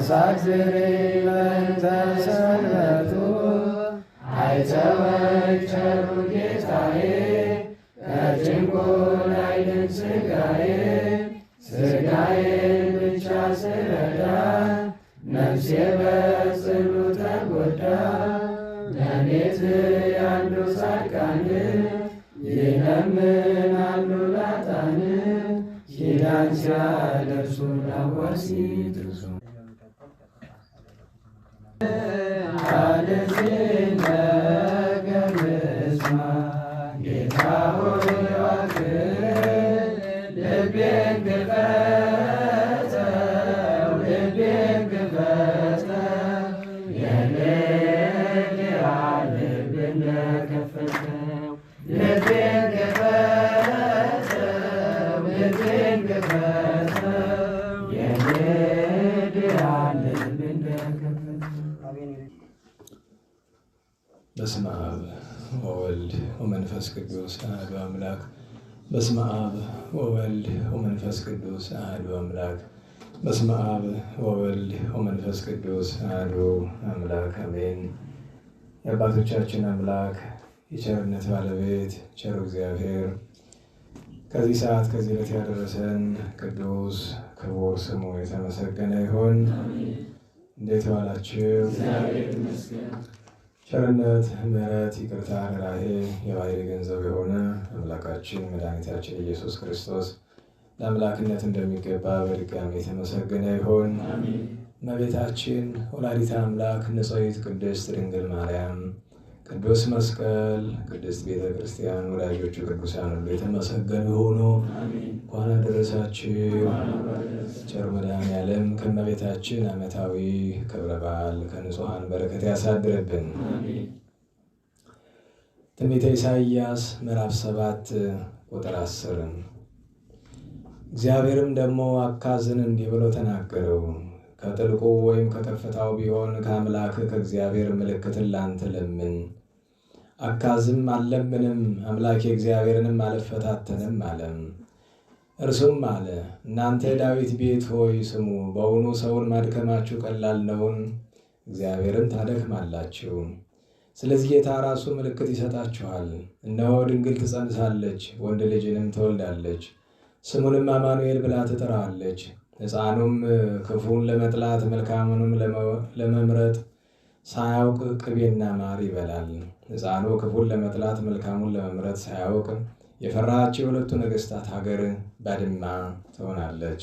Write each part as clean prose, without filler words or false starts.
አሳግዝሪ በእንተ ሰንበቱ አይተወኝ ቸሩ ጌታዬ ከጭንቁ ላይድን ሥጋዬን ብቻ ስረዳ ነፍሴ በጽኑ ተጎዳ። በቤት ያሉ ጻድቃን ይለምናሉ ላጣን ኪዳን ሲያደርሱ ላዋሲ ድርሱ ጌታ ሆይ ልቤን ክፈተው የኔያ ልብ እንደከፈተው ልቤን ክፈተው የኔያ ልብ እንደከፈተው። በስመ አብ ወወልድ ወመንፈስ ቅዱስ አሐዱ አምላክ። በስመ አብ ወወልድ ወመንፈስ ቅዱስ አሐዱ አምላክ። በስመ አብ ወወልድ ወመንፈስ ቅዱስ አሐዱ አምላክ አሜን። የአባቶቻችን አምላክ የቸርነት ባለቤት ቸሩ እግዚአብሔር ከዚህ ሰዓት ከዚህ ዕለት ያደረሰን ቅዱስ ክቡር ስሙ የተመሰገነ ይሁን። እንዴት ዋላችሁ? ቸርነት፣ ምሕረት፣ ይቅርታ፣ ርኅራኄ የባሕርይ ገንዘብ የሆነ አምላካችን መድኃኒታችን ኢየሱስ ክርስቶስ ለአምላክነት እንደሚገባ በድጋሚ የተመሰገነ ይሁን። እመቤታችን ወላዲተ አምላክ ንጽሕት ቅድስት ድንግል ማርያም፣ ቅዱስ መስቀል፣ ቅድስት ቤተ ክርስቲያን፣ ወዳጆቹ ቅዱሳን ሁሉ የተመሰገኑ ይሁኑ። እንኳን አደረሳችሁ። ቸር መድኃኔዓለም ከእመቤታችን ዓመታዊ ክብረ በዓል ከንጹሐን በረከት ያሳድርብን። ትንቢተ ኢሳይያስ ምዕራፍ 7 ቁጥር 10 እግዚአብሔርም ደግሞ አካዝን እንዲህ ብሎ ተናገረው፣ ከጥልቁ ወይም ከከፍታው ቢሆን ከአምላክ ከእግዚአብሔር ምልክትን ላንተ ለምን። አካዝም አልለምንም፣ አምላኬ እግዚአብሔርንም አልፈታተንም አለም። እርሱም አለ፣ እናንተ የዳዊት ቤት ሆይ ስሙ፣ በውኑ ሰውን ማድከማችሁ ቀላል ነውን? እግዚአብሔርን ታደክማላችሁ። ስለዚህ ጌታ ራሱ ምልክት ይሰጣችኋል። እነሆ ድንግል ትጸንሳለች፣ ወንድ ልጅንም ትወልዳለች፣ ስሙንም አማኑኤል ብላ ትጠራዋለች። ሕፃኑም ክፉን ለመጥላት መልካሙንም ለመምረጥ ሳያውቅ ቅቤና ማር ይበላል። ሕፃኑ ክፉን ለመጥላት መልካሙን ለመምረጥ ሳያውቅ የፈራችው የሁለቱ ነገሥታት ሀገር ባድማ ትሆናለች።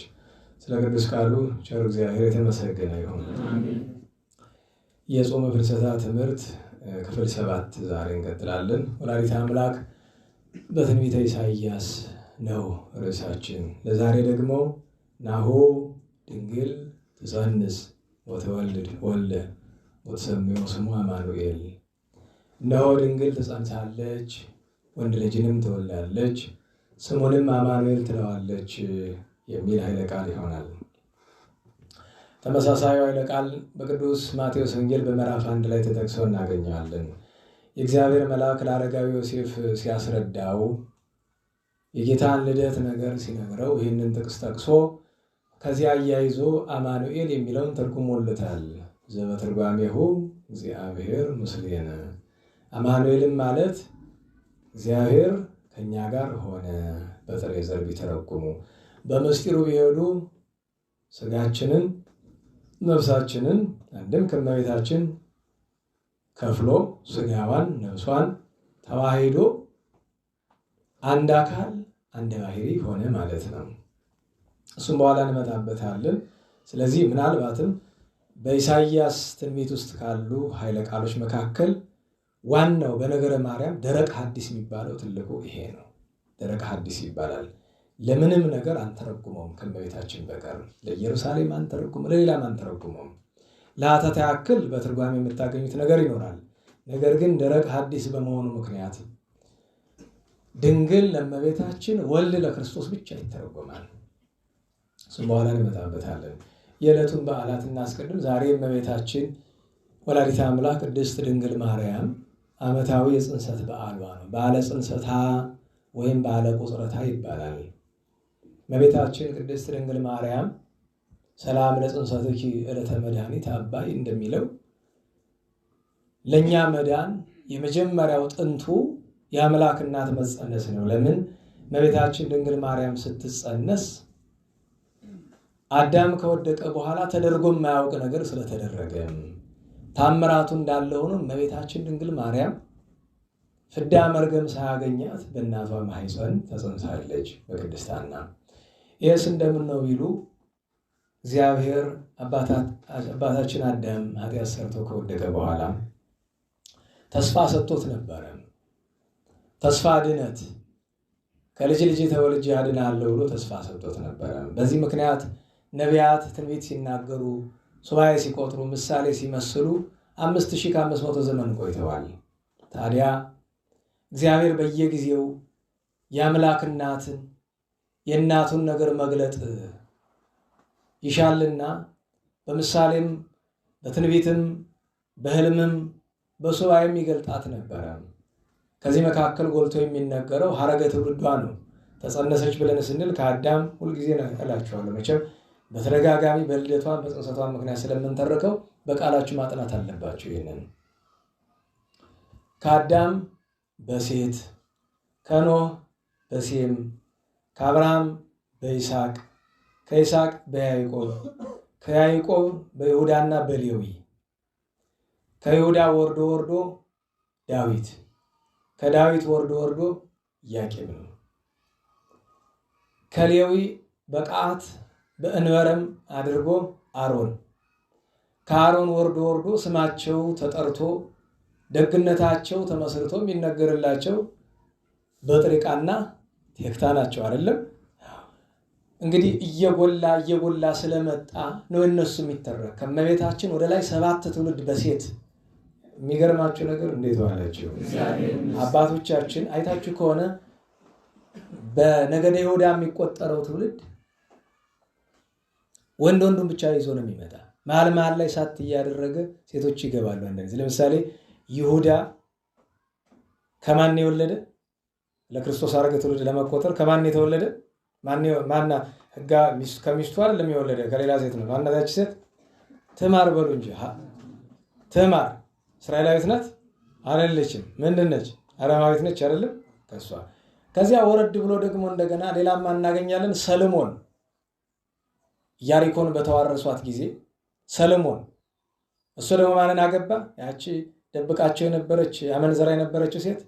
ስለ ቅዱስ ቃሉ ቸር እግዚአብሔር የተመሰገነ ይሁን። የጾመ ፍልሰታ ትምህርት ክፍል 7 ዛሬ እንቀጥላለን። ወላዲተ አምላክ በትንቢተ ኢሳይያስ ነው ርዕሳችን። ለዛሬ ደግሞ ናሁ ድንግል ትጸንስ ወትወልድ ወልደ ወትሰምዮ ስሙ አማኑኤል። እነሆ ድንግል ትጸንሳለች፣ ወንድ ልጅንም ትወልዳለች፣ ስሙንም አማኑኤል ትለዋለች የሚል ኃይለ ቃል ይሆናል። ተመሳሳዩ ኃይለ ቃል በቅዱስ ማቴዎስ ወንጌል በምዕራፍ 1 ላይ ተጠቅሶ እናገኘዋለን። የእግዚአብሔር መልአክ ለአረጋዊ ዮሴፍ ሲያስረዳው የጌታን ልደት ነገር ሲነግረው ይህንን ጥቅስ ጠቅሶ ከዚያ አያይዞ አማኑኤል የሚለውን ተርጉሞለታል። ዘበትርጓሜሁ እግዚአብሔር ምስሌነ። አማኑኤልም ማለት እግዚአብሔር ከእኛ ጋር ሆነ። በጥሬ ዘር ቢተረጉሙ በምስጢሩ ቢሄዱ ስጋችንን ነፍሳችንን አንድም ከእመቤታችን ከፍሎ ስጋዋን ነፍሷን ተዋሂዶ አንድ አካል አንድ ባሕርይ ሆነ ማለት ነው። እሱም በኋላ እንመጣበታለን። ስለዚህ ምናልባትም በኢሳይያስ ትንቢት ውስጥ ካሉ ኃይለ ቃሎች መካከል ዋናው በነገረ ማርያም ደረቅ ሐዲስ የሚባለው ትልቁ ይሄ ነው። ደረቅ ሐዲስ ይባላል። ለምንም ነገር አንተረጉመውም ከእመቤታችን በቀር። ለኢየሩሳሌም አንተረጉመውም፣ ለሌላም አንተረጉመውም። ለሀተታ ያክል በትርጓሜ የምታገኙት ነገር ይኖራል። ነገር ግን ደረቅ ሐዲስ በመሆኑ ምክንያት ድንግል ለእመቤታችን፣ ወልድ ለክርስቶስ ብቻ ይተረጎማል። እሱም በኋላ እንመጣበታለን። የዕለቱን በዓላት እናስቀድም። ዛሬ እመቤታችን ወላዲተ አምላክ ቅድስት ድንግል ማርያም ዓመታዊ የጽንሰት በዓሏ ነው። በዓለ ጽንሰታ ወይም በዓለ ቁጽረታ ይባላል። እመቤታችን ቅድስት ድንግል ማርያም ሰላም ለጽንሰትኪ ዕለተ መድኃኒት አባይ እንደሚለው ለእኛ መዳን የመጀመሪያው ጥንቱ የአምላክ እናት መጸነስ ነው። ለምን? እመቤታችን ድንግል ማርያም ስትጸነስ አዳም ከወደቀ በኋላ ተደርጎ የማያውቅ ነገር ስለተደረገ ታምራቱ እንዳለ ሆኖ እመቤታችን ድንግል ማርያም ፍዳ መርገም ሳያገኛት በእናቷ ማኅፀን ተጸንሳለች በቅድስት ሐና። ይህስ እንደምን ነው ቢሉ እግዚአብሔር አባታችን አዳም ኃጢአት ሰርቶ ከወደቀ በኋላ ተስፋ ሰጥቶት ነበረ። ተስፋ ድነት ከልጅ ልጅ ተወልጄ አድንሃለሁ ብሎ ተስፋ ሰጥቶት ነበረ። በዚህ ምክንያት ነቢያት ትንቢት ሲናገሩ፣ ሱባኤ ሲቆጥሩ፣ ምሳሌ ሲመስሉ 5500 ዘመን ቆይተዋል። ታዲያ እግዚአብሔር በየጊዜው የአምላክ እናትን የእናቱን ነገር መግለጥ ይሻልና በምሳሌም በትንቢትም በሕልምም በሱባኤም ይገልጣት ነበረ። ከዚህ መካከል ጎልቶ የሚነገረው ሐረገ ትውልዷ ነው። ተጸነሰች ብለን ስንል ከአዳም ሁልጊዜ እላችኋለሁ መቼም በተደጋጋሚ በልደቷን በጽንሰቷን ምክንያት ስለምንተርከው በቃላችሁ ማጥናት አለባችሁ። ይህንን ከአዳም በሴት ከኖህ በሴም ከአብርሃም በይስሐቅ ከይስሐቅ በያዕቆብ ከያዕቆብ በይሁዳና በሌዊ ከይሁዳ ወርዶ ወርዶ ዳዊት ከዳዊት ወርዶ ወርዶ ኢያቄም ነው። ከሌዊ በቀዓት በእንበረም አድርጎ አሮን ከአሮን ወርዶ ወርዶ ስማቸው ተጠርቶ ደግነታቸው ተመስርቶ የሚነገርላቸው በጥሪቃና ቴክታ ናቸው አይደለም። እንግዲህ እየጎላ ስለመጣ ነው እነሱ የሚተረክ ከመቤታችን ወደ ላይ 7 ትውልድ በሴት። የሚገርማችሁ ነገር እንዴት ዋላችሁ አባቶቻችን አይታችሁ ከሆነ በነገደ ይሁዳ የሚቆጠረው ትውልድ ወንዱን ብቻ ይዞ ነው የሚመጣ። መሃል ላይ ሳት እያደረገ ሴቶች ይገባሉ። እንደዚህ ለምሳሌ ይሁዳ ከማን የወለደ ለክርስቶስ ሐረገ ትውልድ ለመቆጠር ከማን የተወለደ ማና ሕጋ ከሚስቱ አይደለም የወለደ ከሌላ ሴት ነው። ማናታች ሴት ትማር በሉ እንጂ ትማር እስራኤላዊት ናት አይደለችም? ምንድን ነች? አረማዊት ነች አይደለም? ከሷ ከዚያ ወረድ ብሎ ደግሞ እንደገና ሌላም እናገኛለን። ሰለሞን ኢያሪኮን በተዋረሷት ጊዜ ሰለሞን እሱ ደግሞ ማንን አገባ? ያቺ ደብቃቸው የነበረች አመንዝራ የነበረችው ሴት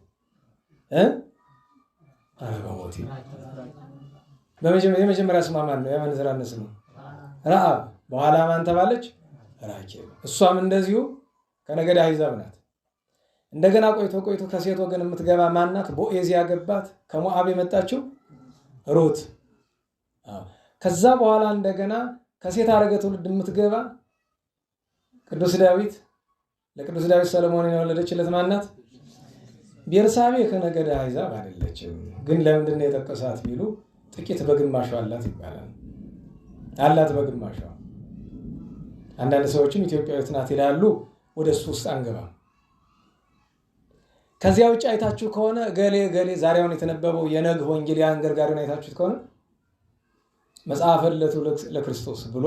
አረጋሞቲ የመጀመሪያ ስሟ ማን ነው? የአመንዝራነት ስሟ ረአብ። በኋላ ማን ተባለች? ራኬብ። እሷም እንደዚሁ ከነገደ አሕዛብ ናት። እንደገና ቆይቶ ከሴት ወገን የምትገባ ማናት? ቦዔዝ ያገባት ከሞዓብ የመጣችው ሩት። ከዛ በኋላ እንደገና ከሴት ሐረገ ትውልድ የምትገባ ቅዱስ ዳዊት። ለቅዱስ ዳዊት ሰለሞንን የወለደችለት ማናት? ቤርሳቤ ከነገደ አሕዛብ አይደለችም። ግን ለምንድን ነው የጠቀሳት ቢሉ ጥቂት በግማሿ አላት ይባላል። አላት በግማሿ። አንዳንድ ሰዎችም ኢትዮጵያዊት ናት ይላሉ። ወደ እሱ ውስጥ አንገባም። ከዚያ ውጭ አይታችሁ ከሆነ ገሌ ዛሬውን የተነበበው የነግህ ወንጌል የአንገርጋሪውን አይታችሁት ከሆነ መጽሐፈ ልደቱ ለክርስቶስ ብሎ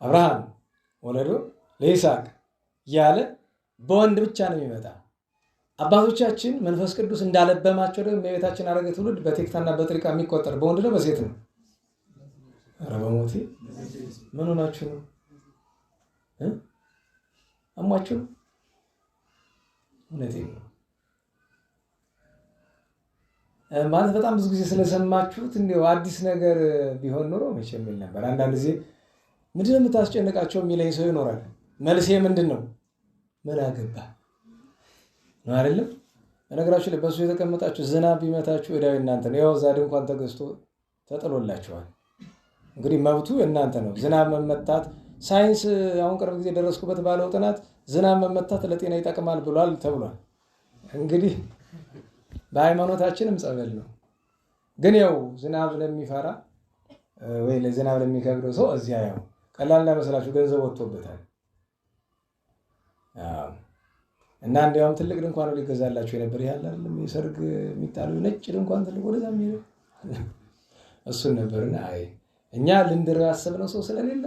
አብርሃም ወለዶ ለይስሐቅ እያለ በወንድ ብቻ ነው የሚመጣ። አባቶቻችን መንፈስ ቅዱስ እንዳለበማቸው ደግሞ የቤታችን ሐረገ ትውልድ በቴክታና በጥሪቃ የሚቆጠር በወንድ ነው በሴት ነው? ኧረ በሞቴ ምን ሆናችሁ ነው? አሟችሁ ነው? እውነቴን ነው ማለት በጣም ብዙ ጊዜ ስለሰማችሁት እንዲያው አዲስ ነገር ቢሆን ኖሮ መቼም የሚል ነበር። አንዳንድ ጊዜ ምንድን ነው የምታስጨንቃቸው የሚለኝ ሰው ይኖራል። መልሴ ምንድን ነው? ምን አገባ ነው አይደለም? በነገራችሁ ላይ በሱ የተቀመጣችሁ ዝናብ ቢመታችሁ ዕዳው እናንተ ነው። ያው እዛ ድንኳን ተገዝቶ ተጥሎላችኋል። እንግዲህ መብቱ እናንተ ነው። ዝናብ መመታት ሳይንስ አሁን ቅርብ ጊዜ ደረስኩበት ባለው ጥናት ዝናብ መመታት ለጤና ይጠቅማል ብሏል ተብሏል። እንግዲህ በሃይማኖታችንም ጸበል ነው። ግን ያው ዝናብ ለሚፈራ ወይ ለዝናብ ለሚከብደው ሰው እዚያ ያው ቀላል እንዳይመስላችሁ ገንዘብ ወጥቶበታል። እና እንዲያውም ትልቅ ድንኳን ነው ሊገዛላችሁ የነበር ያለ አይደለም የሰርግ የሚጣሉ ነጭ ድንኳን ትልቅ ወደዛ የሚሄድ እሱን ነበርና አይ እኛ ልንድረው ያሰብነው ሰው ስለሌለ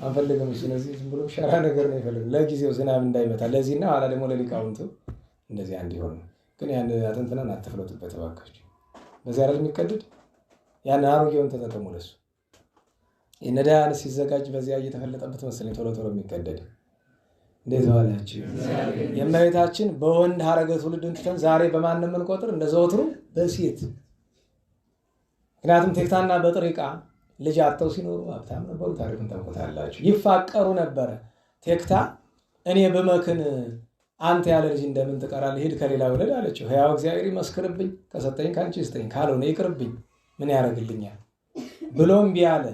አንፈልግም። ስለዚህ ዝም ብሎ ሸራ ነገር ነው የፈለገው ለጊዜው ዝናብ እንዳይመታ ለዚህና ኋላ ደግሞ ለሊቃውንቱ እንደዚህ እንዲሆን ነው። ግን ያን አጥንትናን አትፍለጡበት እባካችሁ። በዚህ አይደል የሚቀድድ ያን አሮጌውን ተጠቀሙ ለሱ። የነዳያን ሲዘጋጅ በዚያ እየተፈለጠበት መሰለኝ ቶሎ ቶሎ የሚቀደድ። እንዴት ዋላችሁ? የእመቤታችን በወንድ ሐረገ ትውልድን ትተን ዛሬ በማን ነው የምንቆጥር? እንደ ዘወትሩ በሴት። ምክንያቱም ቴክታና በጥሪቃ ልጅ አጥተው ሲኖሩ ሀብታም ነበሩ። ታሪኩን ታውቁታላችሁ። ይፋቀሩ ነበረ። ቴክታ እኔ በመክን አንተ ያለ ልጅ እንደምን ትቀራለህ? ሂድ ከሌላ ውለድ አለችው። ሕያው እግዚአብሔር ይመስክርብኝ፣ ከሰጠኝ ከአንቺ ይስጠኝ፣ ካልሆነ ይቅርብኝ፣ ምን ያደርግልኛል ብሎ እምቢ አለ።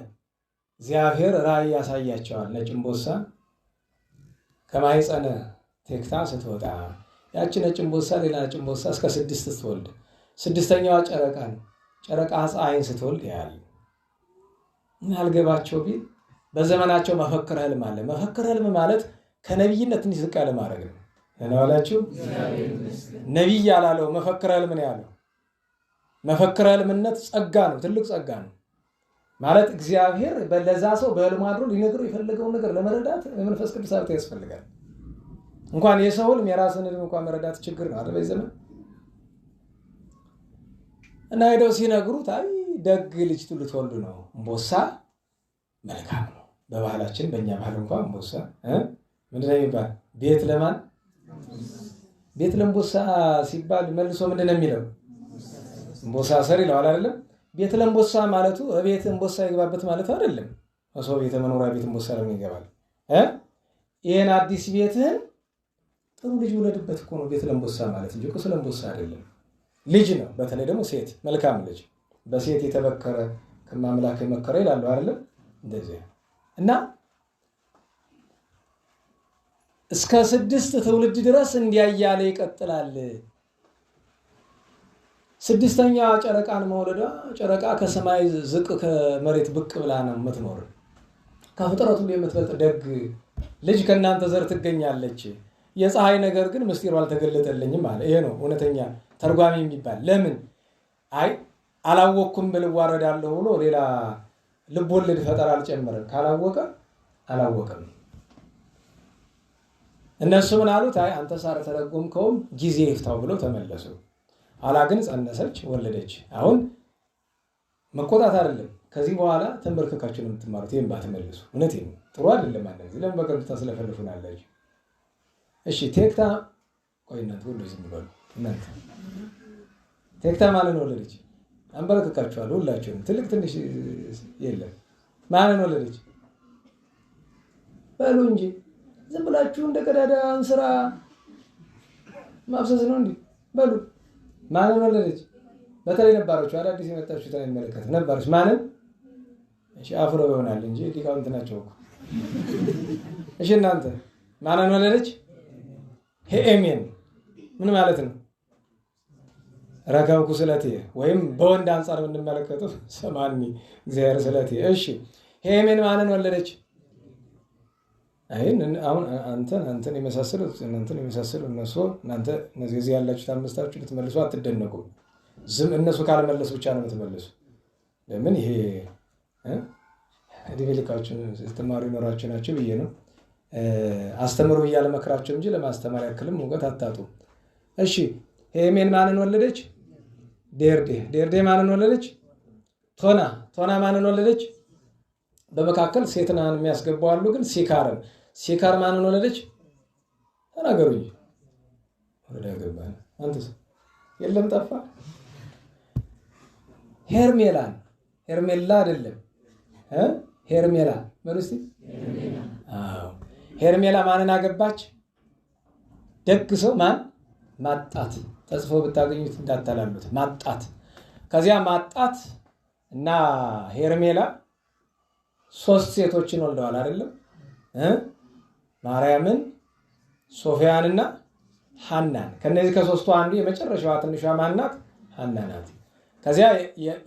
እግዚአብሔር ራእይ ያሳያቸዋል። ነጭ እምቦሳ ከማኅፀነ ቴክታ ስትወጣ ያቺ ነጭ እምቦሳ ሌላ ነጭ እምቦሳ እስከ 6 ስትወልድ 6ኛዋ ጨረቃ ነው። ጨረቃ ፀሐይን ስትወልድ ያያል። ምን አልገባቸው ቢል በዘመናቸው መፈክር ህልም አለ። መፈክር ህልም ማለት ከነቢይነት ትንሽ ዝቅ ያለ ማድረግ ነው። እናዋላችሁ ነቢይ ያላለው መፈክር ህልም ነው ያለው። መፈክር ህልምነት ጸጋ ነው፣ ትልቅ ጸጋ ነው ማለት እግዚአብሔር ለዛ ሰው በህልም አድሮ ሊነግረው የፈለገውን ነገር ለመረዳት መንፈስ ቅዱስ አብቶ ያስፈልጋል። እንኳን የሰው ህልም የራስን ህልም እንኳን መረዳት ችግር ነው አይደል? በዘመን እና ሄደው ሲነግሩት አይ ደግ ልጅ ልትወልዱ ነው፣ እምቦሳ መልካም ነው። በባህላችን በእኛ ባህል እንኳን እምቦሳ ምንድን ነው የሚባል? ቤት ለማን ቤት ለእምቦሳ ሲባል መልሶ ምንድን ነው የሚለው? እምቦሳ ሰር ይለዋል አይደለም? ቤት ለእምቦሳ ማለቱ ቤት እምቦሳ ይገባበት ማለት አይደለም። ሰው ቤተ መኖሪያ ቤት እምቦሳ ለምን ይገባል? ይሄን አዲስ ቤትህን ጥሩ ልጅ ውለድበት እኮ ነው ቤት ለእምቦሳ ማለት እንጂ ቁስለ እምቦሳ አይደለም። ልጅ ነው። በተለይ ደግሞ ሴት መልካም ልጅ በሴት የተበከረ ከማምላክ የመከረ ይላሉ አይደለም? እንደዚህ እና እስከ 6 ትውልድ ድረስ እንዲያያለ ይቀጥላል። 6ኛዋ ጨረቃን መውለዷ ጨረቃ ከሰማይ ዝቅ ከመሬት ብቅ ብላ ነው የምትኖር። ከፍጥረቱ የምትበልጥ ደግ ልጅ ከእናንተ ዘር ትገኛለች። የፀሐይ ነገር ግን ምስጢሩ አልተገለጠልኝም አለ። ይሄ ነው እውነተኛ ተርጓሚ የሚባል። ለምን አይ አላወቅኩም ብል እዋረዳለሁ ብሎ ሌላ ልቦለድ ፈጠራ አልጨመረም። ካላወቀ አላወቀም። እነሱ ምን አሉት? አይ አንተ ሳር ተረጎምከውም ጊዜ ይፍታው ብለው ተመለሱ። ኋላ ግን ጸነሰች፣ ወለደች። አሁን መቆጣት አይደለም። ከዚህ በኋላ ተንበርክካችሁ ነው የምትማሩት። ይሄን ባትመልሱ እውነቴን ነው ጥሩ አይደለም። ማለት ለምን በቀጥታ ስለፈልፉናላችሁ? እሺ ቴክታ ቆይ እናንተ ሁሉ ዝም በሉ። እናንተ ቴክታ ማንን ወለደች? አንበረክካችኋል ሁላችሁም። ትልቅ ትንሽ የለም። ማንን ወለደች? በሉ እንጂ ዝም ብላችሁ እንደ ቀዳዳ እንስራ ማብሰስ ነው እንዴ? በሉ ማንን ወለደች? በተለይ ነባሮቹ አዳዲስ የመጣችሁት አይመለከት ነባሮች ማንን? እሺ አፍሮ ይሆናል እንጂ ሊቃውንት ናቸው እኮ። እሺ እናንተ ማንን ወለደች? ሄኤሜን ምን ማለት ነው? ረከብኩ ስለቴ ወይም በወንድ አንጻር የምንመለከተው ሰማኒ እግዚአብሔር ስለቴ። እሺ ሄኤሜን ማንን ወለደች? አይን አሁን አንተን የመሳሰሉት እነሱ እናንተ እነዚህ ያላችሁት አምስታችሁ ልትመልሱ አትደነቁ። ዝም እነሱ ካልመለሱ ብቻ ነው የምትመልሱ። ለምን ይሄ ዲቪሊካችሁ ስትማሩ ይኖራችሁ ናቸው ብዬ ነው አስተምሩ ብያለሁ መክራችሁ እንጂ ለማስተማር ያክልም እውቀት አታጡ። እሺ ሄሜን ማንን ወለደች? ዴርዴ ማንን ወለደች? ቶና ማንን ወለደች? በመካከል ሴትናን የሚያስገቡ አሉ። ግን ሲካር ማንን ወለደች? ተናገሩኝ። ወደ ገባን አንተስ የለም ጠፋ። ሄርሜላ አይደለም ሄርሜላ በሉስቲ። አዎ ሄርሜላ ማንን አገባች? ደግ ሰው ማን? ማጣት። ተጽፎ ብታገኙት እንዳታላሉት ማጣት። ከዚያ ማጣት እና ሄርሜላ 3 ሴቶችን ወልደዋል አይደለም? ማርያምን፣ ሶፊያንና ሐናን። ከነዚህ ከ3ቱ አንዱ የመጨረሻዋ ትንሿ ማን ናት? ሐና ናት። ከዚያ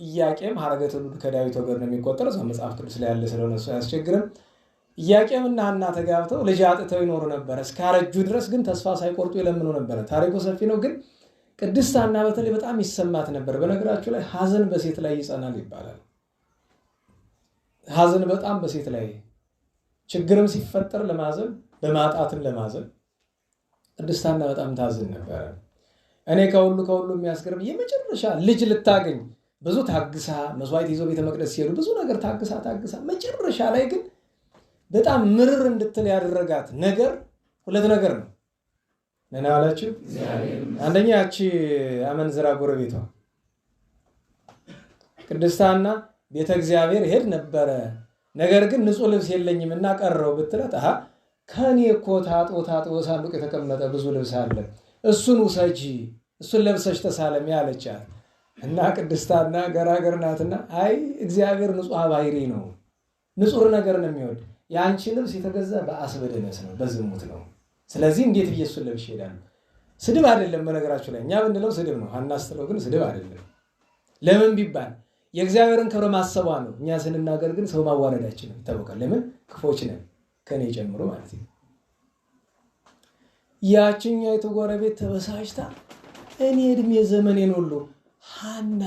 ኢያቄም ሐረገ ትውልዱ ከዳዊት ወገን ነው የሚቆጠረው። እዛ መጽሐፍ ቅዱስ ላይ ያለ ስለሆነ እሱ አያስቸግርም። ኢያቄምና ሐና ተጋብተው ልጅ አጥተው ይኖሩ ነበር። እስካረጁ ድረስ ግን ተስፋ ሳይቆርጡ ይለምኑ ነበር። ታሪኩ ሰፊ ነው። ግን ቅድስት ሐና በተለይ በጣም ይሰማት ነበር። በነገራችሁ ላይ ሐዘን በሴት ላይ ይጸናል ይባላል። ሐዘን በጣም በሴት ላይ ችግርም ሲፈጠር ለማዘን በማጣትም ለማዘን ቅድስት ሐና በጣም ታዝን ነበረ። እኔ ከሁሉ የሚያስገርም የመጨረሻ ልጅ ልታገኝ ብዙ ታግሳ መስዋዕት ይዞ ቤተ መቅደስ ሲሄዱ ብዙ ነገር ታግሳ መጨረሻ ላይ ግን በጣም ምርር እንድትል ያደረጋት ነገር ሁለት ነገር ነው። ምን አላችሁ? አንደኛ ያቺ አመንዝራ ጎረቤቷ ቅድስት ሐና ቤተ እግዚአብሔር ሄድ ነበረ፣ ነገር ግን ንጹሕ ልብስ የለኝም እና ቀረው ብትላት፣ አሃ ከኔ እኮ ታጥቦ ሳንዱቅ የተቀመጠ ብዙ ልብስ አለ፣ እሱን ውሰጂ፣ እሱን ለብሰሽ ተሳለሚ አለቻት። እና ቅድስት ሐና ገራገር ናትና፣ አይ እግዚአብሔር ንጹሕ ባህሪ ነው፣ ንጹሕ ነገር ነው የሚወድ። የአንቺ ልብስ የተገዛ በአስበደነስ ነው፣ በዝሙት ነው። ስለዚህ እንዴት ብዬ እሱን ለብሼ እሄዳለሁ? ስድብ አይደለም። በነገራችሁ ላይ እኛ ብንለው ስድብ ነው፣ ሐና ስትለው ግን ስድብ አይደለም። ለምን ቢባል የእግዚአብሔርን ክብር ማሰቧ ነው። እኛ ስንናገር ግን ሰው ማዋረዳችን ይታወቃል። ለምን? ክፎች ነን፣ ከኔ ጨምሮ ማለት ነው። ያችኛይቱ ጎረቤት ተበሳጭታ እኔ እድሜ ዘመኔን ሁሉ ሐና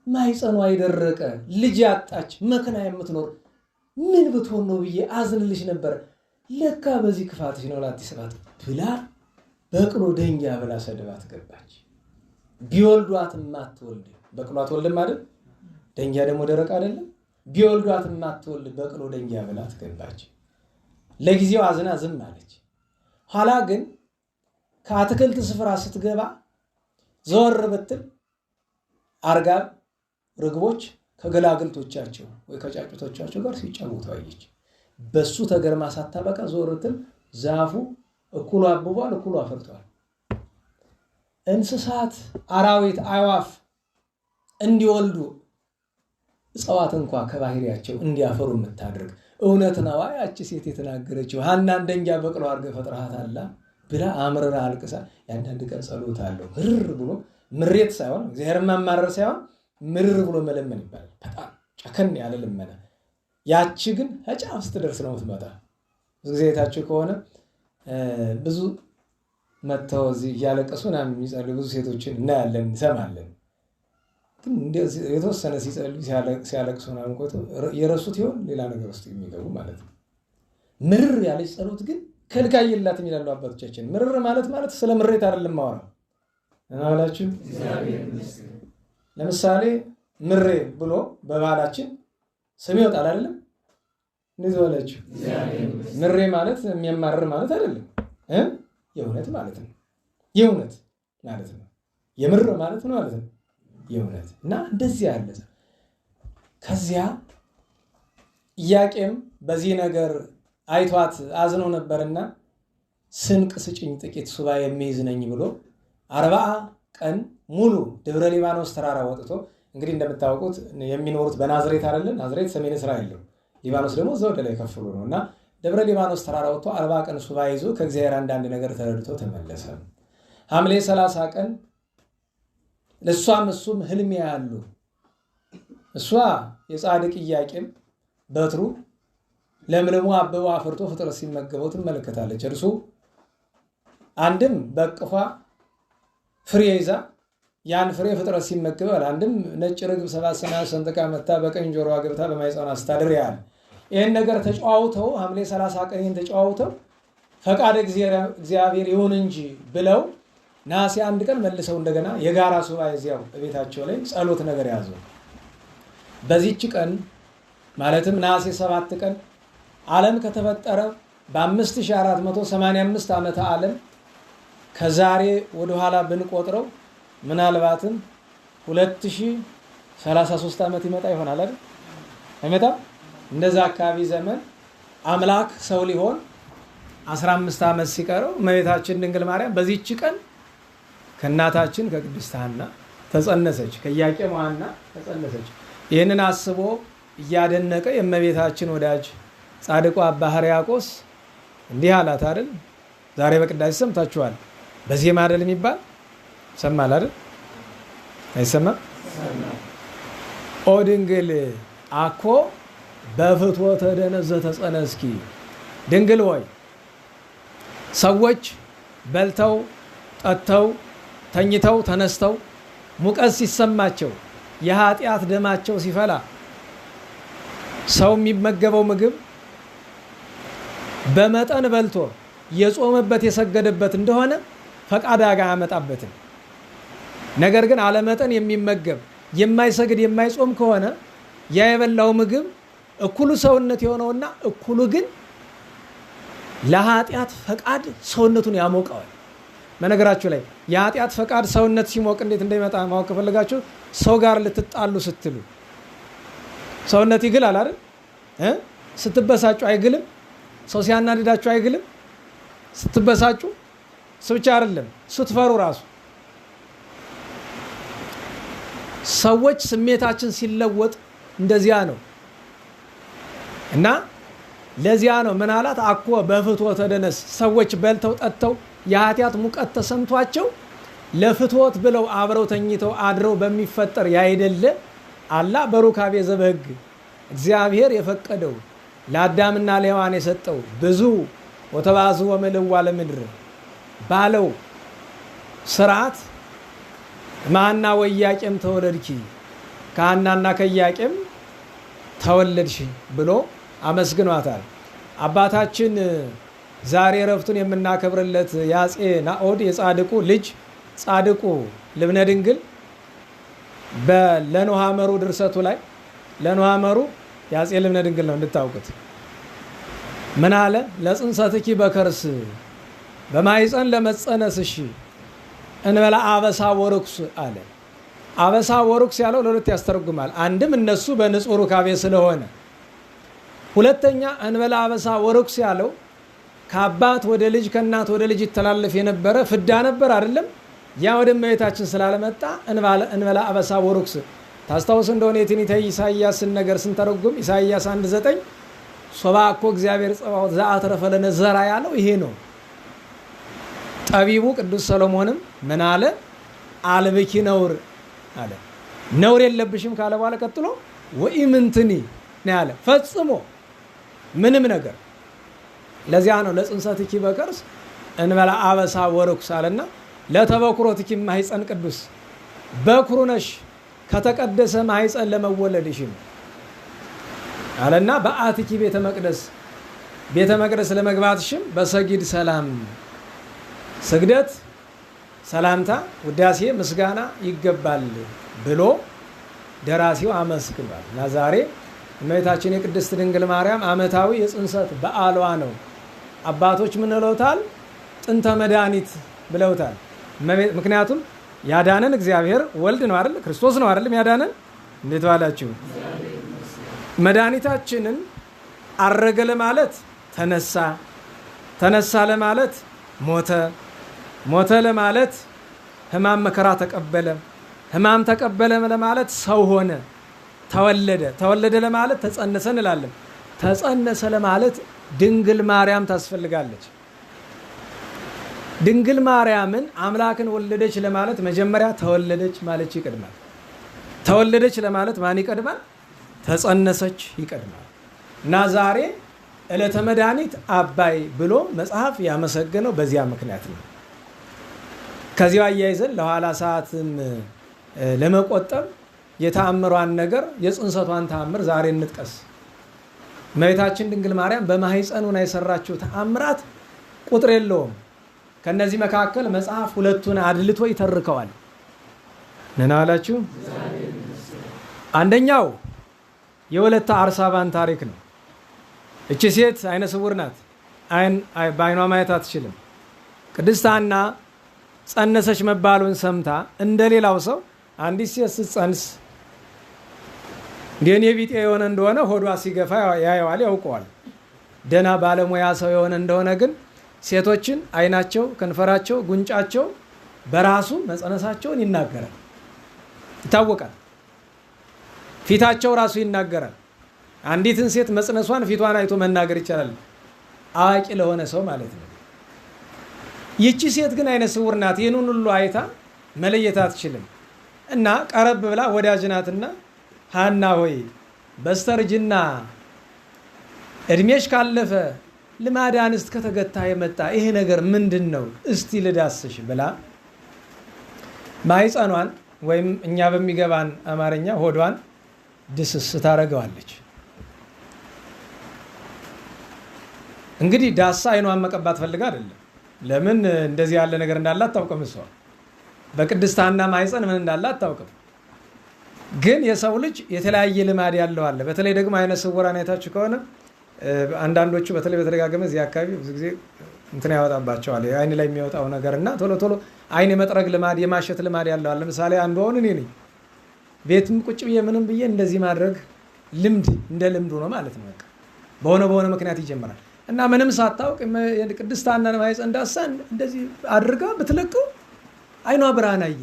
ማይጸኗ የደረቀ ልጅ ያጣች መከና የምትኖር ምን ብትሆን ነው ብዬ አዝንልሽ ነበር፣ ለካ በዚህ ክፋትሽ ነው ላትሰባት ብላ በቅሎ ደንጊያ ብላ ሰድባት ገባች። ቢወልዷት ማትወልድ በቅሎ አትወልድም አይደል? ደንጊያ ደግሞ ደረቅ አይደለም። ቢወልዷት ማትወልድ በቅሎ ደንጊያ ብላ ገባች። ለጊዜው አዝና ዝም አለች። ኋላ ግን ከአትክልት ስፍራ ስትገባ ዘወር ብትል አርጋብ ርግቦች ከገላግልቶቻቸው ወይ ከጫጩቶቻቸው ጋር ሲጫወቱ አየች። በሱ ተገርማ ሳታበቃ ዘወር ብትል ዛፉ እኩሉ አብቧል፣ እኩሉ አፍርቷል። እንስሳት፣ አራዊት፣ አዕዋፍ እንዲወልዱ እጽዋት እንኳ ከባህሪያቸው እንዲያፈሩ የምታደርግ እውነት ነው ያቺ ሴት የተናገረችው። ሐናን ደንጊያ በቅሎ አድርገህ ፈጥረሃታል ብላ አምርራ አልቅሳ። የአንዳንድ ቀን ጸሎት አለው ምርር ብሎ ምሬት ሳይሆን እግዚአብሔርን ማማረር ሳይሆን ምርር ብሎ መለመን ይባላል። በጣም ጨከን ያለ ልመና። ያቺ ግን ጫፍ ስትደርስ ነው የምትመጣ። ብዙ ጊዜ የታችሁ ከሆነ ብዙ መጥተው እዚህ እያለቀሱ ምናምን የሚጸልዩ ብዙ ሴቶችን እናያለን፣ እንሰማለን። ግን የተወሰነ ሲጸልዩ ሲያለቅሱ ምናምን ቆይተው የረሱት ይሆን ሌላ ነገር ውስጥ የሚገቡ ማለት ነው። ምርር ያለች ጸሎት ግን ከልካይ የላትም ይላሉ አባቶቻችን። ምርር ማለት ስለ ምሬት አይደለም ማወራው እናላችሁ። ለምሳሌ ምሬ ብሎ በባህላችን ስም ይወጣል አይደለም? እንደዚህ ወላችሁ ምሬ ማለት የሚያማርር ማለት አይደለም፣ የእውነት ማለት ነው። የእውነት ማለት ነው። የምር ማለት ነው ማለት ነው። የእውነት እና እንደዚህ ያለ ከዚያ ኢያቄም በዚህ ነገር አይቷት አዝኖ ነበርና ስንቅ ስጭኝ ጥቂት ሱባኤ የሚይዝ ነኝ ብሎ 40 ቀን ሙሉ ደብረ ሊባኖስ ተራራ ወጥቶ፣ እንግዲህ እንደምታውቁት የሚኖሩት በናዝሬት አይደለም? ናዝሬት ሰሜን እስራኤል ነው። ሊባኖስ ደግሞ እዛ ወደ ላይ ከፍሎ ነው እና ደብረ ሊባኖስ ተራራ ወጥቶ 40 ቀን ሱባኤ ይዞ ከእግዚአብሔር አንዳንድ ነገር ተረድቶ ተመለሰ። ሐምሌ 30 ቀን እሱም ህልም ያሉ እሷ የጻድቅ ኢያቄም በትሩ ለምልሙ አበባ አፍርቶ ፍጥረት ሲመገበው ትመለከታለች። እርሱ አንድም በቅፏ ፍሬ ይዛ ያን ፍሬ ፍጥረት ሲመገበው፣ አንድም ነጭ ርግብ 7 ሰማያት ሰንጥቃ መታ በቀኝ ጆሮዋ ገብታ በማይጸኗ ስታድር ያለ ይህን ነገር ተጨዋውተው ሐምሌ 30 ቀን ይህን ተጨዋውተው ፈቃደ እግዚአብሔር ይሁን እንጂ ብለው ነሐሴ 1 ቀን መልሰው እንደገና የጋራ ሱባኤ እዚያው ቤታቸው ላይ ጸሎት ነገር ያዙ። በዚህች ቀን ማለትም ነሐሴ 7 ቀን ዓለም ከተፈጠረ በ5485 ዓመተ ዓለም ከዛሬ ወደ ኋላ ብንቆጥረው ምናልባትም 2033 ዓመት ይመጣ ይሆናል አይደል? አይመጣም? እንደዛ አካባቢ ዘመን አምላክ ሰው ሊሆን 15 ዓመት ሲቀረው እመቤታችን ድንግል ማርያም በዚህች ቀን ከእናታችን ከቅድስት ሐና ተጸነሰች፣ ከኢያቄም ሐና ተጸነሰች። ይህንን አስቦ እያደነቀ የእመቤታችን ወዳጅ ጻድቁ አባ ሕርያቆስ እንዲህ አላት አይደል? ዛሬ በቅዳሴ ሰምታችኋል። በዜማ አይደል የሚባል ሰማል አይደል? አይሰማም? ኦ ድንግል አኮ በፍትወተ ደነዝ ዘተጸነስኪ፣ ድንግል ሆይ ሰዎች በልተው ጠጥተው ተኝተው ተነስተው ሙቀት ሲሰማቸው የኃጢአት ደማቸው ሲፈላ ሰው የሚመገበው ምግብ በመጠን በልቶ የጾመበት የሰገደበት እንደሆነ ፈቃድ አያመጣበትም። ነገር ግን አለመጠን የሚመገብ የማይሰግድ የማይጾም ከሆነ ያ የበላው ምግብ እኩሉ ሰውነት የሆነውና እኩሉ ግን ለኃጢአት ፈቃድ ሰውነቱን ያሞቀዋል። በነገራችሁ ላይ የኃጢአት ፈቃድ ሰውነት ሲሞቅ እንዴት እንደሚመጣ ማወቅ ከፈለጋችሁ ሰው ጋር ልትጣሉ ስትሉ ሰውነት ይግላል አይደል? ስትበሳጩ አይግልም? ሰው ሲያናድዳችሁ አይግልም? ስትበሳጩ እሱ ብቻ አይደለም፣ ስትፈሩ ራሱ ሰዎች ስሜታችን ሲለወጥ እንደዚያ ነው። እና ለዚያ ነው ምን አላት አኮ በፍትወተ ደነስ ሰዎች በልተው ጠጥተው የኃጢአት ሙቀት ተሰምቷቸው ለፍትወት ብለው አብረው ተኝተው አድረው በሚፈጠር ያይደለ አላ በሩካቤ ዘበህግ እግዚአብሔር የፈቀደው ለአዳምና ለሔዋን የሰጠው ብዙ ወተባዙ ወምልዋ ለምድር ባለው ስርዓት ማና ወያቄም ተወለድኪ ከሐናና ከኢያቄም ተወለድሽ ብሎ አመስግኗታል። አባታችን ዛሬ ረፍቱን የምናከብርለት ያጼ ናኦድ የጻድቁ ልጅ ጻድቁ ልብነ ድንግል በለኖሃ መሩ ድርሰቱ ላይ ለኖሃ መሩ ያጼ ልብነ ድንግል ነው እንድታውቁት። ምን አለ? ለጽንሰትኪ በከርስ በማይፀን ለመጸነስሽ እንበላ አበሳ ወርኩስ አለ። አበሳ ወርኩስ ያለው ለሁለት ያስተረጉማል። አንድም እነሱ በንጹህ ሩካቤ ስለሆነ፣ ሁለተኛ እንበላ አበሳ ወርኩስ ያለው ከአባት ወደ ልጅ ከእናት ወደ ልጅ ይተላለፍ የነበረ ፍዳ ነበር አይደለም? ያ ወደ እመቤታችን ስላለመጣ እንበላ አበሳ ወርኩስ። ታስታውስ እንደሆነ የትንቢተ ኢሳይያስን ነገር ስንተረጉም ኢሳይያስ 1:9 ሶባ እኮ እግዚአብሔር ጸባዖት ዘአትረፈ ለነ ዘራ ያለው ይሄ ነው። ጠቢቡ ቅዱስ ሰሎሞንም ምን አለ? አልብኪ ነውር አለ። ነውር የለብሽም ካለ በኋላ ቀጥሎ ወኢምንትኒ ነው ያለ፣ ፈጽሞ ምንም ነገር። ለዚያ ነው ለጽንሰትኪ በከርስ እንበላ አበሳ ወርኩስ አለና ለተበኩሮትኪ ማኅፀን ቅዱስ በኩሩ ነሽ ከተቀደሰ ማኅፀን ለመወለድሽም አለና በአትኪ ቤተ መቅደስ ለመግባትሽም በሰጊድ ሰላም ስግደት፣ ሰላምታ፣ ውዳሴ፣ ምስጋና ይገባል ብሎ ደራሲው አመስግኗል። እና ዛሬ እመቤታችን የቅድስት ድንግል ማርያም ዓመታዊ የጽንሰት በዓሏ ነው። አባቶች ምን ብለውታል? ጥንተ መድኃኒት ብለውታል። ምክንያቱም ያዳነን እግዚአብሔር ወልድ ነው አይደል? ክርስቶስ ነው አይደል? ያዳነን። እንዴት ዋላችሁ? መድኃኒታችንን አረገ ለማለት ተነሳ፣ ተነሳ ለማለት ሞተ፣ ሞተ ለማለት ሕማም መከራ ተቀበለ፣ ሕማም ተቀበለ ለማለት ሰው ሆነ፣ ተወለደ፣ ተወለደ ለማለት ተጸነሰ እንላለን። ተጸነሰ ለማለት ድንግል ማርያም ታስፈልጋለች። ድንግል ማርያምን አምላክን ወለደች ለማለት መጀመሪያ ተወለደች ማለት ይቀድማል። ተወለደች ለማለት ማን ይቀድማል? ተጸነሰች ይቀድማል። እና ዛሬ ዕለተ መድኃኒት አባይ ብሎ መጽሐፍ ያመሰገነው በዚያ ምክንያት ነው። ከዚያ አያይዘን ለኋላ ሰዓትም ለመቆጠብ የተአምሯን ነገር የጽንሰቷን ተአምር ዛሬ እንጥቀስ። እመቤታችን ድንግል ማርያም በማኅፀኗ የሰራችው ተአምራት ቁጥር የለውም። ከነዚህ መካከል መጽሐፍ ሁለቱን አድልቶ ይተርከዋል። ምን አላችሁ? አንደኛው የወለተ አርሳባን ታሪክ ነው። እቺ ሴት አይነ ስውር ናት። በአይኗ ማየት አትችልም። ቅድስት ሐና ጸነሰች መባሉን ሰምታ እንደሌላው ሰው አንዲት ሴት ስትጸንስ እንደኔ ቢጤ የሆነ እንደሆነ ሆዷ ሲገፋ ያየዋል፣ ያውቀዋል። ደና ባለሙያ ሰው የሆነ እንደሆነ ግን ሴቶችን አይናቸው፣ ከንፈራቸው፣ ጉንጫቸው በራሱ መጸነሳቸውን ይናገራል፣ ይታወቃል። ፊታቸው ራሱ ይናገራል። አንዲትን ሴት መጽነሷን ፊቷን አይቶ መናገር ይቻላል፣ አዋቂ ለሆነ ሰው ማለት ነው። ይቺ ሴት ግን አይነ ስውር ናት። ይህንን ሁሉ አይታ መለየት አትችልም። እና ቀረብ ብላ ወዳጅ ናትና ሐና ሆይ በስተርጅና እድሜሽ ካለፈ ልማደ አንስት ከተገታ የመጣ ይሄ ነገር ምንድን ነው? እስቲ ልዳስሽ ብላ ማኅፀኗን ወይም እኛ በሚገባን አማርኛ ሆዷን ድስስ ታደርገዋለች። እንግዲህ ዳሳ አይኗን መቀባት ፈልጋ አይደለም። ለምን እንደዚህ ያለ ነገር እንዳለ አታውቅም። እሷ በቅድስት ሐና ማኅፀን ምን እንዳለ አታውቅም። ግን የሰው ልጅ የተለያየ ልማድ ያለው አለ። በተለይ ደግሞ አይነ ስውራን አይታችሁ ከሆነ አንዳንዶቹ በተለይ በተደጋገመ እዚህ አካባቢ ብዙ ጊዜ እንትን ያወጣባቸዋል። አይን ላይ የሚወጣው ነገር እና ቶሎ ቶሎ አይን የመጥረግ ልማድ የማሸት ልማድ ያለው አለ። ለምሳሌ አንዱ አሁን እኔ ነኝ ቤትም ቁጭ ብዬ ምንም ብዬ እንደዚህ ማድረግ ልምድ እንደ ልምዱ ነው ማለት ነው። በቃ በሆነ ምክንያት ይጀምራል እና ምንም ሳታውቅ ቅድስት ሐናን ማኅፀን ዳሳ እንደዚህ አድርጋ ብትለቀው አይኗ ብርሃን አየ።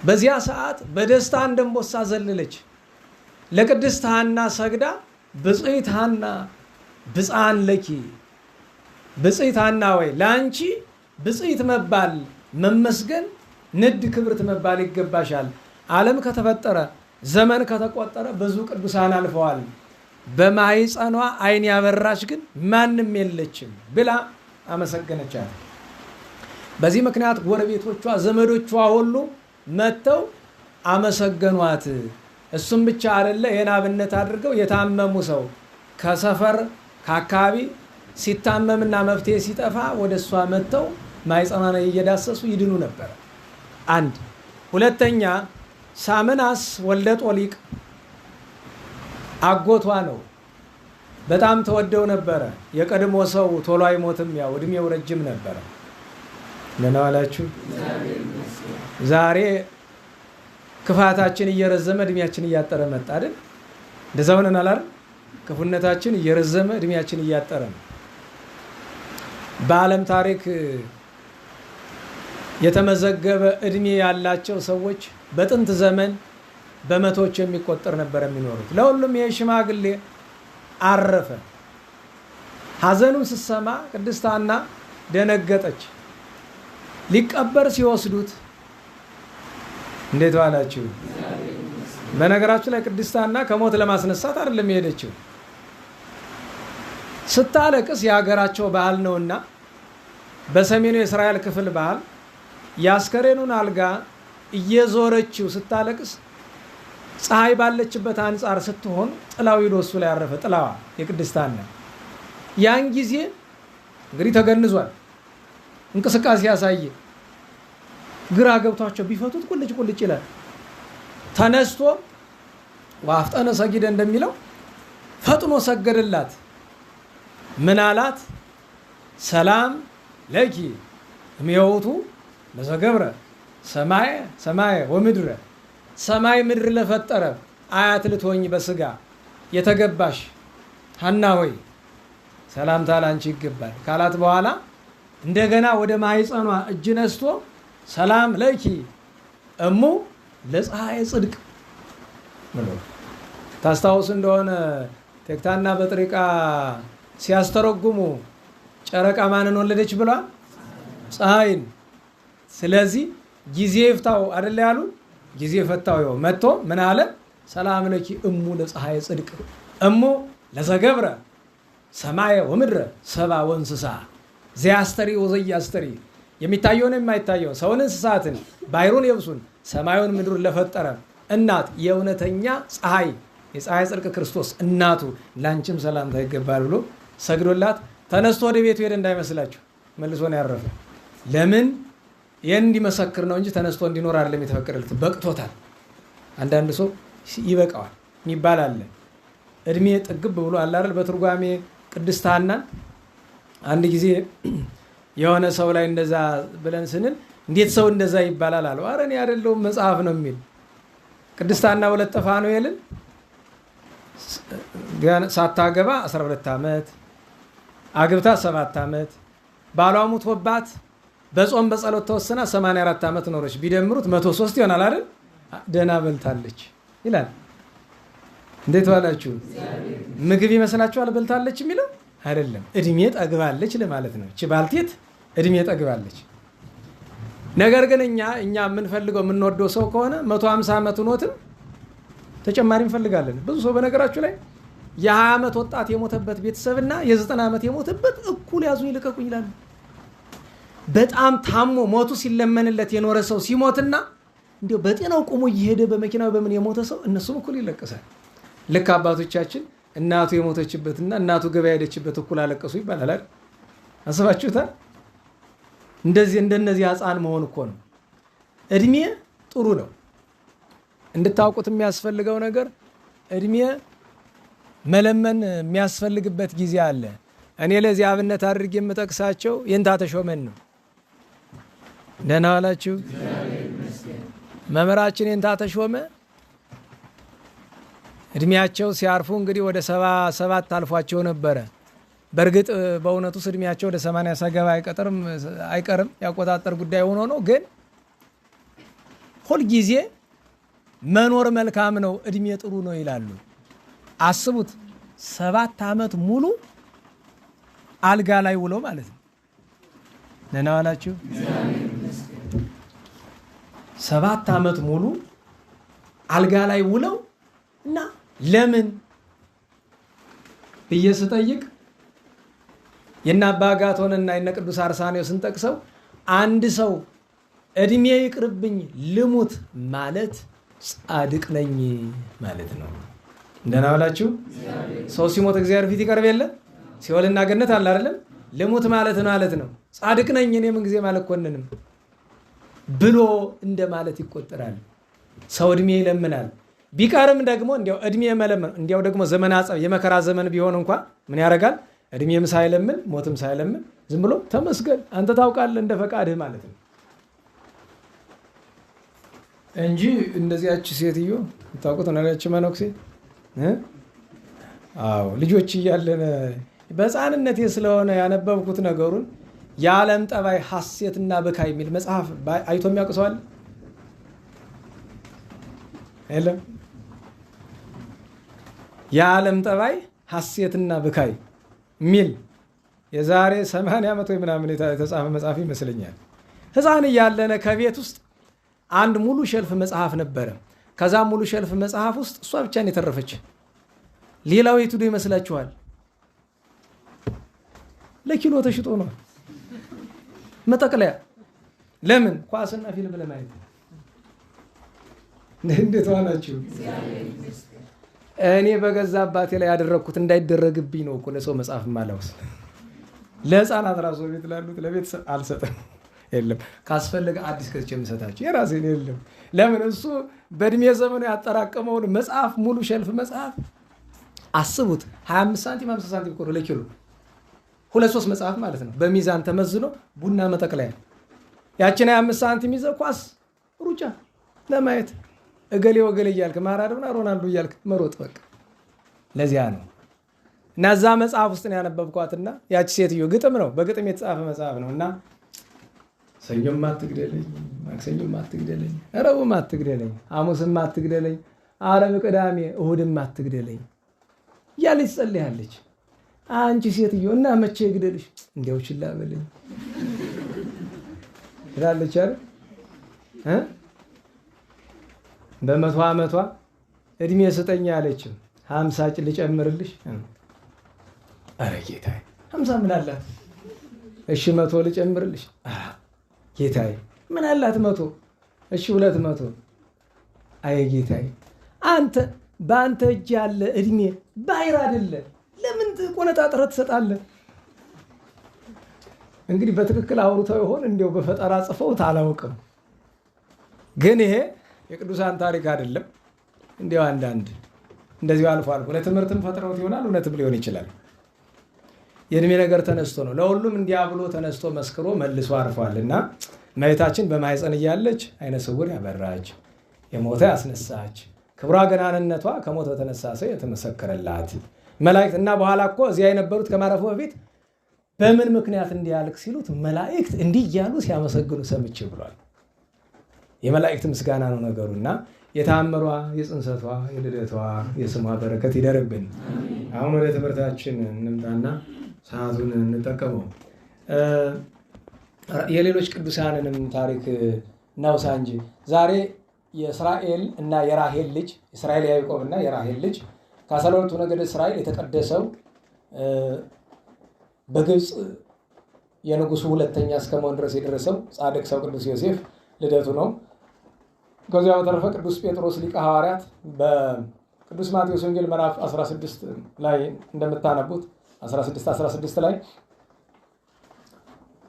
በዚያ ሰዓት በደስታ እንደንቦሳ ዘለለች። ለቅድስት ሐና ሰግዳ ብፅዕት ሐና ብፅዓን ለኪ፣ ብፅዕት ሐና ወይ ለአንቺ ብፅዕት መባል መመስገን ንድ ክብርት መባል ይገባሻል። ዓለም ከተፈጠረ ዘመን ከተቆጠረ ብዙ ቅዱሳን አልፈዋል። በማኅፀኗ አይን ያበራች ግን ማንም የለችም ብላ አመሰገነቻት። በዚህ ምክንያት ጎረቤቶቿ ዘመዶቿ ሁሉ መጥተው አመሰገኗት። እሱም ብቻ አይደለ፣ ይህን አብነት አድርገው የታመሙ ሰው ከሰፈር ከአካባቢ ሲታመምና መፍትሄ ሲጠፋ ወደ እሷ መጥተው ማኅፀኗን እየዳሰሱ ይድኑ ነበር። አንድ ሁለተኛ ሳምናስ ወልደ ጦሊቅ አጎቷ ነው። በጣም ተወደው ነበረ። የቀድሞ ሰው ቶሎ አይሞትም፣ ያው እድሜው ረጅም ነበረ። ደህና ዋላችሁ። ዛሬ ክፋታችን እየረዘመ እድሜያችን እያጠረ መጣ አይደል? እንደዛ ሆነን አላል? ክፉነታችን እየረዘመ እድሜያችን እያጠረ ነው። በዓለም ታሪክ የተመዘገበ እድሜ ያላቸው ሰዎች በጥንት ዘመን በመቶዎች የሚቆጠር ነበር የሚኖሩት። ለሁሉም ይሄ ሽማግሌ አረፈ። ሐዘኑን ስትሰማ ቅድስት ሐና ደነገጠች። ሊቀበር ሲወስዱት እንዴት ዋላችሁ? በነገራችሁ ላይ ቅድስት ሐና ከሞት ለማስነሳት አይደለም የሄደችው። ስታለቅስ የሀገራቸው ባህል ነውና በሰሜኑ የእስራኤል ክፍል ባህል የአስከሬኑን አልጋ እየዞረችው ስታለቅስ ፀሐይ ባለችበት አንጻር ስትሆን ጥላው ሄዶ እሱ ላይ ያረፈ። ጥላዋ የቅድስት ሐና ያን ጊዜ እንግዲህ ተገንዟል። እንቅስቃሴ ያሳየ ግራ ገብቷቸው ቢፈቱት ቁልጭ ይላል። ተነስቶ ዋፍጠነ ሰጊደ እንደሚለው ፈጥኖ ሰገደላት። ምን አላት? ሰላም ለኪ እምየውቱ ለዘገብረ ሰማየ ወምድረ፣ ሰማይ ምድር ለፈጠረ አያት ልትሆኝ በስጋ የተገባሽ ሐና ሆይ ሰላምታ ላንቺ ይገባል ካላት በኋላ እንደገና ወደ ማኅፀኗ እጅ ነስቶ ሰላም ለኪ እሙ ለፀሐይ ጽድቅ ብሎ ታስታውስ እንደሆነ ቴክታና በጥሪቃ ሲያስተረጉሙ ጨረቃ ማንን ወለደች ብሏል? ፀሐይን። ስለዚህ ጊዜ ይፍታው አይደለ ያሉ? ጊዜ ፈታው ይኸው መጥቶ ምን አለ? ሰላም ለኪ እሙ ለፀሐይ ጽድቅ እሙ ለዘገብረ ሰማየ ወምድረ ሰባ ወንስሳ ዘያስተሪ ወዘያስተሪ፣ የሚታየውን የማይታየውን ሰውን እንስሳትን ባሕሩን የብሱን ሰማዩን ምድሩን ለፈጠረ እናት የእውነተኛ ፀሐይ የፀሐይ ጽድቅ ክርስቶስ እናቱ ላንቺም ሰላምታ ይገባል ብሎ ሰግዶላት ተነስቶ ወደ ቤቱ ሄደ። እንዳይመስላችሁ መልሶ ነው ያረፈ። ለምን? ይህን እንዲመሰክር ነው እንጂ ተነስቶ እንዲኖር አይደለም የተፈቀደለት። በቅቶታል። አንዳንድ ሰው ይበቃዋል የሚባል አለ። እድሜ ጥግብ ብሎ አለ አይደል? በትርጓሜ ቅድስት ሐናን አንድ ጊዜ የሆነ ሰው ላይ እንደዛ ብለን ስንል እንዴት ሰው እንደዛ ይባላል አለው። ኧረ እኔ አይደለሁም መጽሐፍ ነው የሚል። ቅድስት ሐና ወለተ ፋኑኤልን ሳታገባ 12 ዓመት አግብታ 7 ዓመት ባሏ ሙቶባት በጾም በጸሎት ተወስና 84 ዓመት ኖረች። ቢደምሩት 103 ይሆናል አይደል? ደህና በልታለች ይላል። እንዴት ዋላችሁ? ምግብ ይመስላችኋል በልታለች የሚለው አይደለም። እድሜ ጠግባለች ለማለት ነው። እቺ ባልቴት እድሜ ጠግባለች። ነገር ግን እኛ የምንፈልገው የምንወደው ሰው ከሆነ 150 ዓመት ሆኖትም ተጨማሪ እንፈልጋለን። ብዙ ሰው በነገራችሁ ላይ የ20 ዓመት ወጣት የሞተበት ቤተሰብና የ90 ዓመት የሞተበት እኩል ያዙ ይልቀቁኝ ይላሉ። በጣም ታሞ ሞቱ ሲለመንለት የኖረ ሰው ሲሞትና እንዲያው በጤናው ቆሞ እየሄደ በመኪናው በምን የሞተ ሰው እነሱም እኩል ይለቀሳል። ልክ አባቶቻችን እናቱ የሞተችበትና እናቱ ገበያ ሄደችበት እኩል አለቀሱ ይባላል አይደል? አስባችሁታል? እንደነዚህ ሕፃን መሆን እኮ ነው። እድሜ ጥሩ ነው። እንድታውቁት የሚያስፈልገው ነገር እድሜ መለመን የሚያስፈልግበት ጊዜ አለ። እኔ ለዚህ አብነት አድርጌ የምጠቅሳቸው የእንታ ተሾመን ነው። ደህና ዋላችሁ። መምህራችን የእንታ ተሾመ እድሜያቸው ሲያርፉ እንግዲህ ወደ 77 አልፏቸው ነበረ። በእርግጥ በእውነቱስ እድሜያቸው ወደ 80 ሳይገባ አይቀርም ያቆጣጠር ጉዳይ ሆኖ ነው። ግን ሁልጊዜ መኖር መልካም ነው፣ እድሜ ጥሩ ነው ይላሉ። አስቡት 7 ዓመት ሙሉ አልጋ ላይ ውለው ማለት ነው። ደህና ዋላችሁ። 7 ዓመት ሙሉ አልጋ ላይ ውለው እና ለምን ብዬ ስጠይቅ የእነ አባ አጋቶንና የእነ ቅዱስ አርሳኔዎስን ጠቅሰው አንድ ሰው እድሜ ይቅርብኝ ልሙት ማለት ጻድቅ ነኝ ማለት ነው። ደህና ዋላችሁ። ሰው ሲሞት እግዚአብሔር ፊት ይቀርብ የለ ሲኦልና ገነት አለ አይደለም? ልሙት ማለት ነው። ጻድቅ ነኝ እኔ ምን ጊዜ አልኮንንም ብሎ እንደ ማለት ይቆጠራል። ሰው እድሜ ይለምናል። ቢቀርም ደግሞ እንዲያው እድሜ መለመን እንዲያው ደግሞ ዘመን አጸብ የመከራ ዘመን ቢሆን እንኳን ምን ያደርጋል? እድሜም ሳይለምን ሞትም ሳይለምን ዝም ብሎ ተመስገን አንተ ታውቃለህ እንደ ፈቃድህ ማለት ነው እንጂ እንደዚያች ሴትዮ ታውቁት ነች መነኩሴ አዎ ልጆች እያለን በሕፃንነቴ ስለሆነ ያነበብኩት ነገሩን የዓለም ጠባይ ሐሴትና ብካይ የሚል መጽሐፍ አይቶ የሚያውቅ ሰው አለ? የለም? የዓለም ጠባይ ሐሴትና ብካይ ሚል የዛሬ 80 ዓመት ወይ ምናምን የተጻፈ መጽሐፍ ይመስለኛል። ሕፃን እያለን ከቤት ውስጥ አንድ ሙሉ ሸልፍ መጽሐፍ ነበረ። ከዛ ሙሉ ሸልፍ መጽሐፍ ውስጥ እሷ ብቻ ነው የተረፈች። ሌላው የቱ ዶ ይመስላችኋል? ለኪሎ ተሽጦ ነው መጠቅለያ። ለምን? ኳስና ፊልም ለማየት። እንዴት ዋናችሁ? እኔ በገዛ አባቴ ላይ ያደረግኩት እንዳይደረግብኝ ነው እኮ ለሰው መጽሐፍ ማላውስ። ለሕፃናት ራሱ ቤት ላሉት ለቤተሰብ አልሰጥም። የለም ካስፈለገ አዲስ ከዚህ የምሰጣቸው የራሴን የለም። ለምን? እሱ በእድሜ ዘመኑ ያጠራቀመውን መጽሐፍ ሙሉ ሸልፍ መጽሐፍ አስቡት። 25 ሳንቲም 50 ሳንቲም እኮ ለኪሎ 2-3 መጽሐፍ ማለት ነው። በሚዛን ተመዝኖ ቡና መጠቅለያ ያችን 25 ሳንቲም ይዘህ ኳስ ሩጫ ለማየት እገሌ ወገሌ እያልክ ማራዶና ሮናልዶ እያልክ መሮጥ በቃ ለዚያ ነው። እና እዛ መጽሐፍ ውስጥ ነው ያነበብኳትና ያቺ ሴትዮ ግጥም ነው በግጥም የተጻፈ መጽሐፍ ነው እና ሰኞም አትግደለኝ፣ ማክሰኞም አትግደለኝ፣ ረቡዕም አትግደለኝ፣ ሐሙስም አትግደለኝ፣ ዓርብ፣ ቅዳሜ፣ እሁድም አትግደለኝ እያለች ጸልያለች። አንቺ ሴትዮ እና መቼ ግደልሽ? እንዲያው ችላ በለኝ ትላለች አይደል? በ100 ዓመቷ እድሜ ስጠኝ አለችም። 50 ልጨምርልሽ? አረ ጌታዬ 50 ምን አላት? እሺ 100 ልጨምርልሽ? አረ ጌታዬ ምን አላት 100? እሺ 200። አይ ጌታዬ አንተ በአንተ እጅ ያለ እድሜ ባይር አይደለ? ለምን ቆነጣጥረህ ትሰጣለህ? እንግዲህ በትክክል አውርተው ይሆን እንዲያው በፈጠራ ጽፈውት አላውቅም። ግን ይሄ የቅዱሳን ታሪክ አይደለም። እንዲያው አንዳንድ እንደዚሁ አልፎ አልፎ ለትምህርትም ፈጥረውት ይሆናል፣ እውነትም ሊሆን ይችላል። የእድሜ ነገር ተነስቶ ነው። ለሁሉም እንዲያ ብሎ ተነስቶ መስክሮ መልሶ አርፏልና እመቤታችን በማኅፀን እያለች አይነ ስውር ያበራች፣ የሞተ ያስነሳች፣ ክብሯ ገናንነቷ ከሞት በተነሳ ሰው የተመሰከረላት መላእክት እና በኋላ እኮ እዚያ የነበሩት ከማረፉ በፊት በምን ምክንያት እንዲያልቅ ሲሉት መላእክት እንዲህ እያሉ ሲያመሰግኑ ሰምቼ ብሏል። የመላእክት ምስጋና ነው ነገሩና የታምሯ የጽንሰቷ የልደቷ የስሟ በረከት ይደርብን። አሁን ወደ ትምህርታችን እንምጣና ሰዓቱን እንጠቀመው። የሌሎች ቅዱሳንንም ታሪክ እናውሳ እንጂ ዛሬ የእስራኤል እና የራሄል ልጅ እስራኤል ያዕቆብ እና የራሄል ልጅ ከ12ቱ ነገደ እስራኤል የተቀደሰው በግብፅ የንጉሱ ሁለተኛ እስከመሆን ድረስ የደረሰው ጻድቅ ሰው ቅዱስ ዮሴፍ ልደቱ ነው። ከዚያ በተረፈ ቅዱስ ጴጥሮስ ሊቀ ሐዋርያት ቅዱስ ማቴዎስ ወንጌል ምዕራፍ 16 ላይ እንደምታነቡት 16 ላይ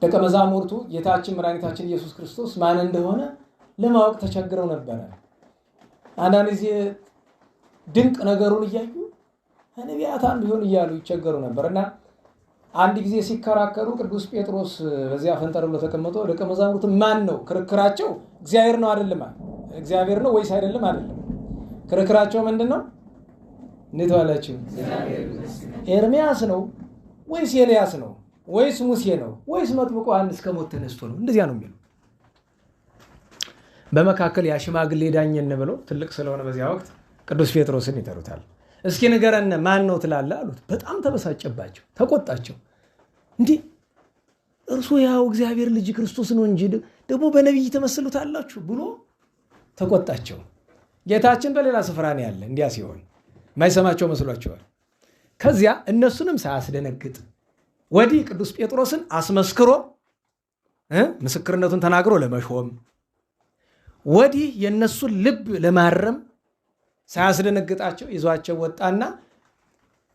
ደቀ መዛሙርቱ ጌታችን መድኃኒታችን ኢየሱስ ክርስቶስ ማን እንደሆነ ለማወቅ ተቸግረው ነበረ። አንዳንድ ጊዜ ድንቅ ነገሩን እያዩ ነቢያት አንዱ ይሆን እያሉ ይቸገሩ ነበርና አንድ ጊዜ ሲከራከሩ ቅዱስ ጴጥሮስ በዚያ ፈንጠር ብሎ ተቀምጦ ደቀ መዛሙርቱ ማን ነው ክርክራቸው? እግዚአብሔር ነው አይደለም? እግዚአብሔር ነው ወይስ አይደለም? አይደለም። ክርክራቸው ምንድነው? እንዴት ዋላችሁ? ኤርሚያስ ነው ወይስ ኤልያስ ነው ወይስ ሙሴ ነው ወይስ መጥምቁ ዮሐንስ ከሞት ተነስቶ ነው? እንደዚያ ነው የሚለው። በመካከል ያ ሽማግሌ ዳኘን ብለው ትልቅ ስለሆነ በዚያ ወቅት ቅዱስ ጴጥሮስን ይጠሩታል። እስኪ ንገረን ማን ነው ትላለህ አሉት። በጣም ተበሳጨባቸው፣ ተቆጣቸው። እንዲህ እርሱ ያው እግዚአብሔር ልጅ ክርስቶስ ነው እንጂ ደግሞ በነቢይ ተመስሉታላችሁ ብሎ ተቆጣቸው። ጌታችን በሌላ ስፍራ ነው ያለ። እንዲያ ሲሆን የማይሰማቸው መስሏቸዋል። ከዚያ እነሱንም ሳያስደነግጥ ወዲህ ቅዱስ ጴጥሮስን አስመስክሮ ምስክርነቱን ተናግሮ ለመሾም ወዲህ የእነሱን ልብ ለማረም ሳያስደነግጣቸው ይዟቸው ወጣና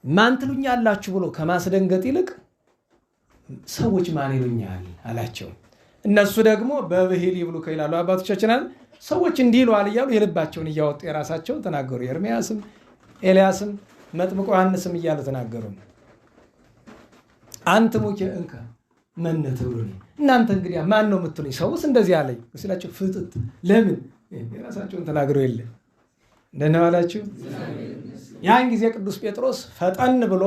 ማን ትሉኛላችሁ ብሎ ከማስደንገጥ ይልቅ ሰዎች ማን ይሉኛል አላቸው። እነሱ ደግሞ በብሂል ይብሉ ይላሉ አባቶቻችን አይደል? ሰዎች እንዲህ ይሉሃል እያሉ የልባቸውን እያወጡ የራሳቸውን ተናገሩ። ኤርምያስም ኤልያስም መጥምቁ ዮሐንስም እያሉ ተናገሩ። አንትሙኬ እንከ መነ ትብሉኒ፣ እናንተ እንግዲህ ማን ነው የምትሉኝ? ሰውስ እንደዚህ አለኝ ሲላቸው ፍጥጥ ለምን የራሳቸውን ተናግረው የለ እንደነዋላችሁ። ያን ጊዜ ቅዱስ ጴጥሮስ ፈጠን ብሎ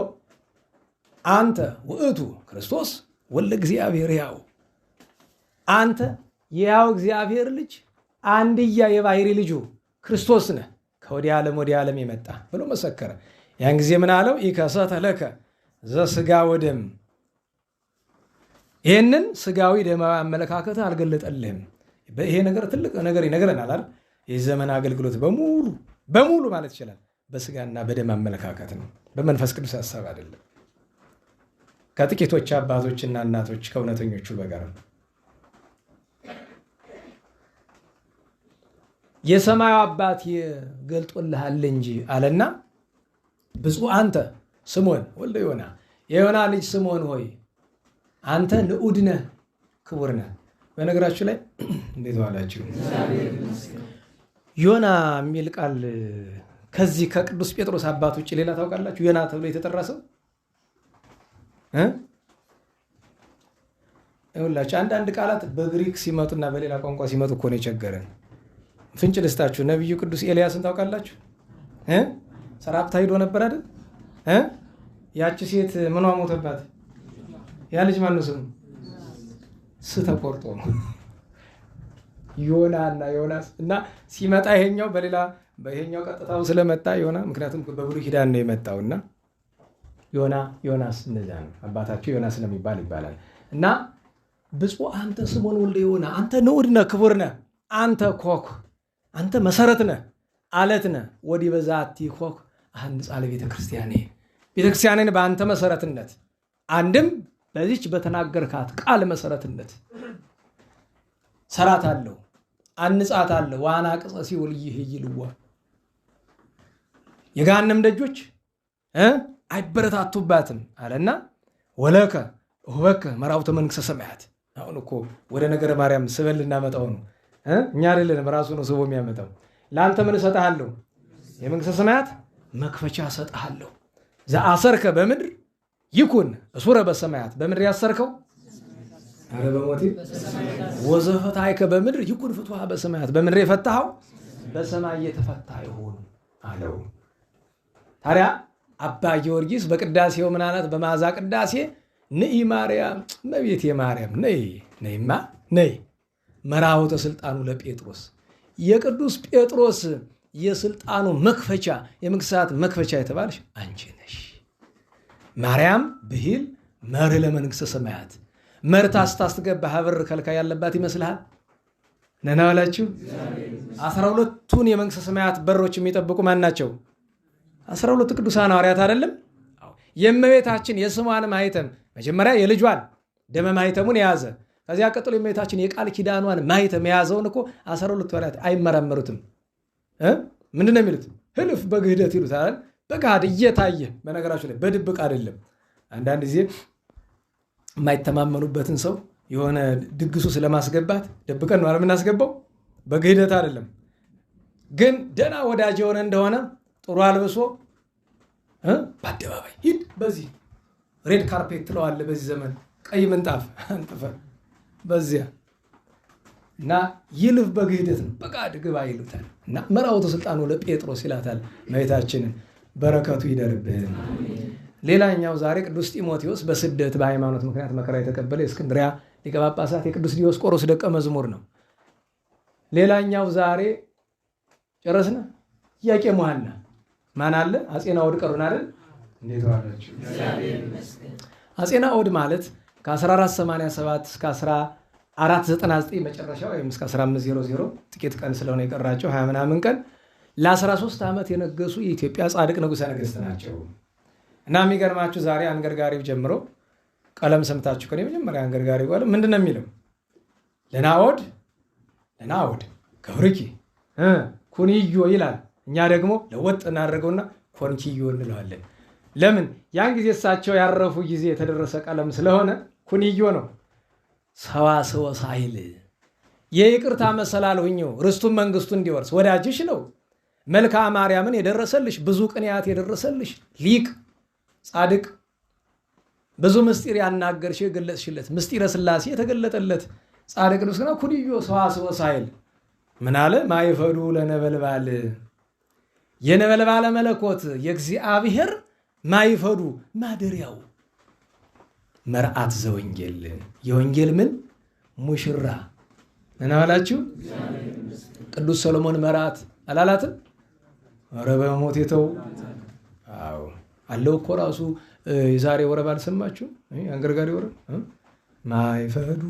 አንተ ውእቱ ክርስቶስ ወልደ እግዚአብሔር ሕያው፣ አንተ የሕያው እግዚአብሔር ልጅ አንድያ የባሕሪ ልጁ ክርስቶስ ነህ፣ ከወዲህ ዓለም ወዲህ ዓለም የመጣ ብሎ መሰከረ። ያን ጊዜ ምን አለው? ኢከሰተ ለከ ዘሥጋ ወደም፣ ይህንን ስጋዊ ደማዊ አመለካከት አልገለጠልህም። ይሄ ነገር ትልቅ ነገር ይነግረናል አይደል? የዘመን አገልግሎት በሙሉ ማለት ይችላል በስጋና በደም አመለካከት ነው፣ በመንፈስ ቅዱስ ሐሳብ አይደለም። ከጥቂቶች አባቶችና እናቶች ከእውነተኞቹ በቀር የሰማዩ አባት ገልጦልሃል እንጂ አለና ብፁዕ አንተ ስምዖን ወልደ ዮና፣ የዮና ልጅ ስምዖን ሆይ አንተ ንዑድ ነህ፣ ክቡር ነህ። በነገራችሁ ላይ እንዴት ዋላችሁ? ዮና የሚል ቃል ከዚህ ከቅዱስ ጴጥሮስ አባት ውጭ ሌላ ታውቃላችሁ? ዮና ተብሎ የተጠራ ሰው ይኸውላችሁ፣ አንዳንድ ቃላት በግሪክ ሲመጡና በሌላ ቋንቋ ሲመጡ እኮ ነው የቸገረን። ፍንጭ ልስጣችሁ። ነቢዩ ቅዱስ ኤልያስን ታውቃላችሁ? ሰራፕታ ሂዶ ነበር አይደል? ያቺ ሴት ምኗ ሞተባት? ያ ልጅ ማነው ስሙ? ስተቆርጦ ነው። ዮና እና ዮናስ እና ሲመጣ ይሄኛው በይሄኛው ቀጥታው ስለመጣ ዮና፣ ምክንያቱም በብሉይ ኪዳን ነው የመጣውና ዮና ዮናስ እንደዛ ነው። አባታቸው ዮናስ ስለሚባል ይባላል። እና ብፁዕ አንተ ስምዖን ወልደ ዮና፣ አንተ ንዑድ ነህ፣ ክቡር ነህ፣ አንተ ኮክ፣ አንተ መሰረት ነህ፣ አለት ነህ። ወዲህ በዛቲ ኮክ አንጻ ለቤተ ክርስቲያኔ፣ ቤተክርስቲያንን በአንተ መሰረትነት አንድም በዚች በተናገርካት ቃል መሰረትነት ሰራት አለው፣ አንጻት አለው። ዋና ቅጸ ሲኦል ይህይልዋ፣ የገሃነም ደጆች አይበረታቱባትም አለና ወለከ ወበከ መራውተ መንግሥተ ሰማያት። አሁን እኮ ወደ ነገረ ማርያም ስበል ልናመጣው ነው። እኛ አይደለንም፣ ራሱ ነው ስቦ የሚያመጣው። ለአንተ ምን እሰጥሃለሁ? የመንግሥተ ሰማያት መክፈቻ እሰጥሃለሁ። ዘአሰርከ በምድር ይኩን እሱረ በሰማያት፣ በምድር ያሰርከው አረ በሞቴ ወዘፈታይከ በምድር ይኩን ፍትሐ በሰማያት፣ በምድር የፈታኸው በሰማይ የተፈታ ይሁን አለው። ታዲያ አባ ጊዮርጊስ በቅዳሴው ምን አላት? በመዓዛ ቅዳሴ ንኢ ማርያም እመቤቴ ማርያም ነይማ ነይ መራውተ ስልጣኑ ለጴጥሮስ፣ የቅዱስ ጴጥሮስ የስልጣኑ መክፈቻ የመንግሥታት መክፈቻ የተባልሽ አንቺ ነሽ። ማርያም ብሂል መርህ ለመንግሥተ ሰማያት፣ መርታ ስታስገባ ሀበር ከልካይ ያለባት ይመስልሃል? ነናላችሁ 12ቱን የመንግሥተ ሰማያት በሮች የሚጠብቁ ማን ናቸው? 12 ቅዱሳን ሐዋርያት አይደለም? የእመቤታችን የስሟን ማኅተም መጀመሪያ የልጇን ደመ ማኅተሙን የያዘ ከዚያ ቀጥሎ የእመቤታችን የቃል ኪዳኗን ማኅተም የያዘውን እኮ 12 ሐዋርያት አይመራመሩትም። ምንድን ነው የሚሉት? ህልፍ በግህደት ይሉታል። በገሃድ እየታየ በነገራችሁ ላይ በድብቅ አይደለም። አንዳንድ ጊዜ የማይተማመኑበትን ሰው የሆነ ድግሱ ስለማስገባት ደብቀን ነው የምናስገባው፣ በግህደት አይደለም። ግን ደህና ወዳጅ የሆነ እንደሆነ ጥሩ አልብሶ በአደባባይ ሂድ፣ በዚህ ሬድ ካርፔት ትለዋለህ፣ በዚህ ዘመን ቀይ ምንጣፍ አንጥፈ በዚያ እና ይልፍ በግህደት ነው፣ በገሃድ ግባ ይሉታል። እና መራውቱ ስልጣኑ ለጴጥሮስ ይላታል እመቤታችንን። በረከቱ ይደርብን። ሌላኛው ዛሬ ቅዱስ ጢሞቴዎስ በስደት በሃይማኖት ምክንያት መከራ የተቀበለ የእስክንድርያ ሊቀ ጳጳሳት የቅዱስ ዲዮስቆሮስ ደቀ መዝሙር ነው። ሌላኛው ዛሬ ጨረስነ። ጥያቄ መሐላ ማን አለ? አፄ ናዖድ ቀሩን አይደል? እንዴት ዋላችሁ? አፄ ናዖድ ማለት ከ1487 እስከ 1499 መጨረሻ ወይም እስከ 1500 ጥቂት ቀን ስለሆነ የቀራቸው 20 ምናምን ቀን ለ13 ዓመት የነገሱ የኢትዮጵያ ጻድቅ ንጉሠ ነገሥት ናቸው። እና የሚገርማችሁ ዛሬ አንገርጋሪው ጀምሮ ቀለም ሰምታችሁ ከኔ መጀመሪያ አንገርጋሪው ቀለም ምንድን ነው የሚለው? ለናዖድ ገብርኪ ኩንዮ ይላል። እኛ ደግሞ ለወጥ እናደርገውና ኮንኪዮ እንለዋለን። ለምን? ያን ጊዜ እሳቸው ያረፉ ጊዜ የተደረሰ ቀለም ስለሆነ ኩንዮ ነው። ሰዋስወ ሳይል የይቅርታ መሰላል ሁኚው ርስቱን መንግስቱ እንዲወርስ ወዳጅሽ ነው። መልክአ ማርያምን የደረሰልሽ ብዙ ቅንያት የደረሰልሽ ሊቅ ጻድቅ ብዙ ምስጢር ያናገርሽ የገለጽሽለት ምስጢረ ሥላሴ የተገለጠለት ጻድቅ ንጉሥ ነው። ኩንዮ ሰዋስወ ሳይል ምን አለ? ማይፈዱ ለነበልባል የነበልባለ መለኮት የእግዚአብሔር ማይፈዱ ማደሪያው መርዓት ዘወንጌል የወንጌል ምን ሙሽራ ምን አላችሁ? ቅዱስ ሰሎሞን መርዓት አላላትም? ኧረ በሞት የተው አዎ አለው እኮ ራሱ የዛሬ ወረብ አልሰማችሁ? አንገርጋሪ ወረብ ማይፈዱ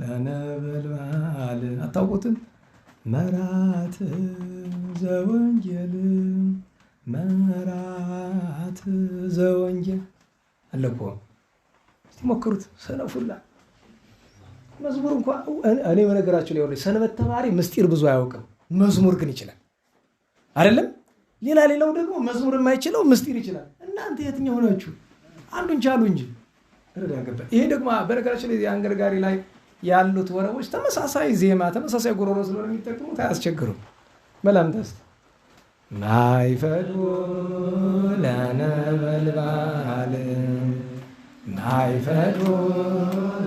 ለነበልባል አታውቁትም? መርዓት ዘወንጌል መርዓት ዘወንጌል አለ እኮ። እስቲ ሞክሩት። ሰነፉላ መዝሙር እንኳ እኔ በነገራችሁ ላይ ሰንበት ተማሪ ምስጢር ብዙ አያውቅም፣ መዝሙር ግን ይችላል አይደለም? ሌላው ደግሞ መዝሙር የማይችለው ምስጢር ይችላል። እናንተ የትኛው ናችሁ? አንዱን ቻሉ እንጂ ይሄ ደግሞ በነገራችን ላይ አንገርጋሪ ላይ ያሉት ወረቦች ተመሳሳይ ዜማ ተመሳሳይ ጉሮሮ ስለሆነ የሚጠቅሙት አያስቸግሩም። በላምታስ ማይፈዱ ለነበልባል ማይፈዱ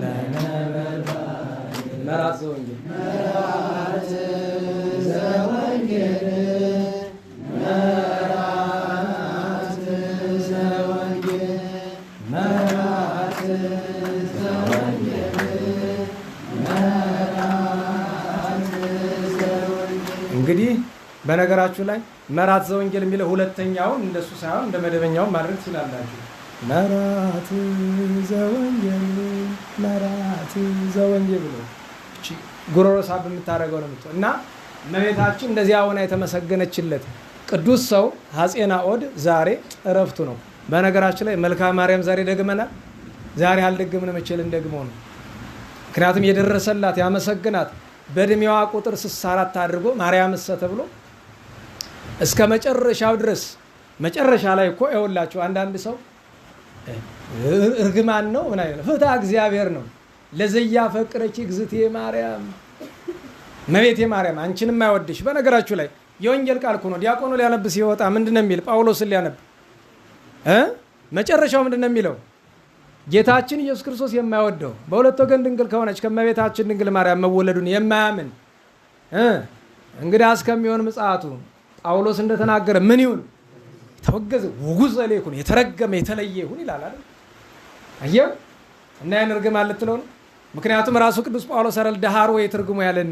ለነበልባል መርዓት ዘወንጌል መርዓት ዘወንጌል መርዓት ዘወንጌል መርዓት ዘወንጌል መርዓት ዘወንጌል። እንግዲህ በነገራችሁ ላይ መርዓት ዘወንጌል የሚለው ሁለተኛውን እንደሱ ሳይሆን እንደ መደበኛውን ማድረግ ትችላላችሁ። መርዓት ዘወንጌል መርዓት ዘወንጌል ብሎ ጉሮሮ ሳብ የምታደርገው ነው እና እመቤታችን እንደዚያ ሆና የተመሰገነችለት ቅዱስ ሰው አፄ ናዖድ ዛሬ እረፍቱ ነው። በነገራችን ላይ መልክአ ማርያም ዛሬ ደግመናል። ዛሬ አልደግምን መቼል እንደግመው ነው። ምክንያቱም የደረሰላት ያመሰግናት በእድሜዋ ቁጥር 64 አድርጎ ማርያም እሰ ተብሎ እስከ መጨረሻው ድረስ መጨረሻ ላይ እኮ ይኸውላችሁ አንዳንድ ሰው እርግማን ነው ምን አይነት ፍትሐ እግዚአብሔር ነው። ለዘያፈቅረኪ እግዝእቴ ማርያም እመቤቴ ማርያም አንቺንም አይወድሽ። በነገራችሁ ላይ የወንጌል ቃል እኮ ነው። ዲያቆኑ ሊያነብ ሲወጣ ምንድን ነው የሚል? ጳውሎስን ሊያነብ መጨረሻው ምንድን ነው የሚለው? ጌታችን ኢየሱስ ክርስቶስ የማይወደው በሁለት ወገን ድንግል ከሆነች ከእመቤታችን ድንግል ማርያም መወለዱን የማያምን እንግዲህ እስከሚሆን ምጽአቱ ጳውሎስ እንደተናገረ ምን ይሁን? ተወገዘ ውጉዘ ለይኩን የተረገመ የተለየ ይሁን ይላል አይደል? አየው እና ያን እርግማን ልትለው ነው። ምክንያቱም ራሱ ቅዱስ ጳውሎስ አረል ዳሃር ወይ ትርጉሙ ያለን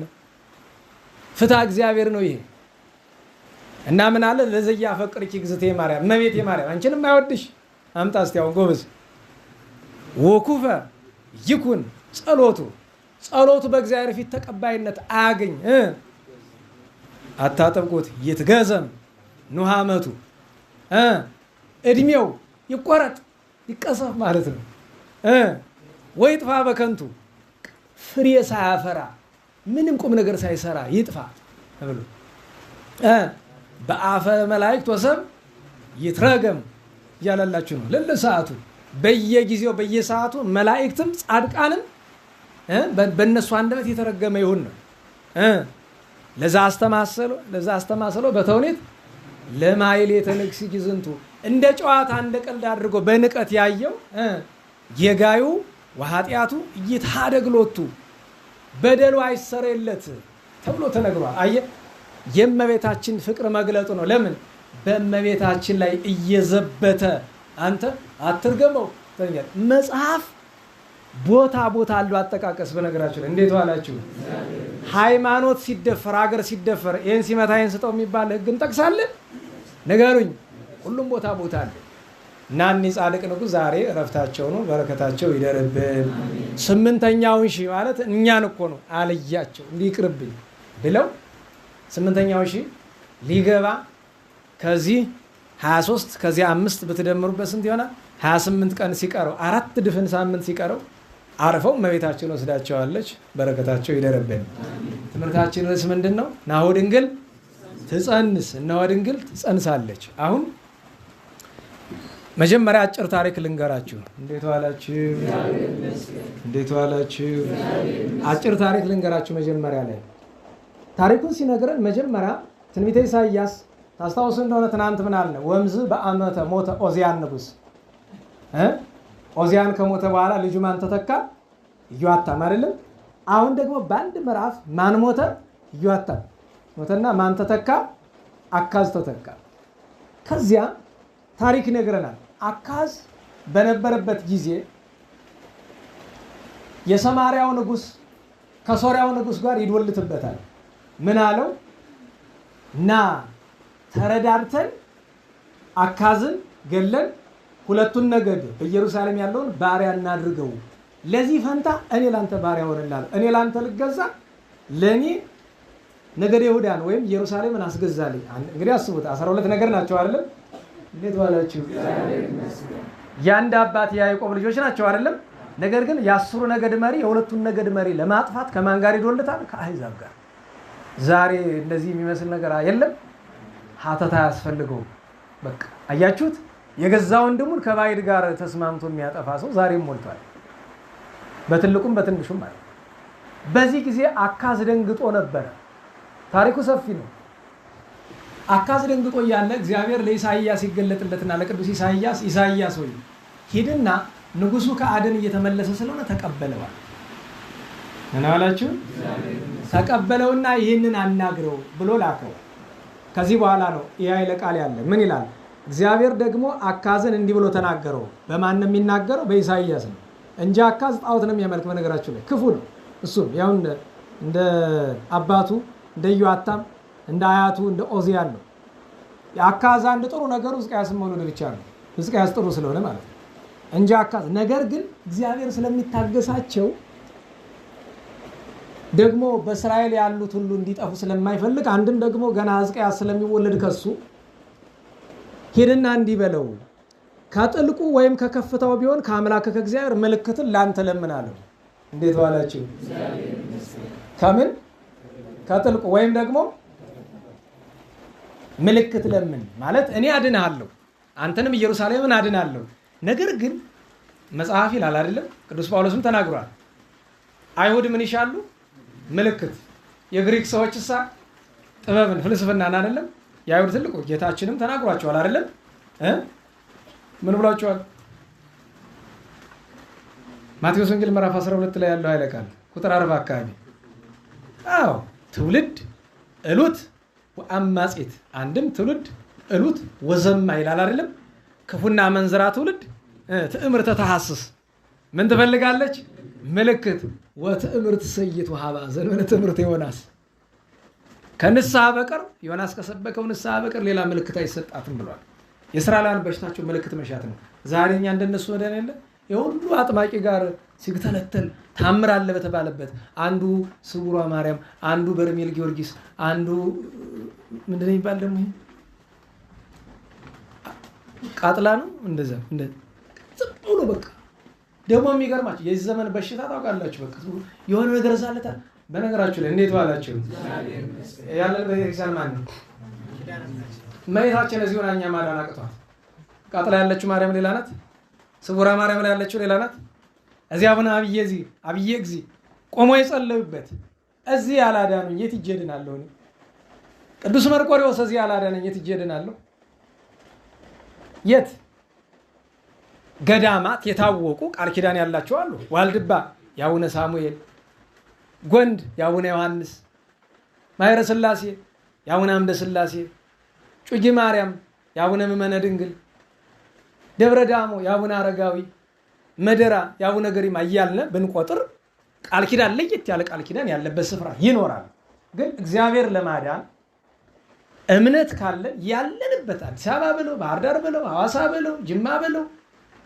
ፍትሐ እግዚአብሔር ነው ይሄ። እና ምን አለ? ለዘያፈቅርኪ እግዝእቴ ማርያም እመቤቴ ማርያም አንቺንም አይወድሽ አምጣ እስቲ አሁን ጎበዝ ወኩፈ ይኩን ጸሎቱ በእግዚአብሔር ፊት ተቀባይነት አያገኝ አታጠብቁት ይትገዘም ኑሃመቱ እድሜው ይቆረጥ ይቀሰፍ ማለት ነው። ወይ ጥፋ በከንቱ ፍሬ ሳያፈራ ምንም ቁም ነገር ሳይሰራ ይጥፋ ብሎ በአፈ መላእክት ወሰብ ይትረገም እያለላችሁ ነው። ለሰዓቱ በየጊዜው በየሰዓቱ መላእክትም ጻድቃንም በእነሱ አንደበት የተረገመ ይሁን ነው። ለዛ አስተማሰሎ በተውኔት ለማሕሌተ ንግሥ ጊዝንቱ እንደ ጨዋታ እንደ ቀልድ አድርጎ በንቀት ያየው የጋዩ ወኃጢአቱ ይታደግሎቱ በደሉ አይሰረየለት ተብሎ ተነግሯል። አየ የእመቤታችን ፍቅር መግለጡ ነው። ለምን በእመቤታችን ላይ እየዘበተ አንተ አትርገመው ተኛል። መጽሐፍ ቦታ አለው አጠቃቀስ። በነገራችሁ ላይ እንዴት ዋላችሁ? ሃይማኖት ሲደፈር ሀገር ሲደፈር ይህን ሲመታ ይህን ስጠው የሚባል ህግ እንጠቅሳለን? ንገሩኝ። ሁሉም ቦታ አለ እና እኒህ ጻድቅ ንጉሥ ዛሬ እረፍታቸው ነው። በረከታቸው ይደርብን። 8ኛውን ሺህ ማለት እኛን እኮ ነው አልያቸው እንዲቅርብኝ ብለው 8ኛውን ሺህ ሊገባ ከዚህ 23 ከዚህ 5 ብትደምሩበት ስንት ይሆናል? 28 ቀን ሲቀረው 4 ድፍን ሳምንት ሲቀረው አርፈው እመቤታችን ወስዳቸዋለች። በረከታቸው ይደርብን። ትምህርታችን ርዕስ ምንድን ነው? ናሁ ድንግል ትጸንስ፣ እነሆ ድንግል ትጸንሳለች። አሁን መጀመሪያ አጭር ታሪክ ልንገራችሁ። እንዴት ዋላችሁ? አጭር ታሪክ ልንገራችሁ። መጀመሪያ ላይ ታሪኩን ሲነግረን መጀመሪያ ትንቢተ ኢሳይያስ ታስታውሱ እንደሆነ ትናንት ምን አለ? ወምዝ በአመተ ሞተ ኦዚያን ንጉሥ። ኦዚያን ከሞተ በኋላ ልጁ ማን ተተካ? ኢዮአታም አይደለም? አሁን ደግሞ በአንድ ምዕራፍ ማን ሞተ? ኢዮአታም ሞተና ማን ተተካ? አካዝ ተተካ። ከዚያ ታሪክ ይነግረናል። አካዝ በነበረበት ጊዜ የሰማርያው ንጉሥ ከሶርያው ንጉሥ ጋር ይዶልትበታል። ምን አለው? ና ተረዳድተን አካዝን ገለን ሁለቱን ነገድ በኢየሩሳሌም ያለውን ባሪያ እናድርገው። ለዚህ ፈንታ እኔ ላንተ ባሪያ ሆነላለሁ። እኔ ላንተ ልገዛ፣ ለኔ ነገድ ይሁዳን ወይም ኢየሩሳሌምን አስገዛልኝ። እንግዲህ አስቡት 12 ነገር ናቸው አይደለም? እንዴት ዋላችሁ? የአንድ አባት የያዕቆብ ልጆች ናቸው አይደለም? ነገር ግን የ10 ነገድ መሪ የሁለቱን ነገድ መሪ ለማጥፋት ከማን ጋር ይዶልታል? ከአሕዛብ ጋር። ዛሬ እንደዚህ የሚመስል ነገር የለም። ሀተታ ያስፈልገው። በቃ አያችሁት? የገዛ ወንድሙን ከባዕድ ጋር ተስማምቶ የሚያጠፋ ሰው ዛሬም ሞልቷል፣ በትልቁም በትንሹም ማለት። በዚህ ጊዜ አካዝ ደንግጦ ነበረ። ታሪኩ ሰፊ ነው። አካዝ ደንግጦ እያለ እግዚአብሔር ለኢሳይያስ ይገለጥለትና ለቅዱስ ኢሳይያስ ወይ ሂድና ንጉሱ ከአደን እየተመለሰ ስለሆነ ተቀበለዋል። ምን አላችሁ? ተቀበለውና ይህንን አናግረው ብሎ ላከው። ከዚህ በኋላ ነው ይህ ኃይለ ቃል ያለ። ምን ይላል? እግዚአብሔር ደግሞ አካዝን እንዲህ ብሎ ተናገረው። በማን ነው የሚናገረው? በኢሳይያስ ነው እንጂ አካዝ ጣዖት ነው የሚያመልክ። በነገራችሁ ላይ ክፉ ነው። እሱም ያው እንደ አባቱ እንደ ኢዮአታም እንደ አያቱ እንደ ኦዚያን ነው። የአካዝ አንድ ጥሩ ነገሩ ሕዝቅያስን መውለድ ብቻ ነው። ሕዝቅያስ ጥሩ ስለሆነ ማለት ነው እንጂ አካዝ። ነገር ግን እግዚአብሔር ስለሚታገሳቸው ደግሞ በእስራኤል ያሉት ሁሉ እንዲጠፉ ስለማይፈልግ አንድም ደግሞ ገና ሕዝቅያስ ስለሚወለድ ከሱ ሄድና እንዲህ በለው ከጥልቁ ወይም ከከፍታው ቢሆን ከአምላክ ከእግዚአብሔር ምልክትን ላንተ ለምናለሁ። እንዴት ዋላችሁ? ከምን ከጥልቁ ወይም ደግሞ ምልክት ለምን ማለት እኔ አድንሃለሁ፣ አንተንም ኢየሩሳሌምን አድናለሁ። ነገር ግን መጽሐፍ ይላል አይደለም? ቅዱስ ጳውሎስም ተናግሯል። አይሁድ ምን ይሻሉ? ምልክት። የግሪክ ሰዎች ጥበብን ፍልስፍናን አይደለም? የአይሁድ ትልቁ ጌታችንም ተናግሯቸዋል አይደለም? ምን ብሏቸዋል? ማቴዎስ ወንጌል ምዕራፍ 12 ላይ ያለው ኃይለ ቃል ቁጥር 40 አካባቢ አዎ ትውልድ እሉት ወአማጺት፣ አንድም ትውልድ እሉት ወዘማ ይላል አይደለም? ክፉና መንዝራ ትውልድ ትዕምርተ ተሐስስ ምን ትፈልጋለች? ምልክት። ወትዕምርት ሰይት ወሃባ ዘንበለ ትምህርት ዮናስ፣ ከንስሐ በቀር ዮናስ ከሰበከው ንስሐ በቀር ሌላ ምልክት አይሰጣትም ብሏል። የእስራኤላውያን በሽታቸው ምልክት መሻት ነው። ዛሬ እኛ እንደነሱ ወደን የለ የሁሉ አጥማቂ ጋር ሲተለተል ታምር አለ በተባለበት አንዱ ስውሯ ማርያም፣ አንዱ በርሜል ጊዮርጊስ፣ አንዱ ምንድነው የሚባል ደግሞ ይሄ ቃጥላ ነው። እንደዛ ዝም ብሎ በቃ ደግሞ የሚገርማችሁ የዚህ ዘመን በሽታ ታውቃላችሁ። በቃ የሆነ ነገር ዛለታ። በነገራችሁ ላይ እንዴት ዋላችሁ? ያለን በቤተክርስቲያን ማን ነው? እመቤታችን እዚሁ ሆና እኛ ማዳን አቅቷት። ቃጥላ ያለችው ማርያም ሌላ ናት። ስውራ ማርያም ላይ ያለችው ሌላ ናት። እዚህ አቡነ አብዬ እግዚ ቆሞ የጸለዩበት እዚህ ያላዳኑኝ የት ሂጄ እድናለሁ? ቅዱስ መርቆሬዎስ እዚህ ያላዳነኝ የት ሂጄ እድናለሁ? የት ገዳማት የታወቁ ቃል ኪዳን ያላቸው አሉ። ዋልድባ የአቡነ ሳሙኤል፣ ጎንድ የአቡነ ዮሐንስ፣ ማይረ ስላሴ የአቡነ አምደ ስላሴ፣ ጩጊ ማርያም የአቡነ ምመነ ድንግል፣ ደብረ ዳሞ የአቡነ አረጋዊ፣ መደራ የአቡነ ገሪማ እያልን ብንቆጥር ቃል ኪዳን ለየት ያለ ቃል ኪዳን ያለበት ስፍራ ይኖራል። ግን እግዚአብሔር ለማዳን እምነት ካለን ያለንበት አዲስ አበባ ብለው፣ ባህር ዳር ብለው፣ ሐዋሳ ብለው፣ ጅማ ብለው፣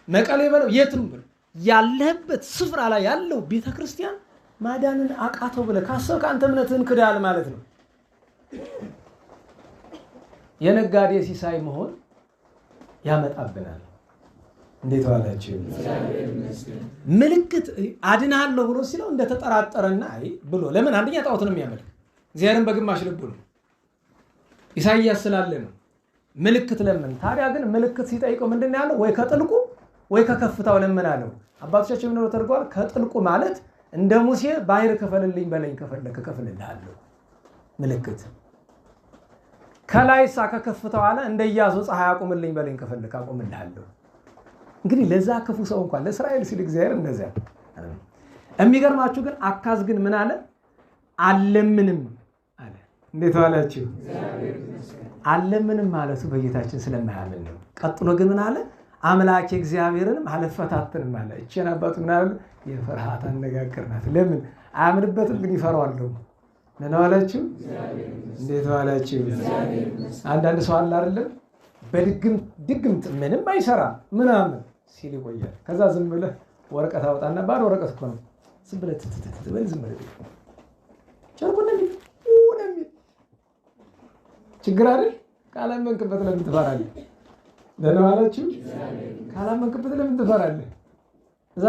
መቀሌ ብለው፣ የትም ብለው ያለህበት ስፍራ ላይ ያለው ቤተክርስቲያን ማዳንን አቃተው ብለህ ካሰብክ አንተ እምነትህን ክዳል ማለት ነው። የነጋዴ ሲሳይ መሆን ያመጣብናል። እንዴት ዋላችሁ? ምልክት አድናለሁ ብሎ ሲለው እንደተጠራጠረና አይ ብሎ ለምን አንደኛ ጣዖት ነው የሚያመልክ እግዚአብሔርን በግማሽ ልቡ ነው። ኢሳይያስ ስላለ ነው ምልክት ለምን። ታዲያ ግን ምልክት ሲጠይቀው ምንድን ነው ያለው? ወይ ከጥልቁ ወይ ከከፍታው ለምን አለው። አባቶቻችን ምን ተርጓል? ከጥልቁ ማለት እንደ ሙሴ ባህር ከፈልልኝ በለኝ ከፈለክ ከፍልልሃለሁ ምልክት። ከላይሳ ከከፍታው አለ እንደ ኢያሱ ፀሐይ አቁምልኝ በለኝ ከፈለክ አቁምልሃለሁ። እንግዲህ ለዛ ክፉ ሰው እንኳን ለእስራኤል ሲል እግዚአብሔር እንደዚያ። የሚገርማችሁ ግን አካዝ ግን ምን አለ? አለምንም አለ። እንዴት ዋላችሁ? አለምንም ማለቱ በጌታችን ስለማያምን ነው። ቀጥሎ ግን ምን አለ? አምላክ እግዚአብሔርንም አልፈታተንም አለ። እቺን አባቱ ምን አለ? የፍርሃት አነጋገር ናት። ለምን አያምንበትም? ግን ይፈራዋል። ምን ዋላችሁ? እንዴት ዋላችሁ? አንዳንድ ሰው አለ አይደለም በድግምት ምንም አይሰራ ምናምን ሲል ይቆያል። ከዛ ዝም ብለህ ወረቀት አውጣና ባዶ ወረቀት እኮ ነው ዝም ብለህ ትትትትበል ዝም ብለህ ጨርቁን እንደሚል ችግር አይደል? ካላመንክበት ለምን ትፈራለህ? ደህና ዋላችሁ? ካላመንክበት ለምን ትፈራለህ? እዛ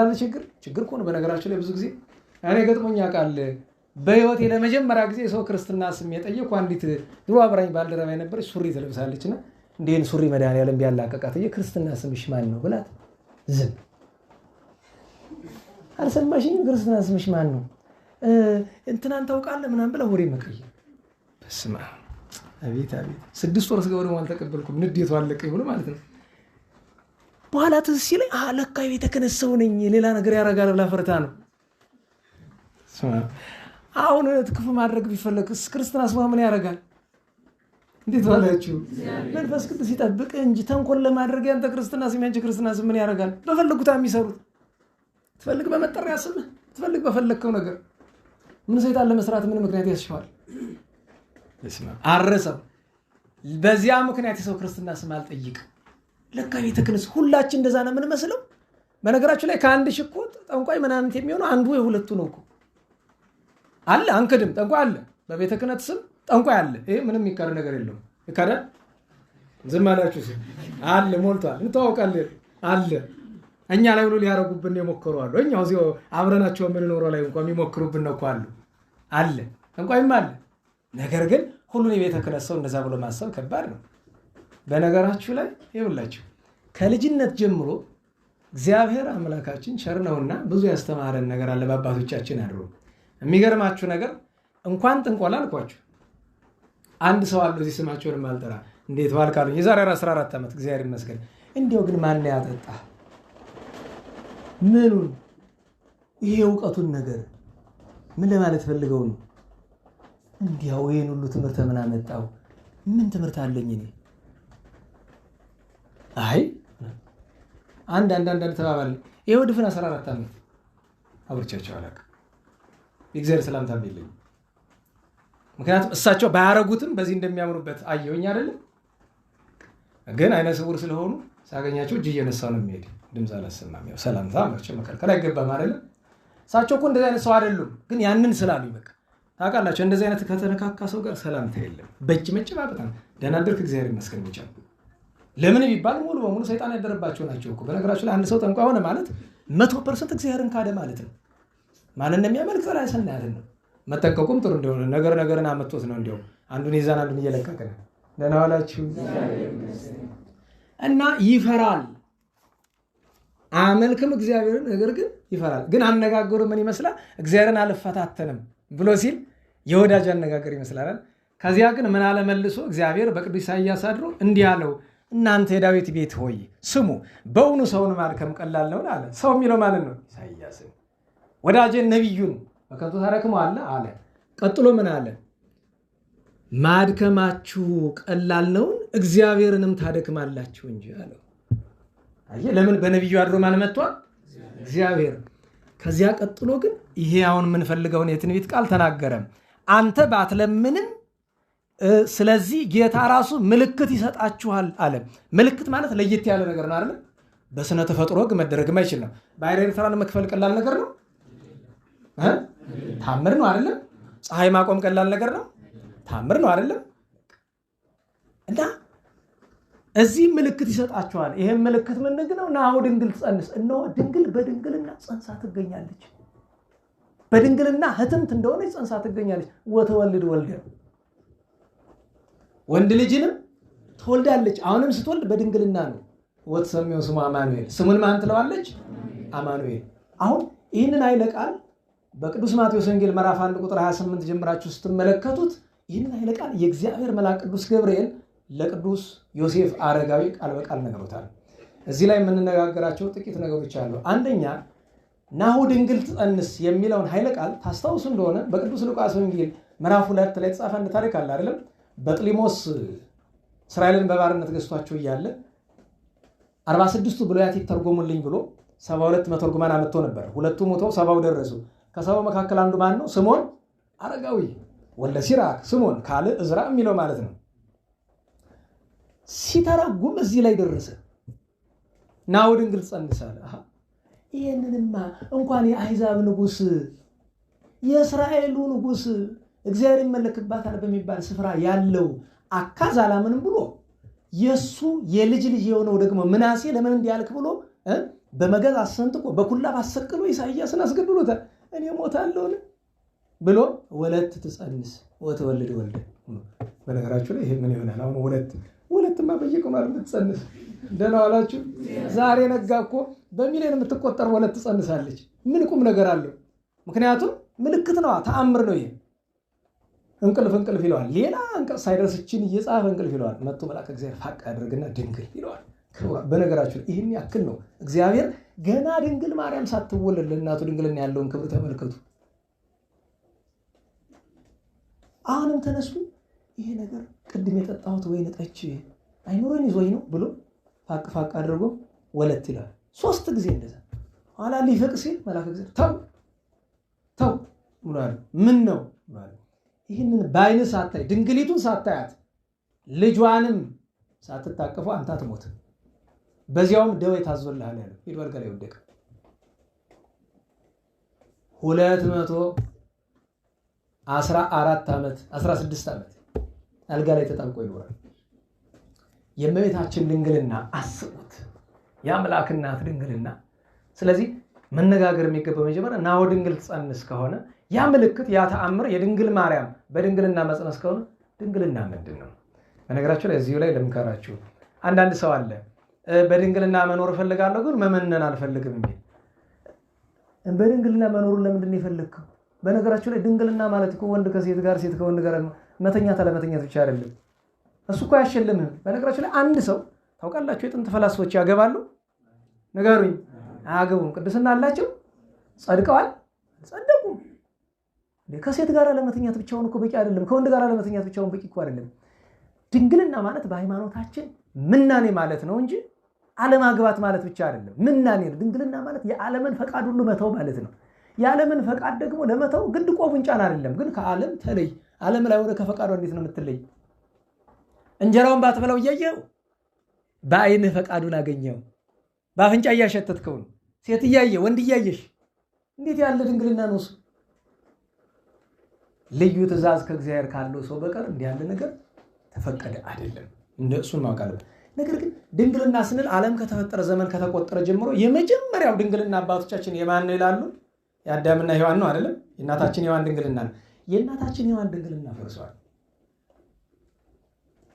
ችግር እኮ ነው። በነገራችን ላይ ብዙ ጊዜ እኔ ገጥሞኝ ያውቃል። በህይወቴ ለመጀመሪያ ጊዜ ሰው ክርስትና ስም የጠየኩ አንዲት ድሮ አብራኝ ባልደረባ የነበረች ሱሪ ትለብሳለችና እንዴን ሱሪ መድኃኒዓለም ቢያላቀቃት የክርስትና ስምሽ ማን ነው ብላት ዝም አልሰማሽኝም? ክርስትና ስምሽ ማን ነው እንትናን ታውቃለህ ምናምን ብላ ወሬ መቀየር። በስመ አብ አቤት አቤት። 6 ወር ስገው ደግሞ አልተቀበልኩም ንዴቱ አለቀኝ ብሎ ማለት ነው። በኋላ ትዝ ሲለኝ ለካ የቤተ ክህነት ሰው ነኝ ሌላ ነገር ያደርጋል ብላ ፈርታ ነው። አሁን ክፉ ማድረግ ቢፈለግ ክርስትና ስሟ ምን ያደርጋል? እንዴት ዋላችሁ? መንፈስ ቅዱስ ይጠብቅ እንጂ ተንኮል ለማድረግ ያንተ ክርስትና ስም ያንቺ ክርስትና ስም ምን ያደርጋል? በፈለጉት የሚሰሩት ትፈልግ በመጠሪያ ስም ትፈልግ በፈለግከው ነገር ምን ሰይጣን ለመስራት ምን ምክንያት ያስችዋል? አረሰው በዚያ ምክንያት የሰው ክርስትና ስም አልጠይቅ። ለካ ቤተ ክህነት ሁላችን እንደዛ ነው የምንመስለው። በነገራችሁ ላይ ከአንድ ሽኮት ጠንቋይ ምናምን የሚሆነው አንዱ የሁለቱ ነው እኮ አለ። አንክድም ጠንቋይ አለ፣ በቤተ ክህነት ስም ጠንቋይ አለ። ይሄ ምንም የሚካድ ነገር የለውም። ይካዳል? ዝም አላችሁ ሲል አለ ሞልቷል። እንተዋወቃለን አለ። እኛ ላይ ብሎ ሊያረጉብን የሞከሩ አሉ። እኛው እዚሁ አብረናቸው የምንኖረው ላይ እንኳን የሚሞክሩብን ነው እኮ አለ። ጠንቋይም አለ። ነገር ግን ሁሉን የቤተ ክህነት ሰው እንደዛ ብሎ ማሰብ ከባድ ነው። በነገራችሁ ላይ ይኸውላችሁ ከልጅነት ጀምሮ እግዚአብሔር አምላካችን ቸር ነውና ብዙ ያስተማረን ነገር አለ በአባቶቻችን አድሮ። የሚገርማችሁ ነገር እንኳን ጥንቆላ አልኳችሁ አንድ ሰው አለ እዚህ ስማቸውን ማልጠራ እንዴት ባልካሉኝ የዛሬ 14 ዓመት እግዚአብሔር ይመስገን። እንዲያው ግን ማን ያጠጣ ምኑን ይሄ እውቀቱን ነገር ምን ለማለት ፈልገው ነው? እንዲያው ይሄን ሁሉ ትምህርት ምን አመጣው? ምን ትምህርት አለኝ እኔ? አይ አንድ ተባባልን። ይሄው ድፍን 14 ዓመት አብርቻቸው አላውቅም። የእግዚአብሔር ሰላምታ ቢልኝ ምክንያቱም እሳቸው ባያረጉትም በዚህ እንደሚያምኑበት አየሁኝ አይደለም። ግን አይነ ስውር ስለሆኑ ሳገኛቸው እጅ እየነሳው ነው የሚሄድ። ድምፅ አላሰማም። ያው ሰላምታ መከልከል አይገባም አይደለም። እሳቸው እኮ እንደዚህ አይነት ሰው አይደሉም። ግን ያንን ስላሉ በቃ ታውቃላችሁ፣ እንደዚህ አይነት ከተነካካ ሰው ጋር ሰላምታ የለም። በእጅ መጨባበጥ ነው። ደህና አደርክ እግዚአብሔር ይመስገን ብቻ። ለምን ቢባል ሙሉ በሙሉ ሰይጣን ያደረባቸው ናቸው እኮ። በነገራችሁ ላይ አንድ ሰው ጠንቋይ ሆነ ማለት 100% እግዚአብሔርን ካደ ማለት ነው። ማንን እንደሚያመልክ ዘራ ሰናያትን ነው። መጠንቀቁም ጥሩ እንደሆነ ነገርን አመጥቶት ነው። እንዲያው አንዱን ይዛን አንዱን እየለቀቀ ነው። ደህና ዋላችሁ። እና ይፈራል። አያመልክም እግዚአብሔርን፣ ነገር ግን ይፈራል። ግን አነጋገሩ ምን ይመስላል? እግዚአብሔርን አልፈታተንም ብሎ ሲል የወዳጅ አነጋገር ይመስላል። ከዚያ ግን ምን አለ መልሶ እግዚአብሔር በቅዱስ ኢሳይያስ አድሮ እንዲህ አለው፣ እናንተ የዳዊት ቤት ሆይ ስሙ፣ በእውኑ ሰውን ማድከም ቀላል ነውን አለ። ሰው የሚለው ማለት ነው ኢሳይያስን። ወዳጄን ነቢዩን በከንቱ ታደክመዋለህ አለ። ቀጥሎ ምን አለ? ማድከማችሁ ቀላል ነውን? እግዚአብሔርንም ታደክማላችሁ እንጂ አለው። አየህ፣ ለምን በነቢዩ አድሮ ማን መጥቷል? እግዚአብሔር። ከዚያ ቀጥሎ ግን ይሄ አሁን የምንፈልገውን የትንቢት ቃል ተናገረ። አንተ ባትለምንም ስለዚህ ጌታ ራሱ ምልክት ይሰጣችኋል አለ። ምልክት ማለት ለየት ያለ ነገር ነው አይደል? በስነ ተፈጥሮ ሕግ መደረግም አይችል ነው። ባህረ ኤርትራን መክፈል ቀላል ነገር ነው? ታምር ነው አይደለም? ፀሐይ ማቆም ቀላል ነገር ነው? ታምር ነው አይደለም? እና እዚህ ምልክት ይሰጣችኋል። ይሄን ምልክት ምንድን ነው? ናሁ ድንግል ትጸንስ፣ እነሆ ድንግል በድንግልና ጸንሳ ትገኛለች። በድንግልና ህትምት እንደሆነች ጸንሳ ትገኛለች። ወተወልድ ወልደ፣ ወንድ ልጅንም ትወልዳለች። አሁንም ስትወልድ በድንግልና ነው። ወትሰሚው ስሙ አማኑኤል፣ ስሙን ማን ትለዋለች? አማኑኤል። አሁን ይህንን ኃይለ ቃል በቅዱስ ማቴዎስ ወንጌል ምዕራፍ 1 ቁጥር 28 ጀምራችሁ ስትመለከቱት ይህንን ኃይለ ቃል የእግዚአብሔር መልአክ ቅዱስ ገብርኤል ለቅዱስ ዮሴፍ አረጋዊ ቃል በቃል ነግሮታል። እዚህ ላይ የምንነጋገራቸው ጥቂት ነገሮች አሉ። አንደኛ ናሁ ድንግል ትጸንስ የሚለውን ኃይለ ቃል ታስታውሱ እንደሆነ በቅዱስ ሉቃስ ወንጌል ምዕራፍ 2 ላይ የተጻፈ አንድ ታሪክ አለ አይደለም? በጥሊሞስ እስራኤልን በባርነት ገዝቷቸው እያለ 46ቱ ብሉያት ይተርጎሙልኝ ብሎ 72 መተርጉማን አመጥቶ ነበር። ሁለቱ ሞተው 70 ደረሱ። ከ70 መካከል አንዱ ማን ነው? ስምዖን አረጋዊ ወልደ ሲራክ፣ ስምዖን ካልዕ ዕዝራ የሚለው ማለት ነው። ሲተረጉም እዚህ ላይ ደረሰ። ናሁ ድንግል ትጸንስ አለ። ይህንንማ እንኳን የአሕዛብ ንጉሥ የእስራኤሉ ንጉሥ እግዚአብሔር ይመለክባታል በሚባል ስፍራ ያለው አካዝ አላምንም ብሎ የእሱ የልጅ ልጅ የሆነው ደግሞ ምናሴ ለምን እንዲያልክ ብሎ በመገዝ አሰንጥቆ በኩላብ አሰቅሎ ኢሳይያስን አስገድሎታል። እኔ ሞታለሁን ብሎ ወለት ትጸንስ ወትወልድ ወልደ። በነገራችሁ ላይ ይሄ ምን ይሆናል? አሁን ወለትማ በየቀኑ የምትጸንስ ደህና ዋላችሁ። ዛሬ ነጋ እኮ በሚሊዮን የምትቆጠር ወለት ትጸንሳለች። ምን ቁም ነገር አለው? ምክንያቱም ምልክት ነዋ፣ ተአምር ነው ይሄ። እንቅልፍ ይለዋል። ሌላ እንቅልፍ ሳይደርስችን እየጻፈ እንቅልፍ ይለዋል። መጥቶ መልአከ እግዚአብሔር ፋቅ ያደርግና ድንግል ይለዋል። በነገራችሁ ይህን ያክል ነው እግዚአብሔር ገና ድንግል ማርያም ሳትወለድ ለእናቱ ድንግልና ያለውን ክብር ተመልከቱ። አሁንም ተነሱ። ይሄ ነገር ቅድም የጠጣሁት ወይን ጠጅ አይኖረን ይዞኝ ነው ብሎ ፋቅ አድርጎ ወለት ይላል 3 ጊዜ እንደዛ። ኋላ ሊፈቅ ሲል መልአከ እግዚአብሔር ተው ብሏል። ምን ነው ማለት ይህንን በዓይንህ ሳታይ ድንግሊቱን ሳታያት ልጇንም ሳትታቀፉ አንተ አትሞትም፣ በዚያውም ደዌ ታዞልሃል ያለው ሂድ በአልጋ ላይ ወደቀ። 214 ዓመት 16 ዓመት አልጋ ላይ ተጣብቆ ይኖራል። የእመቤታችን ድንግልና አስቡት፣ የአምላክ እናት ድንግልና። ስለዚህ መነጋገር የሚገባው መጀመሪያ ናሁ ድንግል ትጸንስ ከሆነ ያ ምልክት ያ ተአምር የድንግል ማርያም በድንግልና መጽነስ ከሆነ ድንግልና ምንድን ነው? በነገራችሁ ላይ እዚሁ ላይ ልምከራችሁ። አንዳንድ ሰው አለ በድንግልና መኖር እፈልጋለሁ ግን መመነን አልፈልግም የሚል። በድንግልና መኖሩን ለምንድን ነው የፈለግከው? በነገራችሁ ላይ ድንግልና ማለት እኮ ወንድ ከሴት ጋር ሴት ከወንድ ጋር መተኛት አለመተኛት ብቻ አይደለም። እሱ እኮ አያሸልምህም። በነገራችሁ ላይ አንድ ሰው ታውቃላችሁ፣ የጥንት ፈላስፎች ያገባሉ? ንገሩኝ። አያገቡም። ቅድስና አላቸው? ጸድቀዋል? ጸደቁም። ከሴት ጋር ለመተኛት ብቻውን እኮ በቂ አይደለም። ከወንድ ጋር ለመተኛት ብቻውን በቂ እኮ አይደለም። ድንግልና ማለት በሃይማኖታችን ምናኔ ማለት ነው እንጂ አለማግባት ማለት ብቻ አይደለም። ምናኔ ነው። ድንግልና ማለት የዓለምን ፈቃድ ሁሉ መተው ማለት ነው። የዓለምን ፈቃድ ደግሞ ለመተው ግድ ቆቡን ጫን አይደለም፣ ግን ከዓለም ተለይ። ዓለም ላይ ሆነ ከፈቃዷ እንዴት ነው የምትለይ? እንጀራውን ባትበላው እያየው በዓይንህ ፈቃዱን አገኘው። በአፍንጫ እያሸተትከው ነው። ሴት እያየ ወንድ እያየሽ እንዴት ያለ ድንግልና ነው እሱ? ልዩ ትእዛዝ ከእግዚአብሔር ካለው ሰው በቀር እንዲህ ያለ ነገር ተፈቀደ አይደለም። እንደ እሱን ማወቅ አለብን። ነገር ግን ድንግልና ስንል ዓለም ከተፈጠረ ዘመን ከተቆጠረ ጀምሮ የመጀመሪያው ድንግልና አባቶቻችን የማን ነው ይላሉ? የአዳምና ሔዋን ነው አይደለም? የእናታችን ሔዋን ድንግልና ነው። የእናታችን ሔዋን ድንግልና ፈርሷል።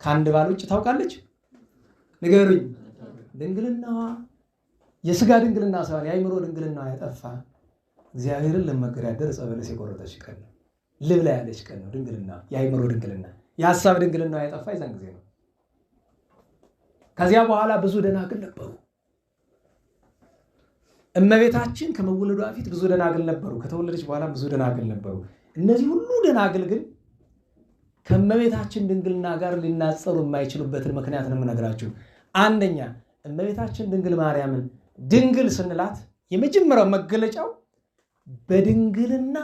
ከአንድ ባል ውጭ ታውቃለች? ንገሩኝ። ድንግልናዋ የስጋ ድንግልና ሳይሆን የአእምሮ ድንግልናዋ ያጠፋ እግዚአብሔርን ለመገዳደር ዕፀ በለስ የቆረጠች ቀን ነው። ልብላ ያለች ቀን ነው። ድንግልና የአእምሮ ድንግልና የሀሳብ ድንግልናዋ ያጠፋ የዛን ጊዜ ነው። ከዚያ በኋላ ብዙ ደናግል ነበሩ። እመቤታችን ከመወለዷ በፊት ብዙ ደናግል ነበሩ። ከተወለደች በኋላ ብዙ ደናግል ነበሩ። እነዚህ ሁሉ ደናግል ግን ከእመቤታችን ድንግልና ጋር ሊናጸሩ የማይችሉበትን ምክንያት ነው የምነግራችሁ። አንደኛ እመቤታችን ድንግል ማርያምን ድንግል ስንላት የመጀመሪያው መገለጫው በድንግልና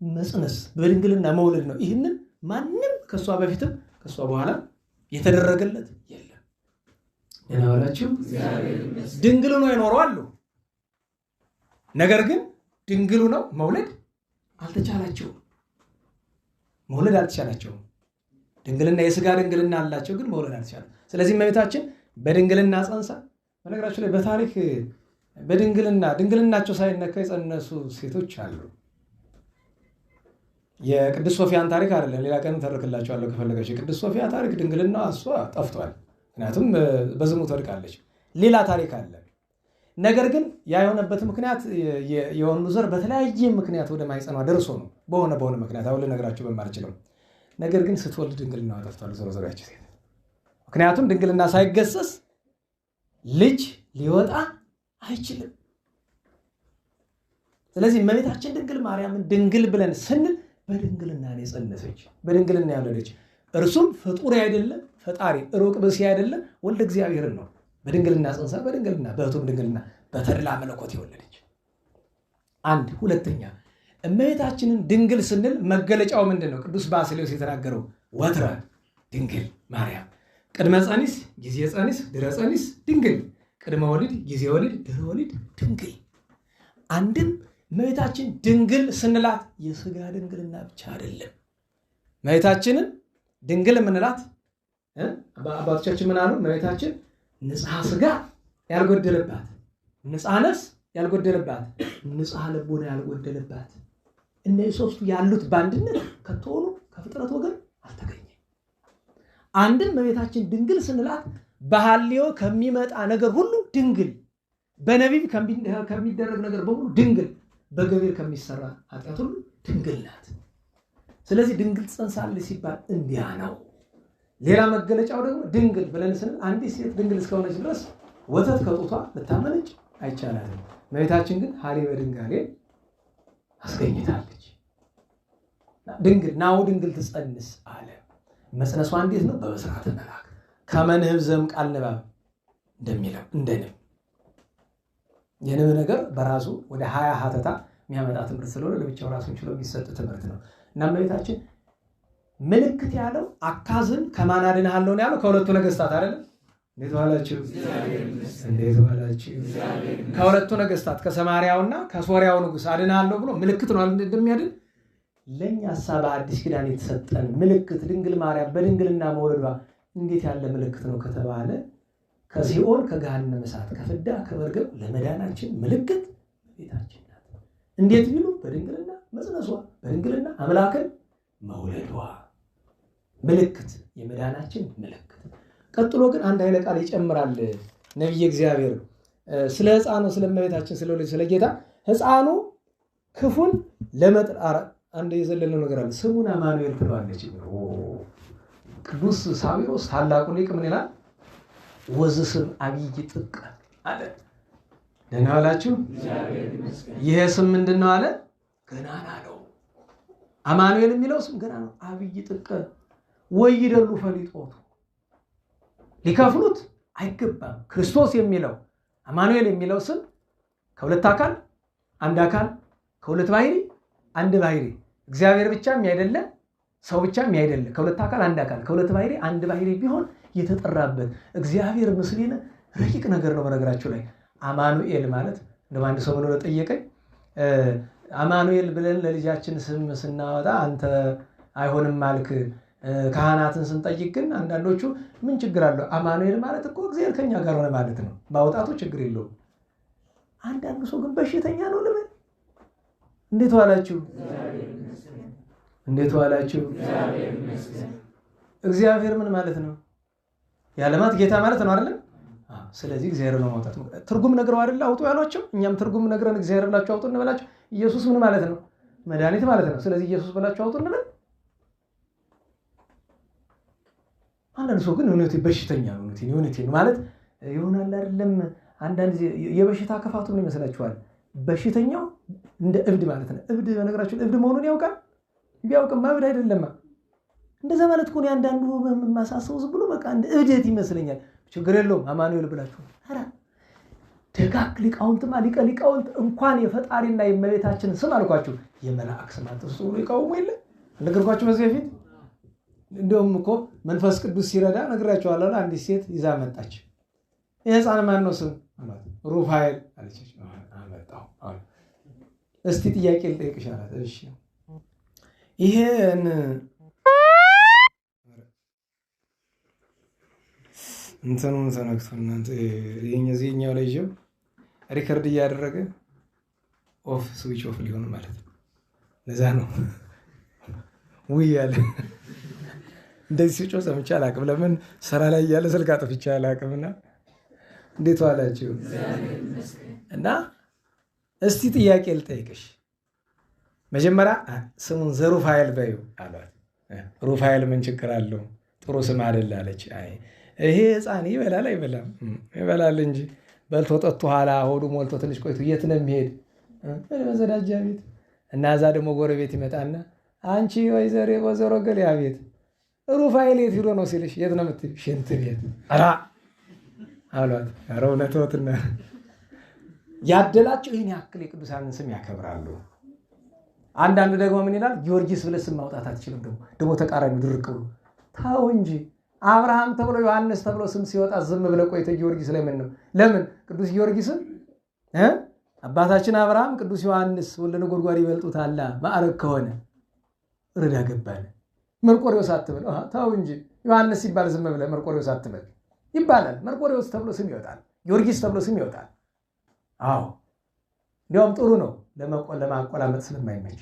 መጽነስ፣ በድንግልና መውለድ ነው። ይህንን ማንም ከእሷ በፊትም ከእሷ በኋላ የተደረገለት የለም። ደህና ዋላችሁ። ድንግል ነው የኖረው አሉ። ነገር ግን ድንግሉ ነው መውለድ አልተቻላቸውም። መውለድ አልተቻላቸውም። ድንግልና የስጋ ድንግልና አላቸው፣ ግን መውለድ አልተቻለም። ስለዚህ እመቤታችን በድንግልና ጸንሳ፣ በነገራችሁ ላይ በታሪክ ድንግልናቸው ሳይነካ የጸነሱ ሴቶች አሉ። የቅድስት ሶፊያን ታሪክ አይደለም፣ ሌላ ቀን ተርክላቸዋለሁ ከፈለጋችሁ። የቅድስት ሶፊያ ታሪክ ድንግልና እሷ ጠፍቷል፣ ምክንያቱም በዝሙት ወድቃለች። ሌላ ታሪክ አለ። ነገር ግን ያ የሆነበት ምክንያት የወንዱ ዘር በተለያየ ምክንያት ወደ ማይጸኗ ደርሶ ነው። በሆነ ምክንያት አሁን ልነግራችሁ በማልችለው ነገር ግን ስትወልድ ድንግልና ጠፍቷል። ዞሮ ዞሮ ያቺ ሴት ምክንያቱም ድንግልና ሳይገሰስ ልጅ ሊወጣ አይችልም። ስለዚህ እመቤታችን ድንግል ማርያምን ድንግል ብለን ስንል በድንግልና ነው የጸነሰች፣ በድንግልና ያወለደች። እርሱም ፍጡር አይደለም ፈጣሪ፣ ሩቅ ብእሲ አይደለም ወልደ እግዚአብሔርን ነው በድንግልና ጸንሳ፣ በድንግልና በሕቱም ድንግልና በተድላ መለኮት የወለደች። አንድ ሁለተኛ እመቤታችንን ድንግል ስንል መገለጫው ምንድን ነው? ቅዱስ ባስልዮስ የተናገረው ወትረ ድንግል ማርያም ቅድመ ጸኒስ ጊዜ ጸኒስ ድረ ጸኒስ ድንግል፣ ቅድመ ወሊድ ጊዜ ወሊድ ድረ ወሊድ ድንግል። አንድም እመቤታችን ድንግል ስንላት የስጋ ድንግልና ብቻ አይደለም። እመቤታችንን ድንግል የምንላት አባቶቻችን ምን አሉ? እመቤታችን ንጽሐ ስጋ ያልጎደለባት፣ ንጽሐ ነፍስ ያልጎደለባት፣ ንጽሐ ልቦና ያልጎደለባት፣ እነዚህ ሶስቱ ያሉት በአንድነት ከተሆኑ ከፍጥረት ወገን አልተገኘም። አንድም እመቤታችን ድንግል ስንላት በሐልዮ ከሚመጣ ነገር ሁሉ ድንግል፣ በነቢብ ከሚደረግ ነገር በሙሉ ድንግል፣ በገቢር ከሚሰራ ኃጢአት ሁሉ ድንግል ናት። ስለዚህ ድንግል ትጸንሳለች ሲባል እንዲያ ነው። ሌላ መገለጫው ደግሞ ድንግል ብለን ስንል አንዲት ሴት ድንግል እስከሆነች ድረስ ወተት ከጡቷ ልታመነጭ አይቻላትም። እመቤታችን ግን ሀሊበ ድንጋሌ አስገኝታለች። ድንግል ናሁ ድንግል ትጸንስ አለ። መጽነሷ እንዴት ነው? በብስራተ መልአክ ከመንህብ ዘም ቃል ንባብ እንደሚለው እንደ ንብ። የንብ ነገር በራሱ ወደ 20 ሀተታ የሚያመጣ ትምህርት ስለሆነ ለብቻው ራሱን ችሎ የሚሰጥ ትምህርት ነው እና እመቤታችን ምልክት ያለው አካዝን ከማን አድንሃለሁ ነው ያለው? ከሁለቱ ነገስታት አይደለም? እንዴት ዋላችሁ? እንዴት ዋላችሁ? ከሁለቱ ነገስታት ከሰማርያውና ከሶርያው ንጉስ አድንሃለሁ ብሎ ምልክት ነው እንደሚያድን። ለእኛሳ በአዲስ ኪዳን የተሰጠን ምልክት ድንግል ማርያም በድንግልና መውለዷ እንዴት ያለ ምልክት ነው ከተባለ ከሲኦል ከገሃነመ እሳት ከፍዳ ከመርገም ለመዳናችን ምልክት ቤታችን ናት። እንዴት ቢሉ በድንግልና መጽነሷ፣ በድንግልና አምላክን መውለዷ ምልክት፣ የመዳናችን ምልክት። ቀጥሎ ግን አንድ ኃይለ ቃል ይጨምራል ነቢየ እግዚአብሔር ስለ ሕፃኑ ስለ እመቤታችን ስለ ጌታ ሕፃኑ ክፉን ለመጥራት አንድ የዘለለው ነገር አለ። ስሙን አማኑኤል ትለዋለች። ቅዱስ ሳዊሮስ ታላቁ ሊቅ ምን ይላል? ወዝ ስም አብይ ጥቀ አለ። ደህና ዋላችሁ። ይሄ ስም ምንድን ነው አለ? ገናና ነው። አማኑኤል የሚለው ስም ገና ነው። አብይ ጥቀ ወይደሉ ፈሊጦቱ ሊከፍሉት አይገባም። ክርስቶስ የሚለው አማኑኤል የሚለው ስም ከሁለት አካል አንድ አካል፣ ከሁለት ባህሪ አንድ ባህሪ፣ እግዚአብሔር ብቻም ያይደለ ሰው ብቻም ያይደለ፣ ከሁለት አካል አንድ አካል፣ ከሁለት ባህሪ አንድ ባህሪ ቢሆን የተጠራበት እግዚአብሔር ምስሌነ ረቂቅ ነገር ነው። በነገራችሁ ላይ አማኑኤል ማለት እንደማንድ ሰው ምን ጠየቀኝ፣ አማኑኤል ብለን ለልጃችን ስም ስናወጣ አንተ አይሆንም ማልክ፣ ካህናትን ስንጠይቅ ግን አንዳንዶቹ ምን ችግር አለው? አማኑኤል ማለት እኮ እግዚአብሔር ከኛ ጋር ሆነ ማለት ነው። ማውጣቱ ችግር የለውም። አንዳንዱ ሰው ግን በሽተኛ ነው ልበል። እንዴት ዋላችሁ? እንዴት ዋላችሁ? እግዚአብሔር ምን ማለት ነው? የዓለማት ጌታ ማለት ነው አይደለም? ስለዚህ እግዚአብሔር ነው ማውጣት። ትርጉም ነግረው አይደል አውጡ ያሏቸው? እኛም ትርጉም ነግረን እግዚአብሔር ብላችሁ አውጡ እንበላቸው። ኢየሱስ ምን ማለት ነው? መድኃኒት ማለት ነው። ስለዚህ ኢየሱስ ብላችሁ አውጡ እንበል። አንዳንድ ሰው ግን እውነቴ በሽተኛ ነው። እውነቴ ማለት ይሆናል አይደለም። አንዳንድ ጊዜ የበሽታ ክፋቱ ምን ይመስላችኋል? በሽተኛው እንደ እብድ ማለት ነው። እብድ በነገራችሁ እብድ መሆኑን ያውቃል። ቢያውቅማ እብድ አይደለም። እንደዛ ማለት እኮ ነው። አንዳንዱ ማሳሰው ዝም ብሎ በቃ እንደ እብደት ይመስለኛል። ችግር የለውም አማኑኤል ብላችሁ ኧረ ደጋግ ሊቃውንትማ ሊቃውንት እንኳን የፈጣሪና የእመቤታችንን ስም አልኳችሁ የመላእክ ስም አጥርሱ ብሎ ይቃወሙ የለ ነገርኳችሁ በዚህ በፊት። እንደውም እኮ መንፈስ ቅዱስ ሲረዳ ነግራችኋለሁ። አንዲት ሴት ይዛ መጣች። የሕፃን ማን ነው ስም አላት። ሩፋኤል አለች። አመጣው እስቲ ጥያቄ ልጠይቅሽ አላት። እሺ ይሄን እንትኑን ተነክቶ እናንተ የኛው ላይ ጀም ሪከርድ እያደረገ ኦፍ ስዊች ኦፍ ሊሆን ማለት ነው። ለዛ ነው ውይ ያለ እንደዚህ ስዊች ኦፍ ሰምቼ አላውቅም። ለምን ስራ ላይ እያለ ስልክ አጥፍቼ አላውቅምና እንዴት ዋላችሁ? እና እስቲ ጥያቄ ልጠይቅሽ። መጀመሪያ ስሙን ዘሩፋኤል በይው አሏት። ሩፋኤል ምን ችግር አለው? ጥሩ ስም አይደል አለች። አይ ይሄ ሕፃን ይበላል አይበላም? ይበላል እንጂ በልቶ ጠጥቶ ኋላ ሆዱ ሞልቶ ትንሽ ቆይቶ የት ነው የሚሄድ? መዘዳጃ ቤት። እና እዛ ደግሞ ጎረቤት ይመጣና አንቺ ወይዘሮ ገሊያ ቤት ሩፋኤል የት ሂዶ ነው ሲልሽ የት ነው የምትይው? ሽንት ቤት አሏት። ኧረ እውነትዎትና ያደላቸው ይህን ያክል የቅዱሳንን ስም ያከብራሉ። አንዳንዱ ደግሞ ምን ይላል? ጊዮርጊስ ብለህ ስም ማውጣት አትችልም። ደግሞ ተቃራኒው ድርቅ ብሎ ታው እንጂ አብርሃም ተብሎ ዮሐንስ ተብሎ ስም ሲወጣ ዝም ብለህ ቆይተህ ጊዮርጊስ ለምን ነው? ለምን ቅዱስ ጊዮርጊስን አባታችን አብርሃም ቅዱስ ዮሐንስ ወልደ ነጎድጓድ ይበልጡታል ማዕረግ ከሆነ ርዳ ገባን። መርቆሬዎስ አትበል። ታው እንጂ ዮሐንስ ሲባል ዝም ብለህ መርቆሬዎስ አትበል ይባላል። መርቆሬዎስ ተብሎ ስም ይወጣል። ጊዮርጊስ ተብሎ ስም ይወጣል። አዎ እንዲያውም ጥሩ ነው ለማቆላመጥ ስለማይመች።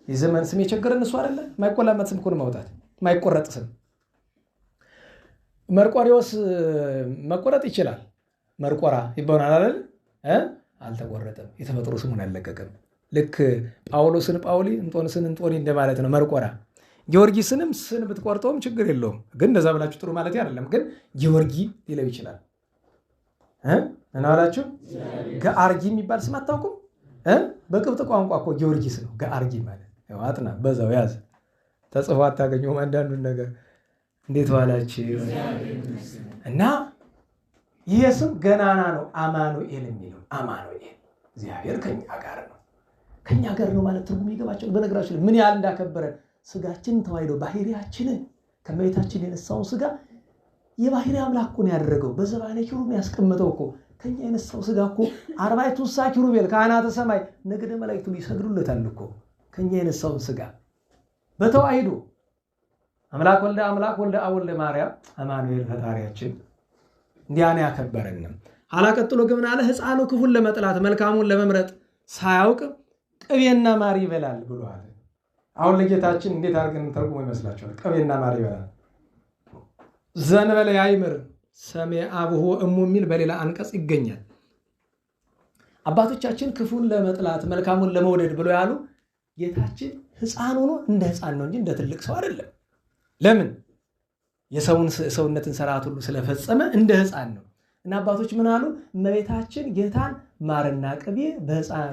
የዘመን ስም የቸገረን እሱ አይደለ? ማይቆላመጥ ስም እኮ ነው ማውጣት፣ ማይቆረጥ ስም። መርቆሬዎስ መቆረጥ ይችላል። መርቆራ ይባላል አይደል? አልተቆረጠም። የተፈጥሮ ስሙን አልለቀቀም። ልክ ጳውሎስን ጳውሊ፣ እንጦንስን እንጦኒ እንደማለት ነው መርቆራ። ጊዮርጊስንም ስን ብትቆርጠውም ችግር የለውም። ግን እንደዛ ብላችሁ ጥሩ ማለት አይደለም። ግን ጊዮርጊ ሊለው ይችላል። ምን አላችሁ? ገአርጊ የሚባል ስም አታውቁም? በቅብጥ ቋንቋ እኮ ጊዮርጊስ ነው ገአርጊ ማለት። አጥና በዛው ያዝ፣ ተጽፎ አታገኘውም አንዳንዱን ነገር። እንዴት ዋላችሁ? እና ይህ ስም ገናና ነው። አማኑኤል የሚለው አማኑኤል እግዚአብሔር ከኛ ጋር ነው። ከኛ ጋር ነው ማለት ትርጉም ይገባቸው። በነገራችን ምን ያህል እንዳከበረን ስጋችንን ተዋህዶ ባህሪያችንን ከመቤታችን የነሳውን ስጋ የባህሪ አምላክ እኮ ነው ያደረገው። በዘባነ ኪሩብ ያስቀመጠው እኮ ከኛ የነሳው ስጋ እኮ 40 ኪሩቤል ካህናተ ሰማይ ነገደ መላእክቱ ሊሰግዱለታል እኮ ከኛ የነሳውን ስጋ በተዋህዶ አምላክ ወልደ አብ ወልደ ማርያም አማኑኤል ፈጣሪያችን እንዲያን ያከበረንም። አላቀጥሎ ግን አለ ሕፃኑ ክፉን ለመጥላት መልካሙን ለመምረጥ ሳያውቅ ቅቤና ማር ይበላል ብሏል። አሁን ለጌታችን እንዴት አድርገን ተርጉሞ ይመስላችኋል? ቅቤና ማር ይበላል። ዘንበለ ያይምር ሰሜ አብሁ እሙ የሚል በሌላ አንቀጽ ይገኛል። አባቶቻችን ክፉን ለመጥላት መልካሙን ለመውደድ ብሎ ያሉ ጌታችን ሕፃን ሆኖ እንደ ሕፃን ነው እንጂ እንደ ትልቅ ሰው አይደለም። ለምን? የሰውነትን ስርዓት ሁሉ ስለፈጸመ እንደ ሕፃን ነው። እና አባቶች ምን አሉ? እመቤታችን ጌታን ማርና ቅቤ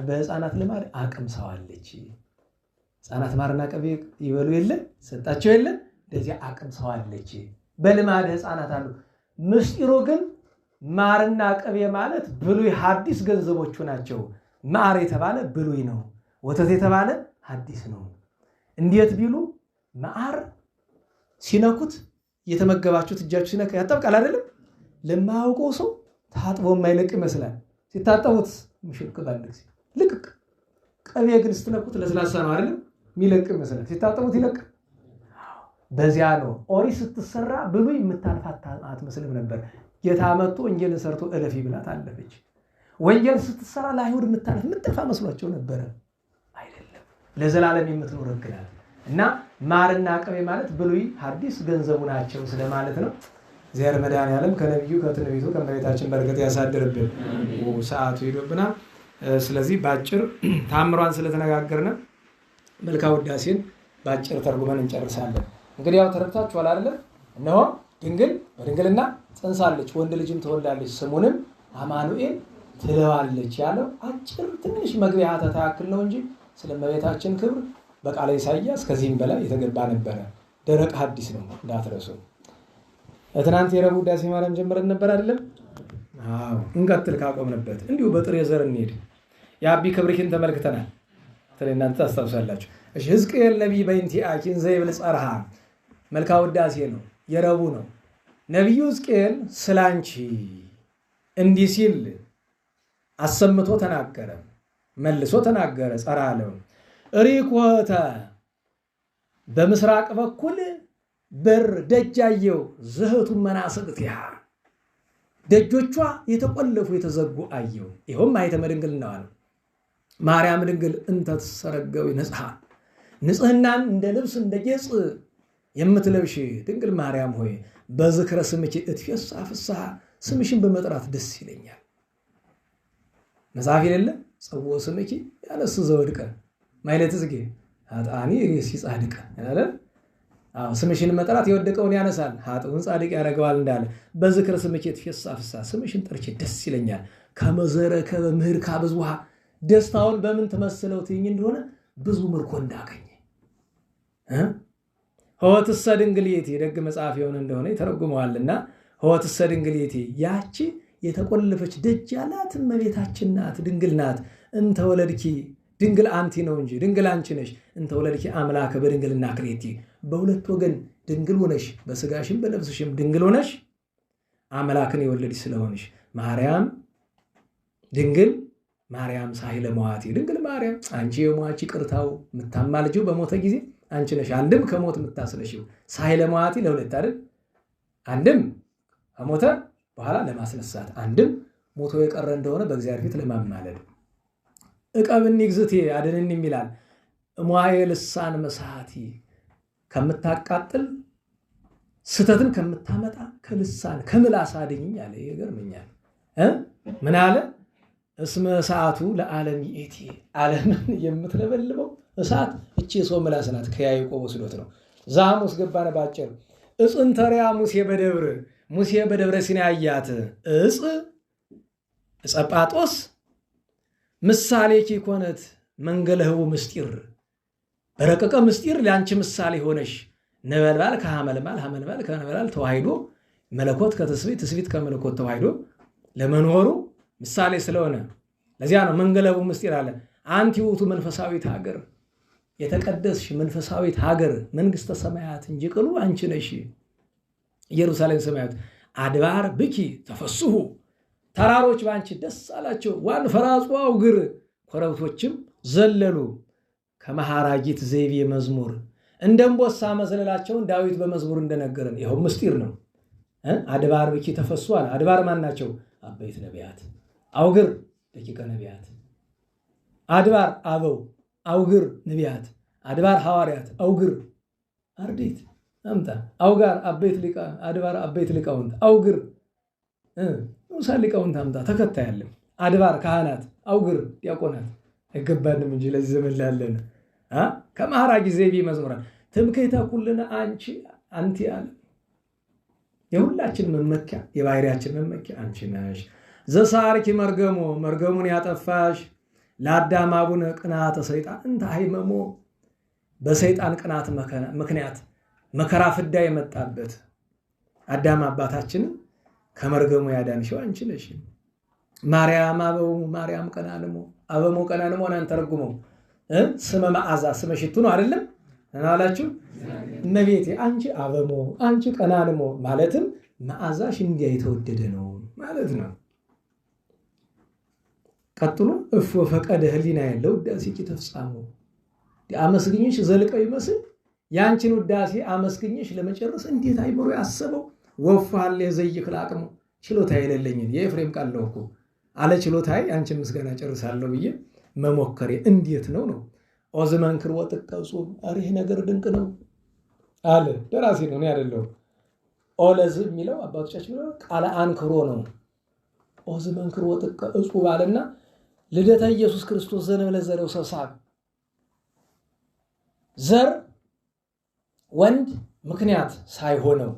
በሕፃናት ልማድ አቅምሰዋለች። ሕፃናት ማርና ቅቤ ይበሉ የለ ሰጣቸው የለ እንደዚህ አቅምሰዋለች። በልማድ ሕፃናት አሉ። ምስጢሩ ግን ማርና ቅቤ ማለት ብሉይ ሐዲስ ገንዘቦቹ ናቸው። ማር የተባለ ብሉይ ነው፣ ወተት የተባለ ሐዲስ ነው። እንዴት ቢሉ ማር ሲነኩት የተመገባችሁት እጃችሁ ሲነካ ያጠብቃል አይደለም? ለማያውቀው ሰው ታጥቦ የማይለቅ ይመስላል። ሲታጠቡት ምሽክ ባንድ ጊዜ ልቅቅ። ቅቤ ግን ስትነኩት ለስላሳ ነው አይደለም? የሚለቅ ይመስላል። ሲታጠቡት ይለቅ። በዚያ ነው ኦሪት ስትሰራ ብሉይ የምታልፋት አትመስልም ነበር። ጌታ መጥቶ ወንጌልን ሰርቶ እለፊ ብላት አለፈች። ወንጌል ስትሰራ ለአይሁድ የምታልፍ የምትጠፋ መስሏቸው ነበረ። አይደለም፣ ለዘላለም የምትኖር ሕግ ናት። እና ማርና ቅቤ ማለት ብሉይ ሐዲስ ገንዘቡ ናቸው ስለማለት ነው። እግዚአብሔር መድኃኔዓለም ከነቢዩ ከትንቢቱ ከእመቤታችን በረከት ያሳድርብን። ሰዓቱ ሄዶብናል። ስለዚህ በአጭር ታምሯን ስለተነጋገርነ መልክአ ውዳሴን በአጭር ተርጉመን እንጨርሳለን። እንግዲህ ያው ተረድታችኋል አይደለም? እነሆ ድንግል በድንግልና ጸንሳለች፣ ወንድ ልጅም ትወልዳለች፣ ስሙንም አማኑኤል ትለዋለች ያለው አጭር ትንሽ መግቢያ ሀተታ ያክል ነው እንጂ ስለ እመቤታችን ክብር በቃለ ኢሳይያስ ከዚህም በላይ የተገባ ነበረ። ደረቅ ሐዲስ ነው እንዳትረሱ። ትናንት የረቡዕ ውዳሴ ማርያም ጀምረን ነበር አይደለም? አዎ እንቀጥል ካቆምንበት። እንዲሁ በጥሬ ዘር እንሄድ። የአቢ ክብርኪን ተመልክተናል። እናንተ ታስታውሳላችሁ። እሺ ሕዝቅኤል ነቢይ በእንቲአኪን ዘይብል ጸርሃ መልክአ ውዳሴ ነው፣ የረቡዕ ነው። ነቢዩ ሕዝቅኤል ስላንቺ እንዲህ ሲል አሰምቶ ተናገረ፣ መልሶ ተናገረ። ጸርሃ አለው ሪኮተ በምስራቅ በኩል በር ደጃየው ዘህቱ መናስቅቲሃ ደጆቿ የተቆለፉ የተዘጉ አየው። ይኸውም ማኅተመ ድንግልና ነው። ማርያም ድንግል እንተ ትሰረገው ንጽሐ ንጽህናን እንደ ልብስ እንደ ጌጥ የምትለብሽ ድንግል ማርያም ሆይ በዝክረ ስምኪ እትፌሳ ፍስሐ ስምሽን በመጥራት ደስ ይለኛል። መጽሐፍ የሌለ ጸዎ ስምኪ ያነስ ዘወድቀ ማይለት ዝጌ ኃጥአኒ ሬሲ ጻድቀ አይደል? አዎ ስምሽን መጥራት የወደቀውን ያነሳል፣ ኃጥኡን ጻድቅ ያደርገዋል እንዳለ በዝክረ ስምኪ እትፌሳ ፍስሐ ስምሽን ጠርቼ ደስ ይለኛል። ከመዘረከ በምህር ካብዝውሃ ደስታውን በምን ትመስለው ትይኝ እንደሆነ ብዙ ምርኮ እንዳገኘ ሆወትሰ ድንግልየቲ ደግ መጽሐፍ የሆነ እንደሆነ ይተረጉመዋልና ሆወትሰ ድንግልየቲ ያቺ የተቆለፈች ደጅ ያላት እመቤታችን ናት፣ ድንግል ናት። እንተወለድኪ ድንግል አንቲ ነው እንጂ ድንግል አንቺ ነሽ። እንተወለድኪ አምላከ በድንግልና ክሬቲ በሁለት ወገን ድንግል ሆነሽ በስጋሽም በነፍስሽም ድንግል ሆነሽ አምላክን የወለድሽ ስለሆንሽ ማርያም ድንግል ማርያም ሳይለ መዋቲ ድንግል ማርያም አንቺ የሟች ይቅርታው የምታማልጂው በሞተ ጊዜ አንቺ ነሽ። አንድም ከሞት የምታስነሽው ሳይለ መዋቲ ለሁለት አይደል? አንድም ከሞተ በኋላ ለማስነሳት፣ አንድም ሞቶ የቀረ እንደሆነ በእግዚአብሔር ፊት ለማማለድ። እቀብኒ ግዝቴ አድንኒ ይላል። እሟየ ልሳን መሳቲ ከምታቃጥል ስተትን ከምታመጣ ከልሳን ከምላስ አድኝኝ አለ። ይገርመኛል። ምን አለ? እስመ እሳቱ ለዓለም ይእቲ ዓለምን የምትለበልበው እሳት እቺ የሰው ምላስ ናት። ከያዕቆብ ወስዶት ነው። ዛሙስ ገባነ ባጭር እጽንተሪያ ሙሴ በደብረ ሲና ያያት ዕፀ ጳጦስ ምሳሌኪ ኮነት መንገለህቡ ምስጢር በረቀቀ ምስጢር ለአንቺ ምሳሌ ሆነሽ ነበልባል ከሐመልማል ሐመልማል ከነበልባል ተዋሂዶ መለኮት ከትስብእት ትስብእት ከመለኮት ተዋሂዶ ለመኖሩ ምሳሌ ስለሆነ ለዚያ ነው መንገለቡ ምስጢር አለ። አንቲ ውእቱ መንፈሳዊት ሀገር የተቀደስሽ መንፈሳዊት ሀገር መንግስተ ሰማያት እንጂ ቅሉ አንቺ ነሽ። ኢየሩሳሌም ሰማያት አድባር ብኪ ተፈስሑ ተራሮች ባንቺ ደስ አላቸው። ዋን ፈራጹ አውግር ኮረብቶችም ዘለሉ። ከመሐራጊት ዘይቤ መዝሙር እንደምቦሳ መዝለላቸውን ዳዊት በመዝሙር እንደነገረን ይኸው ምስጢር ነው። አድባር ብኪ ተፈስሑ አለ። አድባር ማን ናቸው? አበይት ነቢያት፣ አውግር ደቂቀ ነቢያት። አድባር አበው፣ አውግር ነቢያት፣ አድባር ሐዋርያት፣ አውግር አርዲት አምጣ፣ አውጋር አበይት ሊቃ፣ አድባር አበይት ሊቃውንት፣ አውግር ንዑሳን ሊቃውንት አምጣ። ተከታያለን። አድባር ካህናት፣ አውግር ዲያቆናት። አይገባንም እንጂ ለዚህ ዘመን ላለን ከመሐራጊ ዘይቤ መዝሙራ ትምክህተ ኩልነ አንቺ አንቲ አለ። የሁላችን መመኪያ የባህሪያችን መመኪያ አንቺ ነሽ። ዘሳርኪ መርገሙን ያጠፋሽ ለአዳም አቡነ ቅንዓተ ሰይጣን እንተ ሃይመሞ በሰይጣን ቅናት ምክንያት መከራ ፍዳ የመጣበት አዳም አባታችን ከመርገሙ ያዳንሽው አንቺ ነሽ። ማርያም አበሙ ማርያም ቀናንሞ አበሞ ቀናንሞ ናን ተረጉመው ስመ መዓዛ ስመ ሽቱ ነው አይደለም እናላችሁ። እመቤቴ አንቺ አበሞ አንቺ ቀናንሞ ማለትም መዓዛሽ እንዲያ የተወደደ ነው ማለት ነው። ቀጥሎ እፎ ፈቀደ ህሊና ያለው ውዳሴኪ ተፍጻሙ አመስግኝሽ ዘልቀው ይመስል ያንቺን ውዳሴ አመስግኝሽ ለመጨረስ እንዴት አይምሮ ያሰበው ወፋል የዘይክል አቅሙ ችሎታ የሌለኝን የኤፍሬም ቃል ነው እኮ አለ ችሎታዬ አንቺን ምስጋና ጨርሳለሁ ብዬ መሞከሬ እንዴት ነው ነው ኦዝመንክር ወጥቀጹ አሪህ ነገር ድንቅ ነው አለ። ደራሲ ነው እኔ አይደለሁም። ኦለዝ የሚለው አባቶቻችን የሚለው ቃለ አንክሮ ነው። ኦዝ መንክሮ ጥቀ እጹብ አለና ልደተ ኢየሱስ ክርስቶስ ዘእንበለ ዘርኡ ሰብሳብ ዘር ወንድ ምክንያት ሳይሆነው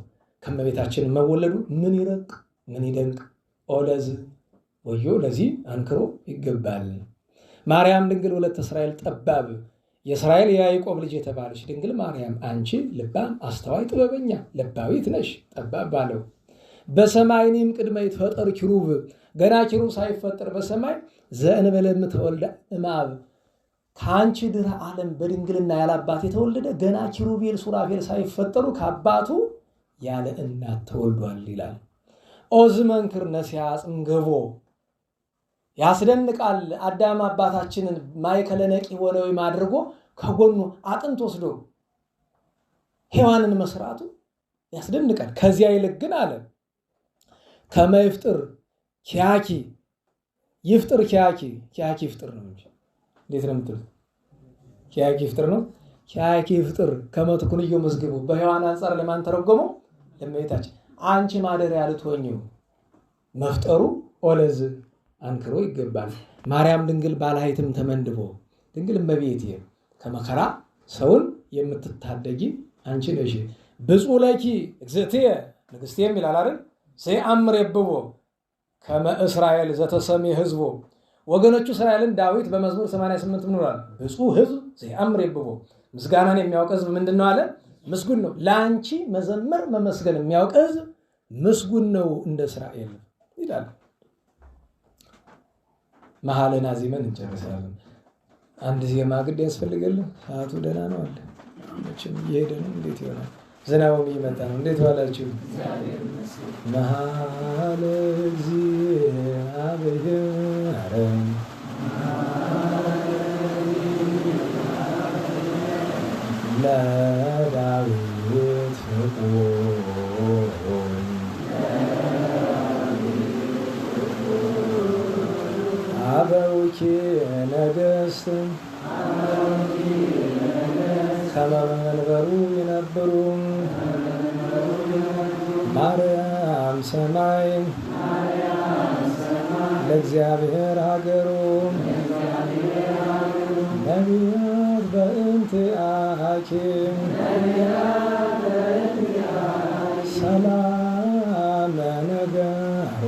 ከመቤታችን መወለዱ ምን ይረቅ ምን ይደንቅ። ኦለዝ ወዮ ለዚህ አንክሮ ይገባል። ማርያም ድንግል ወለተ እስራኤል ጠባብ የእስራኤል የያዕቆብ ልጅ የተባለች ድንግል ማርያም አንቺ ልባም አስተዋይ ጥበበኛ ለባዊት ነሽ ጠባብ ባለው በሰማይኒም ቅድመ ይትፈጠር ኪሩብ ገና ኪሩብ ሳይፈጠር በሰማይ ዘእንበለ እምተወልደ እምአብ ከአንቺ ድኅረ ዓለም በድንግልና ያላባት የተወለደ ገና ኪሩቤል ሱራፌል ሳይፈጠሩ ከአባቱ ያለ እናት ተወልዷል ይላል። ኦዝ መንክር ነሲያ አጽም ገቦ ያስደንቃል። አዳም አባታችንን ማእከለ ነቂ ሆነ ወይም አድርጎ ከጎኑ አጥንት ወስዶ ሔዋንን መስራቱ ያስደንቃል። ከዚያ ይልቅ ግን አለ ከመይፍጥር ኪያኪ ይፍጥር ኪያኪ ኪያኪ ይፍጥር ነው እንጂ እንዴት ነው የምትሉት? ኪያኪ ይፍጥር ነው። ኪያኪ ይፍጥር ከመትኩንዮ መዝግቡ በሔዋን አንጻር ለማን ተረጎመው? ለእመቤታችን አንቺ ማደሪያ ልትሆኚው መፍጠሩ ኦለዝ አንክሮ ይገባል። ማርያም ድንግል ባላይትም ተመንድቦ ድንግል እመቤቴ ከመከራ ሰውን የምትታደጊ አንቺ ነሽ። ብፁዕ ለኪ እግዝእትየ ንግሥቴም ይላል አይደል? ዘየአምር የብቦ ከመ እስራኤል ዘተሰሜ ሕዝቦ ወገኖቹ እስራኤልን ዳዊት በመዝሙር 88 ምን ይላል? ብፁዕ ሕዝብ ዘየአምር የብቦ ምስጋናን የሚያውቅ ሕዝብ ምንድን ነው አለ? ምስጉን ነው። ለአንቺ መዘመር መመስገን የሚያውቅ ሕዝብ ምስጉን ነው እንደ እስራኤል ይላል። መሐለና ዜመን እንጨርሳለን። አንድ ዜማ ግድ ያስፈልገልን። ሰዓቱ ደህና ነው አለ መቼም እየሄደ ነው። እንዴት ይሆናል? ዝናቡም እየመጣ ነው። እንዴት ዋላችሁ? መሐለ እግዚአብሔር ለዳዊት ፍቁር አበውኪ ነገሥት ከመ በመንበሩ ይነብሩ ማርያም ሰማይ ለእግዚአብሔር ሀገሩ ነቢያት በእንቲአኪ ሰላም ነገሩ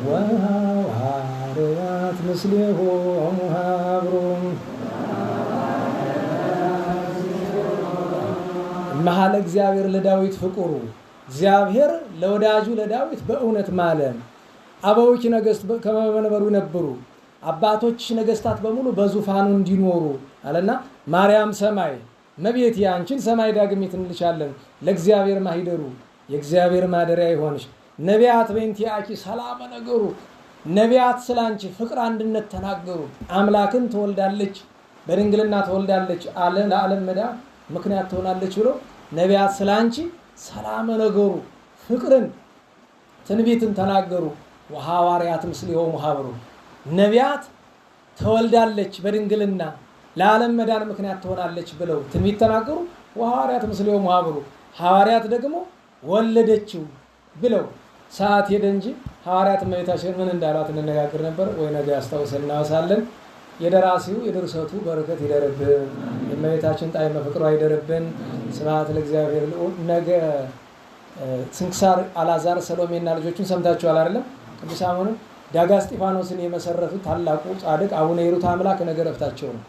ወሐዋርያት ምስሌሆሙ ሀብሩ መሐለ እግዚአብሔር ለዳዊት ፍቁሩ እግዚአብሔር ለወዳጁ ለዳዊት በእውነት ማለ። አበዊኪ ነገሥት ከመ በመንበሩ ነበሩ አባቶች ነገሥታት በሙሉ በዙፋኑ እንዲኖሩ አለና ማርያም ሰማይ እመቤቴ አንቺን ሰማይ ዳግሚት እንልሻለን። ለእግዚአብሔር ማሂደሩ የእግዚአብሔር ማደሪያ ይሆንሽ። ነቢያት በእንቲአኪ ሰላም ነገሩ ነቢያት ስላንቺ ፍቅር አንድነት ተናገሩ። አምላክን ትወልዳለች በድንግልና ትወልዳለች አለ ለዓለም መዳን ምክንያት ትሆናለች ብሎ ነቢያት ስላንቺ ሰላም ነገሩ ፍቅርን ትንቢትን ተናገሩ። ወሐዋርያት ምስሌሆሙ ሀብሩ ነቢያት ተወልዳለች በድንግልና ለዓለም መዳን ምክንያት ትሆናለች ብለው ትንቢት ተናገሩ። ወሐዋርያት ምስሌሆሙ ሀብሩ ሐዋርያት ደግሞ ወለደችው ብለው ሰዓት ሄደ እንጂ ሐዋርያት እመቤታችን ምን እንዳሏት እንነጋገር ነበር ወይ ነገ ያስታውሰን እናወሳለን። የደራሲው የድርሰቱ በረከት ይደርብን። የእመቤታችን ጣዕመ ፍቅሯ ይደርብን። ስብሐት ለእግዚአብሔር ልዑል። ነገ ስንክሳር አልዓዛር ሰሎሜና ልጆቹን ሰምታችኋል አይደለም? ቅዱስ አቡነ ዳጋ እስጢፋኖስን የመሰረቱት ታላቁ ጻድቅ አቡነ ሂሩት አምላክ ነገ ዕረፍታቸው ነው።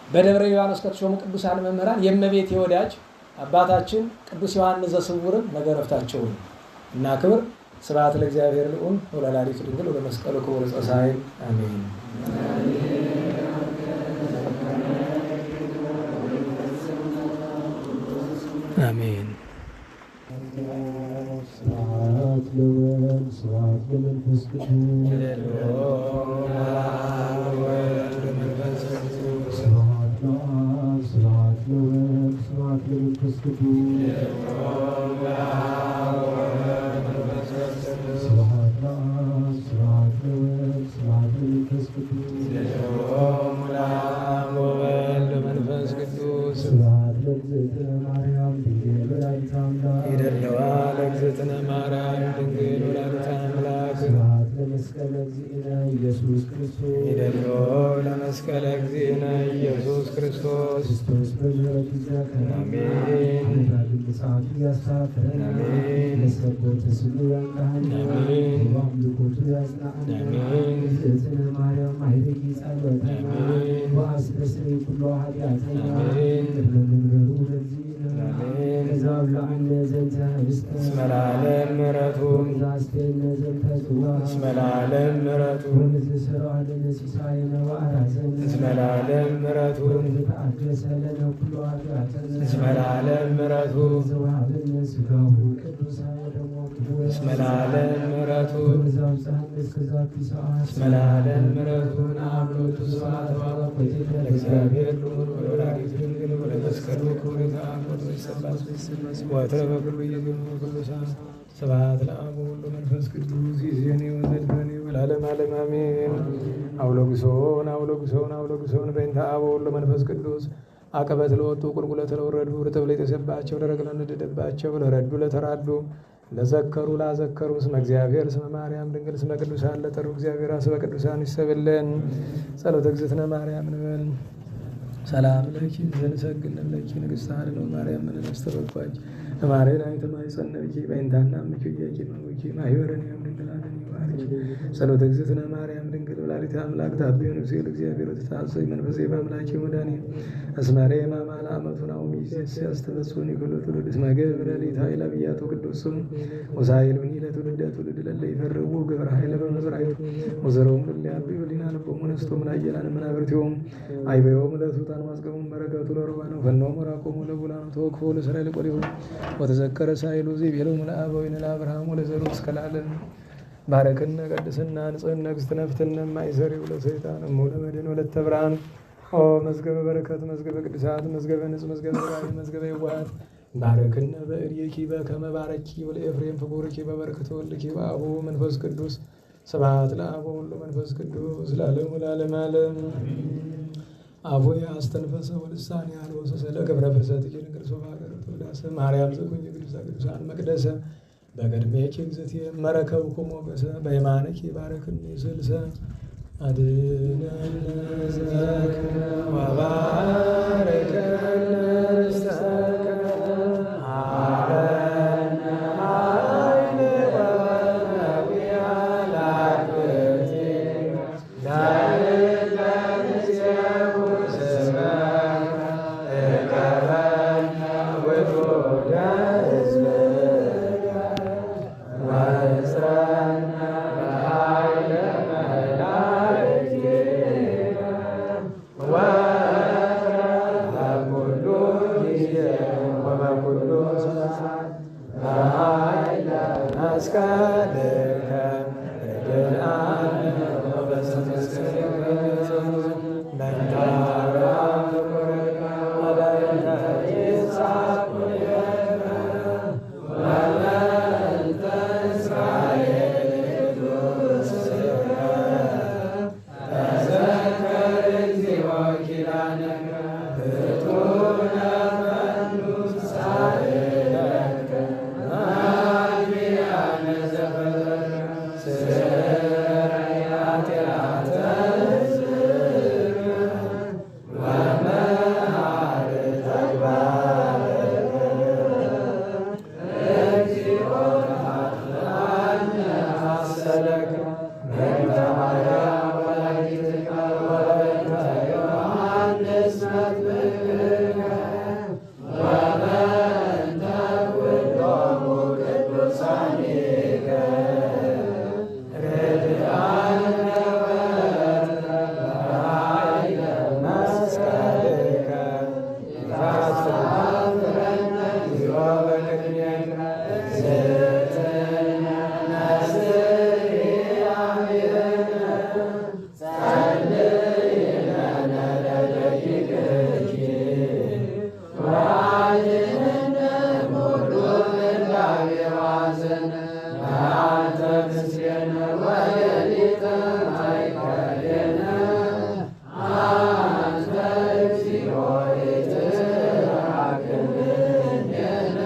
በደብረ ሊባኖስ ከተሾሙ ቅዱሳን መምህራን የእመቤቴ ወዳጅ አባታችን ቅዱስ ዮሐንስ ዘስውርም ነገ ዕረፍታቸው ነው እና ክብር ስብሐት ለእግዚአብሔር ልዑል ወለወላዲቱ ድንግል ወለመስቀሉ ክቡር ጸሳይን አሜን። አሜን። ስብሐት ለወልድ ስብሐት ለመንፈስ ቅዱስ ስብሐት ለአብ ስብሐት ለወልድ ስብሐት ለመንፈስ ቅዱስ ስብሐት ለአብ ስብሐት ለወልድ ስብሐት ለመንፈስ ቅዱስ ስብሐት ለእግዝእትነ ማርያም ለእግዝእትነ ማርያም ድንግል ወላዲተ አምላክ ስብሐት ለመስቀለ እግዚእነ ኢየሱስ ክርስቶስ ይደሎ ለመስቀለ እግዚእነ ኢየሱስ ክርስቶስ ክርስቶስ በምሕረቱ ይዛከን አሜን። አሜን። ሰዓቱ ያስተካክለን አሜን። ለሰቦተ ስሙ ያምጣን አሜን። በአምልኮቱ ያጽናን አሜን። እግዝእትነ ማርያም ማኅደሪ ጸሎተነ አሜን። ወአስተስሪ ኩሎ ኃጢአተነ አሜን። ለመንበሩ ለእግዚእነ አሜን። ከዛብላዕነ ዘንተ ህብስተ እስመ ለዓለም ምሕረቱ ወዛስቴነ ዘንተ ጽዋ እስመ ለዓለም ምሕረቱ ወምዝስራነ ሲሳየነ ወአራዘነ እስመ ለዓለም ምሕረቱ ወዘተአገሰ ለነ ኩሎ ኃጢአተነ እስመ ለዓለም ምሕረቱ ዘወሀበነ ሥጋሁ ቅዱሰ ወደሙ ክቡረ እስመ ለዓለም ምሕረቱ ወዘአብጽሐነ እስከ ዛቲ ሰዓት እስመ ለዓለም ምሕረቱ ነአምሎቱ ስብሐት ወአኮቴተ ለእግዚአብሔር ልዑል ወለወላዲቱ ድንግል ወለመስቀሉ ክቡር ዘአምልኮቱ ይሰባስ ወትረ በኩሉ ይእዜኑ ወኩሉ ሰዓት ስብሐት ለአብ ወወልድ ወመንፈስ ቅዱስ ይእዜኒ ወዘልፈኒ ወለዓለመ ዓለም አሜን። አውሎግሶን አውሎግሶን አውሎግሶን በእንተ አብ ወወልድ ወመንፈስ ቅዱስ አቀበት ለወጡ ቁልቁለት ለወረዱ ርጥብ ለተሰባቸው ደረቅ ለነደደባቸው ለረዱ ለተራዱ ለዘከሩ ላዘከሩ ስመ እግዚአብሔር ስመ ማርያም ድንግል ስመ ቅዱሳን ለጠሩ እግዚአብሔር ስመ ቅዱሳን ይሰብልን። ጸሎተ እግዝእትነ ማርያም እንበል። ሰላም ለኪ ዘንሰግድ ለኪ ንግሥተ አድኅኖ ማርያም ምን አስተበቋች ማርያም አይተ ማይጸነ ብኪ በእንታና ምኪ ያቂ ማውቂ ማይወረን ያም ድንግል አድኅኒ ባርኪ ጸሎተ እግዝእትነ ማርያም ድንግል ወላዲተ አምላክ ታበየ ንጉሴ ለእግዚአብሔር ተታሰይ መንፈሴ በአምላኬ ወዳኔ አስማሬ ማማላ አመቱን አውሚ ሲያስተበጹን ይኩሉ ትውልድ እስመ ገብረ ሊት ኃይለ ብያቱ ቅዱስ ስሙ ወሳይል ብኒ ለትውልደ ትውልድ ለለ ይፈርቡ ግብረ ኃይለ በመዝራዩ ወዘረውም ለሊያብ ይብሊና ልቦሙ ነስቶም ላየላን መናብርቲዮም አይበዮም ለሱታን ማስገቡም በረከቱ ለሩባን ፈነው መራቆሙ ለቡላን ተወክፎ ለእስራኤል ቆሊሁ ወተዘከረ ሳይሉ ዚቤሎም ለአበዊነ ለአብርሃም ወለዘሩ እስከ ለዓለም ባረክነ ቀድስና ንጽሕነ እግዝእትነ ፍትነ ማይሰሪው ለሰይጣን እሙለ መድኅን ወለተ ብርሃን ኦ መዝገበ በረከት መዝገበ ቅዱሳት መዝገበ ንጽሕ መዝገበ ራእይ መዝገበ የዋሃት ባረክነ በእድየኪ በከመ ባረኪ ወለኤፍሬም ፍቁርኪ በበረከተ ወልድኪ ወአቡ መንፈስ ቅዱስ ስብሐት ለአብ ወወልድ ወመንፈስ ቅዱስ ለዓለሙ ለዓለመ ዓለም። አቡየ አስተንፈሰ ወልሳኔ አልወሰሰ ለገብረ ፍርሰትኪ ንግር ሶባገር ተወዳሰ ማርያም ዘኩኝ ቅዱሳን መቅደሰ በቅድሜኪ እግዝእትየ መረከብኩ ሞገሰ በየማነኪ ባረክኒ ስልሰ አድኅነነ ዘከ ወባርከነ ርስተከ ሀበነ ኃይለ ወነቢያ ላክቲከ ዳንለንስየኩ ስመከ እቀበልነ ውዱደ ሕዝብከ ወእስረነ በኃይለ መላእክቲከ ወእስረ በኩሉ ጊዜ ወበኩሉ ሰዓት በኃይለ መስቀልከ እድአነ ወበስመ መስቀልከ በእንተ አብርሃም ፍቁርከ ወበእንተ ይስሐቅ ወያዕቆብ ወበእንተ እስራኤል ቅዱስከ ተዘከር እግዚኦ ኪዳነከ ብቱነ ፈኑስ ሳህለከ ማግቢያነ ዘፈጠርከ ስረይ ኃጢአተ ሕዝብከ ወመሐረ ተግባረከ እግዚኦ ታድኅነነ ሐሰለከ በእንተ ማርያም ወላዲትከ ወበእንተ ዮሐንስ መጥምቅከ ወበእንተ ኩሎሙ ቅዱሳኒከ ርድአነ ወእትረ በኃይለ መስቀልከ ታስተባብረነ እግዚኦ በቅድሜከ እግዝእትነ ነስእያሜነ ጸልይ ለነ ለደቂቅኪ ወአድኅነነ እምኩሉ ምንዳቤ ወሐዘን በአንተ ምስሌነ ወሌሊተ ማእከሌነ አንተ እግዚኦ ኢትራቅብኔነ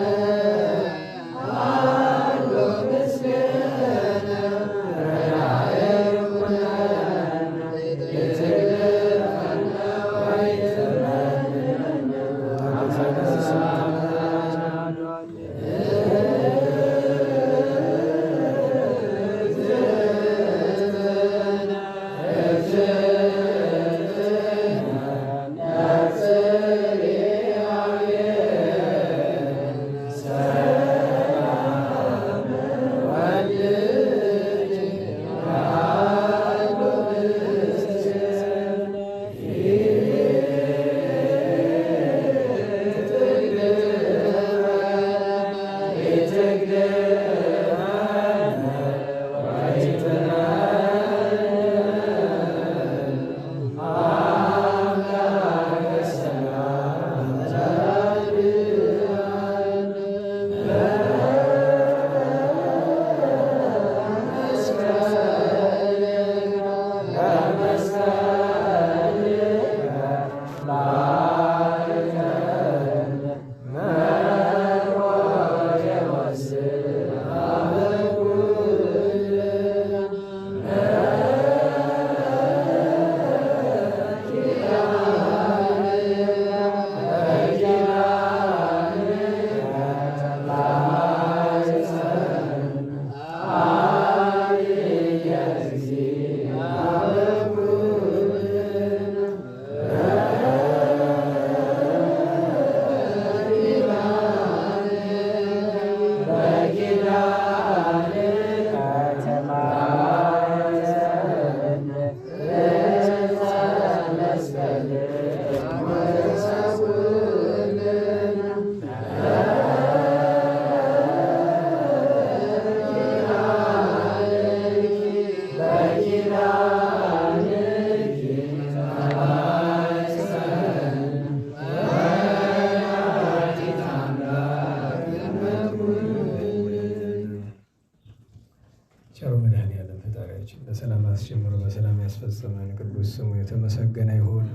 ቸሩ መድኃኔዓለም ፈጣሪያችን በሰላም አስጀምሮ በሰላም ያስፈጸመን ቅዱስ ስሙ የተመሰገነ ይሁን።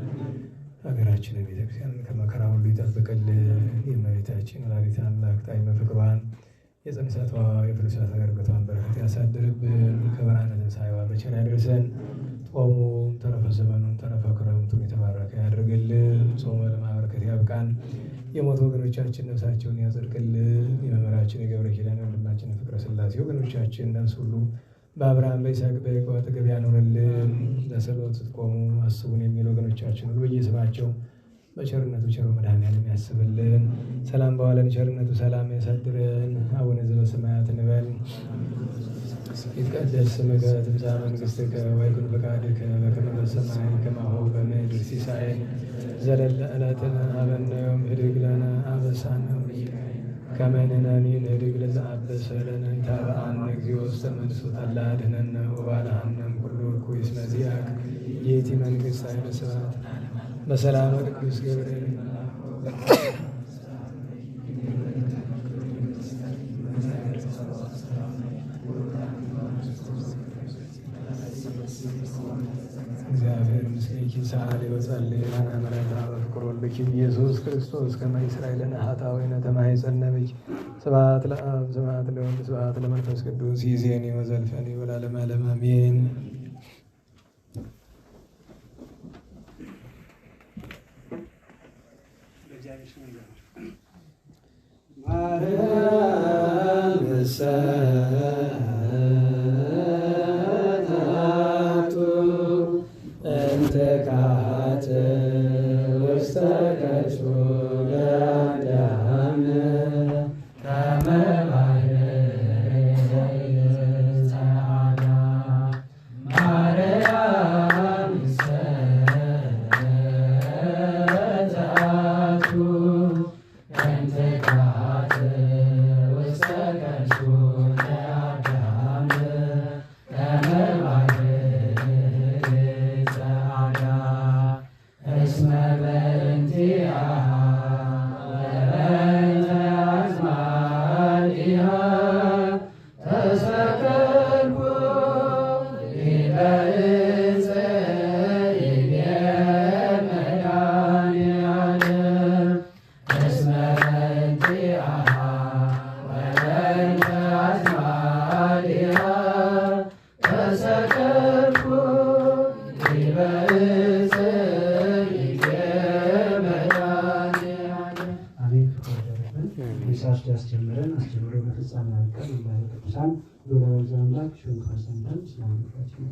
ሀገራችንን ቤተክርስቲያንን ከመከራ ሁሉ ይጠብቅልን። የእመቤታችን ወላዲተ አምላክ ጣዕመ ፍቅሯን የጽንሰቷ የፍልሰቷ በረከቷን በረከት ያሳድርብን። ከብርሃነ ትንሣኤዋ በቸር ያድርሰን። ጾሙን ተረፈ ዘመኑን ተረፈ ክረምቱን የተባረከ ያድርግልን። ጾመ ለማበረከት ያብቃን። የሞቱ ወገኖቻችን ነፍሳቸውን ያጸድቅልን። የመምህራችን የገብረ ኪዳን ወንድማችን ፍቅረ ሥላሴ ወገኖቻችን ነፍስ ሁሉ በአብርሃም በይስሐቅ በያዕቆብ አጠገብ ያኖርልን። ለጸሎት ስትቆሙ አስቡን የሚሉ ወገኖቻችን ሁሉ በየስማቸው በቸርነቱ ቸሩ መድኃኔዓለም ያስብልን። ሰላም በዋለን ቸርነቱ ሰላም ያሳድረን። አቡነ ዘበሰማያት እንበል። ይትቀደስ ስምከ ትምጻእ መንግሥትከ ወይኩን ፈቃድከ በከመ በሰማይ ከማሁ በምድር ሲሳየን ዘለለ ዕለትነ ሀበነ ዮም ህድግ ለነ አበሳነ ከመ ንሕነኒ ንህድግ ለዘአበሰ ለነ ኢታብአነ እግዚኦ ውስተ መንሱት አላ አድኅነነ ወባልሐነ እምኩሉ እኩይ እስመ ዚአከ ይእቲ መንግሥት ኃይለ ስብሐት በሰላመ ቅዱስ ገብርኤል እግዚአብሔር ምስሌኪ ሰአሊ ወጸልይ ለነ ምሕረተ በፍቅር ወልድኪ ኢየሱስ ክርስቶስ ከመ ይስራይ ለነ ኃጣውኢነ ተማኅፀነ ብኪ። ስብሐት ለአብ ስብሐት ለወልድ ስብሐት ለመንፈስ ቅዱስ ይእዜኒ ወዘልፈኒ ወለዓለመ ዓለም አሜን። እንተ ካህት ውስተ ከርሱ ለአዳም ከመ ባሕር ጸዓዳ ማርያም ሰተቱ እንተ ካህት ውስተ ከርሱ ለአዳም ከመ እስመ በእንቲአሃ ወበእንተ አዝማዲሃ ተሰቀልኩ ዲበ ዕፀ ይቤ መድኃኔዓለም። እስመ በእንቲአሃ ወበእንተ አዝማዲሃ ተሰቀልኩ ዲበ ዕፀ ሳስ ያስጀምረን አስጀምሮ በፍጻሜ ያልቀን አምላከ ቅዱሳን ሎላዊ ዘአምላክ ሹም ካሰንተን ስላመጣችሁ